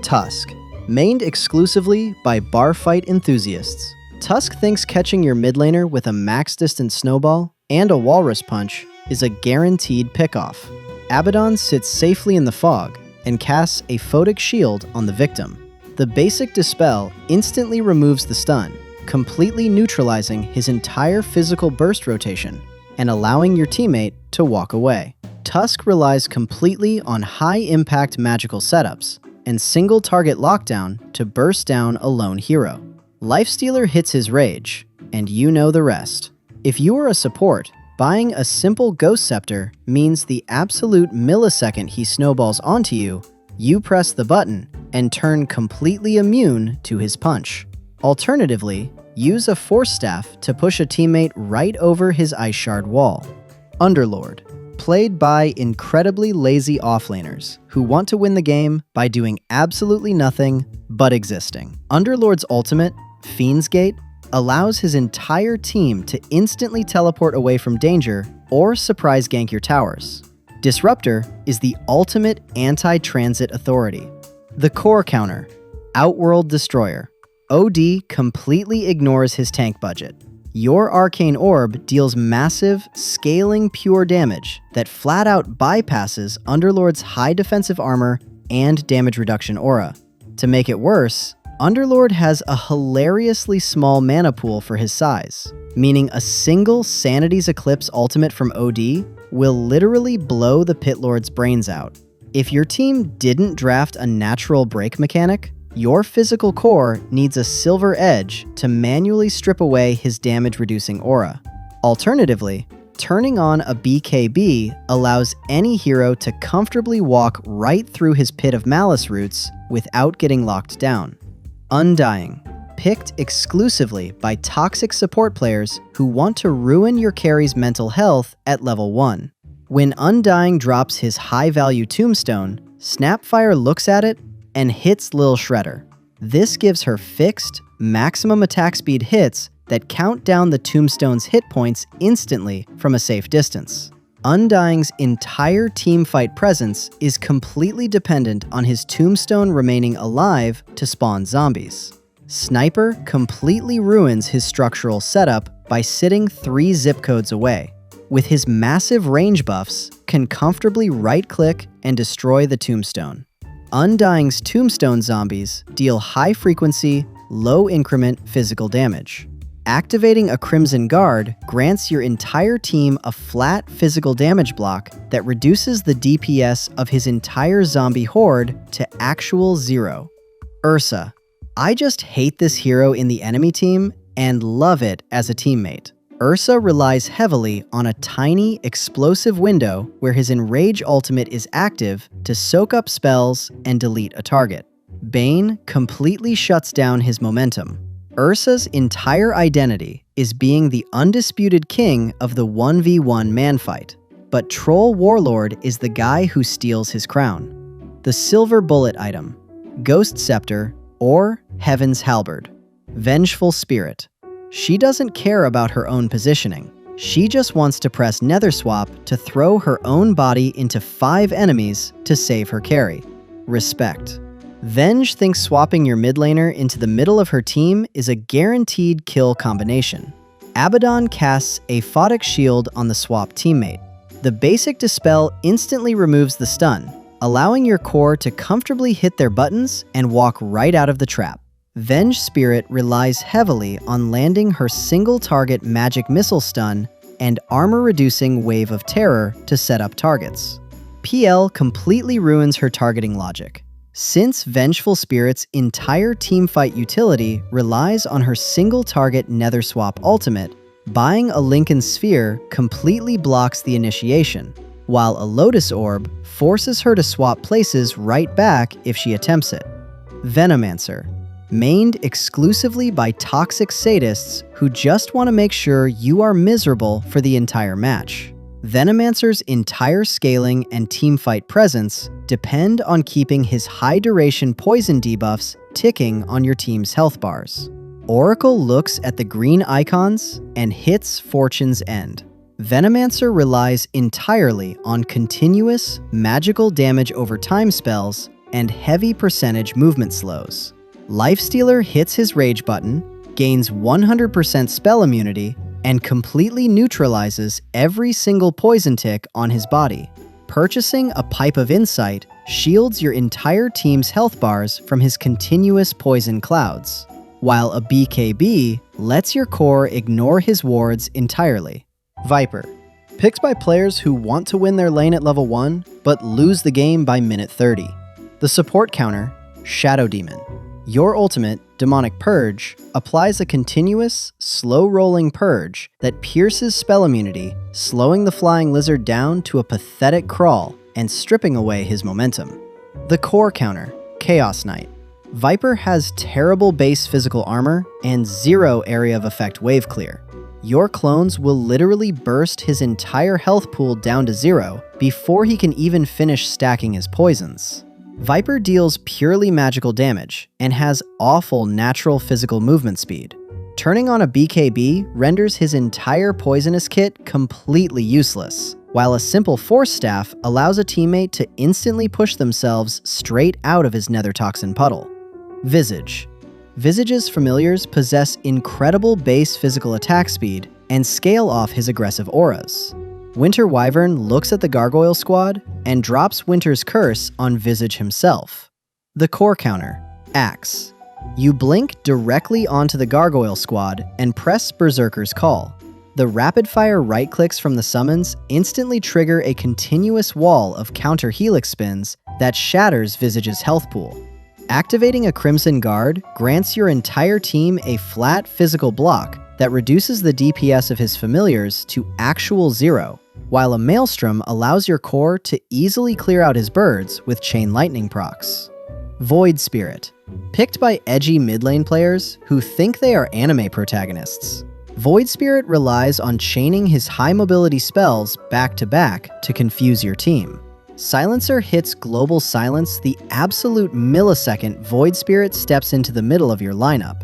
Tusk. Mained exclusively by bar fight enthusiasts. Tusk thinks catching your mid laner with a max distance snowball and a walrus punch is a guaranteed pickoff. Abaddon sits safely in the fog and casts a photic shield on the victim. The basic Dispel instantly removes the stun, completely neutralizing his entire physical burst rotation and allowing your teammate to walk away. Tusk relies completely on high-impact magical setups and single target lockdown to burst down a lone hero. Lifestealer hits his rage, and you know the rest. If you are a support, buying a simple Ghost Scepter means the absolute millisecond he snowballs onto you, you press the button and turn completely immune to his punch. Alternatively, use a Force Staff to push a teammate right over his Ice Shard wall. Underlord. Played by incredibly lazy offlaners who want to win the game by doing absolutely nothing but existing. Underlord's ultimate, Fiend's Gate, allows his entire team to instantly teleport away from danger or surprise gank your towers. Disruptor is the ultimate anti-transit authority. The core counter, Outworld Destroyer. OD completely ignores his tank budget. Your Arcane Orb deals massive, scaling pure damage that flat out bypasses Underlord's high defensive armor and damage reduction aura. To make it worse, Underlord has a hilariously small mana pool for his size, meaning a single Sanity's Eclipse ultimate from OD will literally blow the Pitlord's brains out. If your team didn't draft a natural break mechanic, your physical core needs a silver edge to manually strip away his damage-reducing aura. Alternatively, turning on a BKB allows any hero to comfortably walk right through his Pit of Malice roots without getting locked down. Undying, picked exclusively by toxic support players who want to ruin your carry's mental health at level 1. When Undying drops his high-value tombstone, Snapfire looks at it and hits Lil Shredder. This gives her fixed, maximum attack speed hits that count down the tombstone's hit points instantly from a safe distance. Undying's entire teamfight presence is completely dependent on his tombstone remaining alive to spawn zombies. Sniper completely ruins his structural setup by sitting 3 zip codes away. With his massive range buffs, can comfortably right-click and destroy the tombstone. Undying's tombstone zombies deal high-frequency, low-increment physical damage. Activating a Crimson Guard grants your entire team a flat physical damage block that reduces the DPS of his entire zombie horde to actual 0. Ursa. I just hate this hero in the enemy team and love it as a teammate. Ursa relies heavily on a tiny, explosive window where his Enrage ultimate is active to soak up spells and delete a target. Bane completely shuts down his momentum. Ursa's entire identity is being the undisputed king of the 1v1 manfight, but Troll Warlord is the guy who steals his crown. The Silver Bullet item, Ghost Scepter, or Heaven's Halberd. Vengeful Spirit. She doesn't care about her own positioning. She just wants to press Nether Swap to throw her own body into 5 enemies to save her carry. Respect. Venge thinks swapping your mid laner into the middle of her team is a guaranteed kill combination. Abaddon casts a Photic Shield on the swap teammate. The basic Dispel instantly removes the stun, allowing your core to comfortably hit their buttons and walk right out of the trap. Venge Spirit relies heavily on landing her single-target magic missile stun and armor-reducing Wave of Terror to set up targets. PL completely ruins her targeting logic. Since Vengeful Spirit's entire teamfight utility relies on her single-target Nether Swap ultimate, buying a Lincoln Sphere completely blocks the initiation, while a Lotus Orb forces her to swap places right back if she attempts it. Venomancer. Mained exclusively by toxic sadists who just want to make sure you are miserable for the entire match. Venomancer's entire scaling and teamfight presence depend on keeping his high-duration poison debuffs ticking on your team's health bars. Oracle looks at the green icons and hits Fortune's End. Venomancer relies entirely on continuous, magical damage over time spells and heavy percentage movement slows. Lifestealer hits his rage button, gains 100% spell immunity, and completely neutralizes every single poison tick on his body. Purchasing a Pipe of Insight shields your entire team's health bars from his continuous poison clouds, while a BKB lets your core ignore his wards entirely. Viper. Picked by players who want to win their lane at level 1, but lose the game by minute 30. The support counter, Shadow Demon. Your ultimate, Demonic Purge, applies a continuous, slow-rolling purge that pierces spell immunity, slowing the flying lizard down to a pathetic crawl and stripping away his momentum. The core counter, Chaos Knight. Viper has terrible base physical armor and 0 area of effect wave clear. Your clones will literally burst his entire health pool down to 0 before he can even finish stacking his poisons. Viper deals purely magical damage and has awful natural physical movement speed. Turning on a BKB renders his entire poisonous kit completely useless, while a simple Force Staff allows a teammate to instantly push themselves straight out of his Nether Toxin puddle. Visage. Visage's familiars possess incredible base physical attack speed and scale off his aggressive auras. Winter Wyvern looks at the Gargoyle squad and drops Winter's Curse on Visage himself. The core counter, Axe. You blink directly onto the Gargoyle squad and press Berserker's Call. The rapid-fire right-clicks from the summons instantly trigger a continuous wall of counter helix spins that shatters Visage's health pool. Activating a Crimson Guard grants your entire team a flat physical block that reduces the DPS of his familiars to actual 0, while a Maelstrom allows your core to easily clear out his birds with Chain Lightning procs. Void Spirit. Picked by edgy mid lane players who think they are anime protagonists. Void Spirit relies on chaining his high mobility spells back to back to confuse your team. Silencer hits Global Silence the absolute millisecond Void Spirit steps into the middle of your lineup.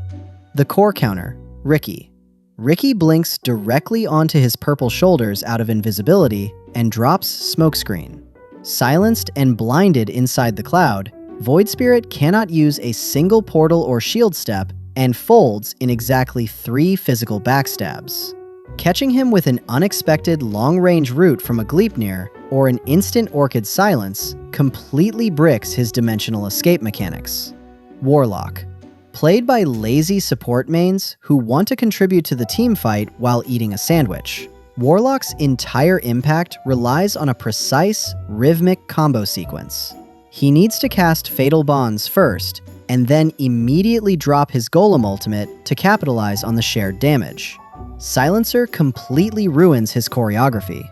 The core counter, Riki. Riki blinks directly onto his purple shoulders out of invisibility and drops Smokescreen. Silenced and blinded inside the cloud, Void Spirit cannot use a single portal or shield step and folds in exactly 3 physical backstabs. Catching him with an unexpected long-range root from a Gleipnir or an instant Orchid Silence completely bricks his dimensional escape mechanics. Warlock. Played by lazy support mains who want to contribute to the team fight while eating a sandwich. Warlock's entire impact relies on a precise, rhythmic combo sequence. He needs to cast Fatal Bonds first, and then immediately drop his Golem ultimate to capitalize on the shared damage. Silencer completely ruins his choreography.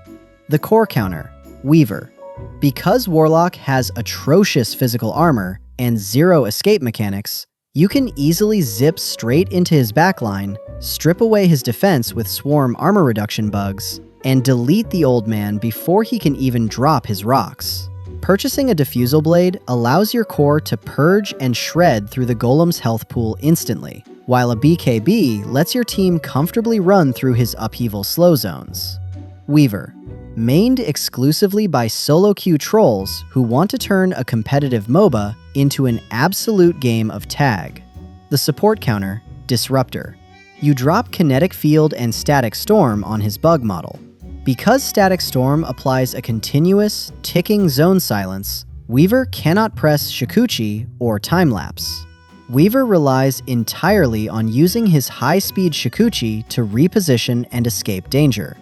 The core counter, Weaver. Because Warlock has atrocious physical armor and 0 escape mechanics, you can easily zip straight into his backline, strip away his defense with swarm armor reduction bugs, and delete the old man before he can even drop his rocks. Purchasing a Diffusal Blade allows your core to purge and shred through the Golem's health pool instantly, while a BKB lets your team comfortably run through his upheaval slow zones. Weaver. Mained exclusively by solo queue trolls who want to turn a competitive MOBA into an absolute game of tag. The support counter, Disruptor. You drop Kinetic Field and Static Storm on his bug model. Because Static Storm applies a continuous, ticking zone silence, Weaver cannot press Shikuchi or Timelapse. Weaver relies entirely on using his high-speed Shikuchi to reposition and escape danger.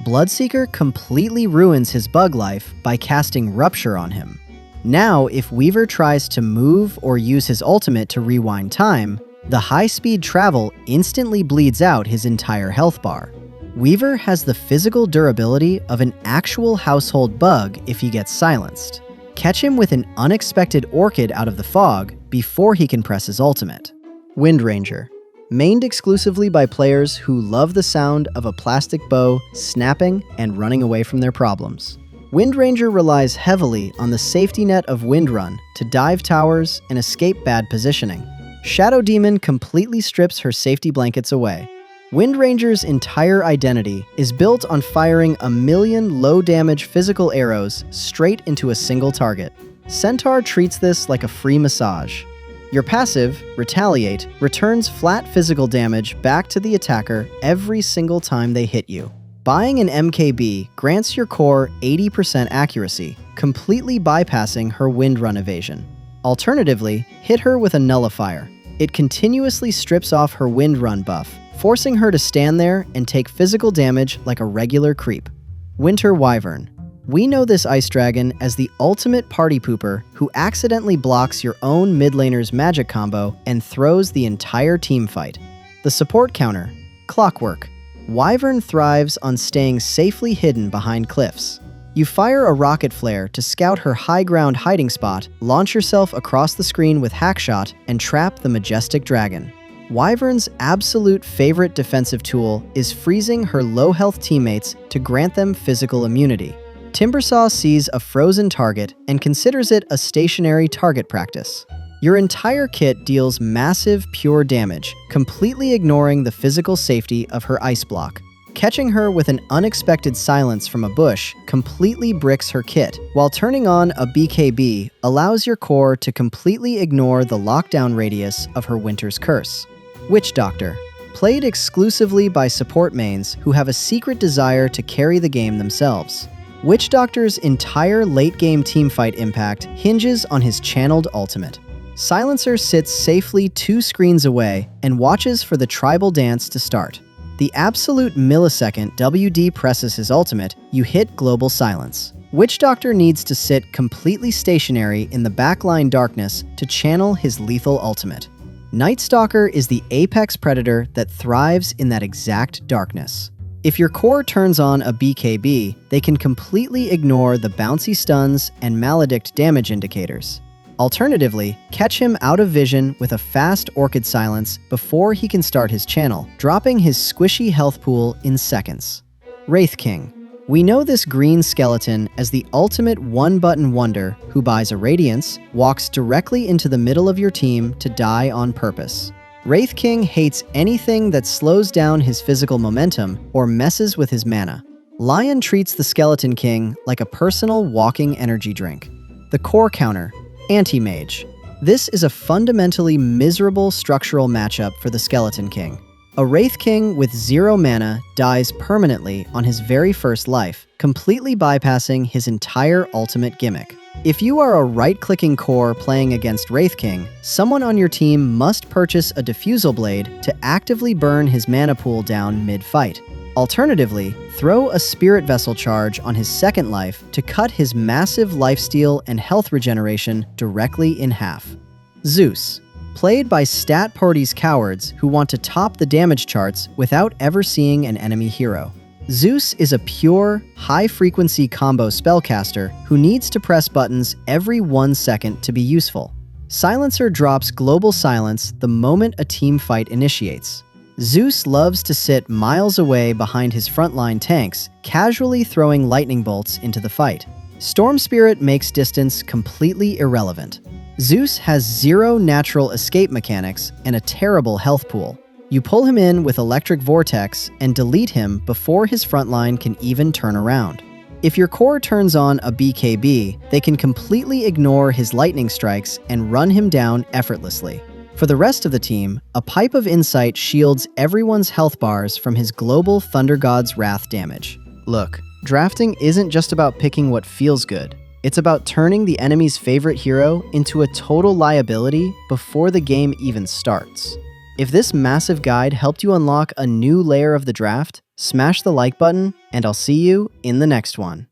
Bloodseeker completely ruins his bug life by casting Rupture on him. Now, if Weaver tries to move or use his ultimate to rewind time, the high-speed travel instantly bleeds out his entire health bar. Weaver has the physical durability of an actual household bug if he gets silenced. Catch him with an unexpected Orchid out of the fog before he can press his ultimate. Wind Ranger. Mained exclusively by players who love the sound of a plastic bow snapping and running away from their problems. Wind Ranger relies heavily on the safety net of Windrun to dive towers and escape bad positioning. Shadow Demon completely strips her safety blankets away. Wind Ranger's entire identity is built on firing 1,000,000 low-damage physical arrows straight into a single target. Centaur treats this like a free massage. Your passive, Retaliate, returns flat physical damage back to the attacker every single time they hit you. Buying an MKB grants your core 80% accuracy, completely bypassing her Windrun evasion. Alternatively, hit her with a Nullifier. It continuously strips off her Windrun buff, forcing her to stand there and take physical damage like a regular creep. Winter Wyvern. We know this Ice Dragon as the ultimate party pooper who accidentally blocks your own mid laner's magic combo and throws the entire team fight. The support counter, Clockwerk. Wyvern thrives on staying safely hidden behind cliffs. You fire a rocket flare to scout her high ground hiding spot, launch yourself across the screen with Hackshot, and trap the majestic dragon. Wyvern's absolute favorite defensive tool is freezing her low health teammates to grant them physical immunity. Timbersaw sees a frozen target and considers it a stationary target practice. Your entire kit deals massive pure damage, completely ignoring the physical safety of her ice block. Catching her with an unexpected silence from a bush completely bricks her kit, while turning on a BKB allows your core to completely ignore the lockdown radius of her Winter's Curse. Witch Doctor. Played exclusively by support mains who have a secret desire to carry the game themselves. Witch Doctor's entire late-game teamfight impact hinges on his channeled ultimate. Silencer sits safely 2 screens away and watches for the tribal dance to start. The absolute millisecond WD presses his ultimate, you hit global silence. Witch Doctor needs to sit completely stationary in the backline darkness to channel his lethal ultimate. Night Stalker is the apex predator that thrives in that exact darkness. If your core turns on a BKB, they can completely ignore the bouncy stuns and maledict damage indicators. Alternatively, catch him out of vision with a fast Orchid Silence before he can start his channel, dropping his squishy health pool in seconds. Wraith King. We know this green skeleton as the ultimate one-button wonder who buys a Radiance, walks directly into the middle of your team to die on purpose. Wraith King hates anything that slows down his physical momentum or messes with his mana. Lion treats the Skeleton King like a personal walking energy drink. The core counter, Anti-Mage. This is a fundamentally miserable structural matchup for the Skeleton King. A Wraith King with 0 mana dies permanently on his very first life, completely bypassing his entire ultimate gimmick. If you are a right-clicking core playing against Wraith King, someone on your team must purchase a Diffusal Blade to actively burn his mana pool down mid-fight. Alternatively, throw a Spirit Vessel charge on his second life to cut his massive lifesteal and health regeneration directly in half. Zeus. Played by Stat Party's cowards who want to top the damage charts without ever seeing an enemy hero. Zeus is a pure, high-frequency combo spellcaster who needs to press buttons every 1 second to be useful. Silencer drops Global Silence the moment a team fight initiates. Zeus loves to sit miles away behind his frontline tanks, casually throwing lightning bolts into the fight. Storm Spirit makes distance completely irrelevant. Zeus has 0 natural escape mechanics and a terrible health pool. You pull him in with Electric Vortex and delete him before his frontline can even turn around. If your core turns on a BKB, they can completely ignore his lightning strikes and run him down effortlessly. For the rest of the team, a Pipe of Insight shields everyone's health bars from his global Thunder God's Wrath damage. Look, drafting isn't just about picking what feels good. It's about turning the enemy's favorite hero into a total liability before the game even starts. If this massive guide helped you unlock a new layer of the draft, smash the like button, and I'll see you in the next one.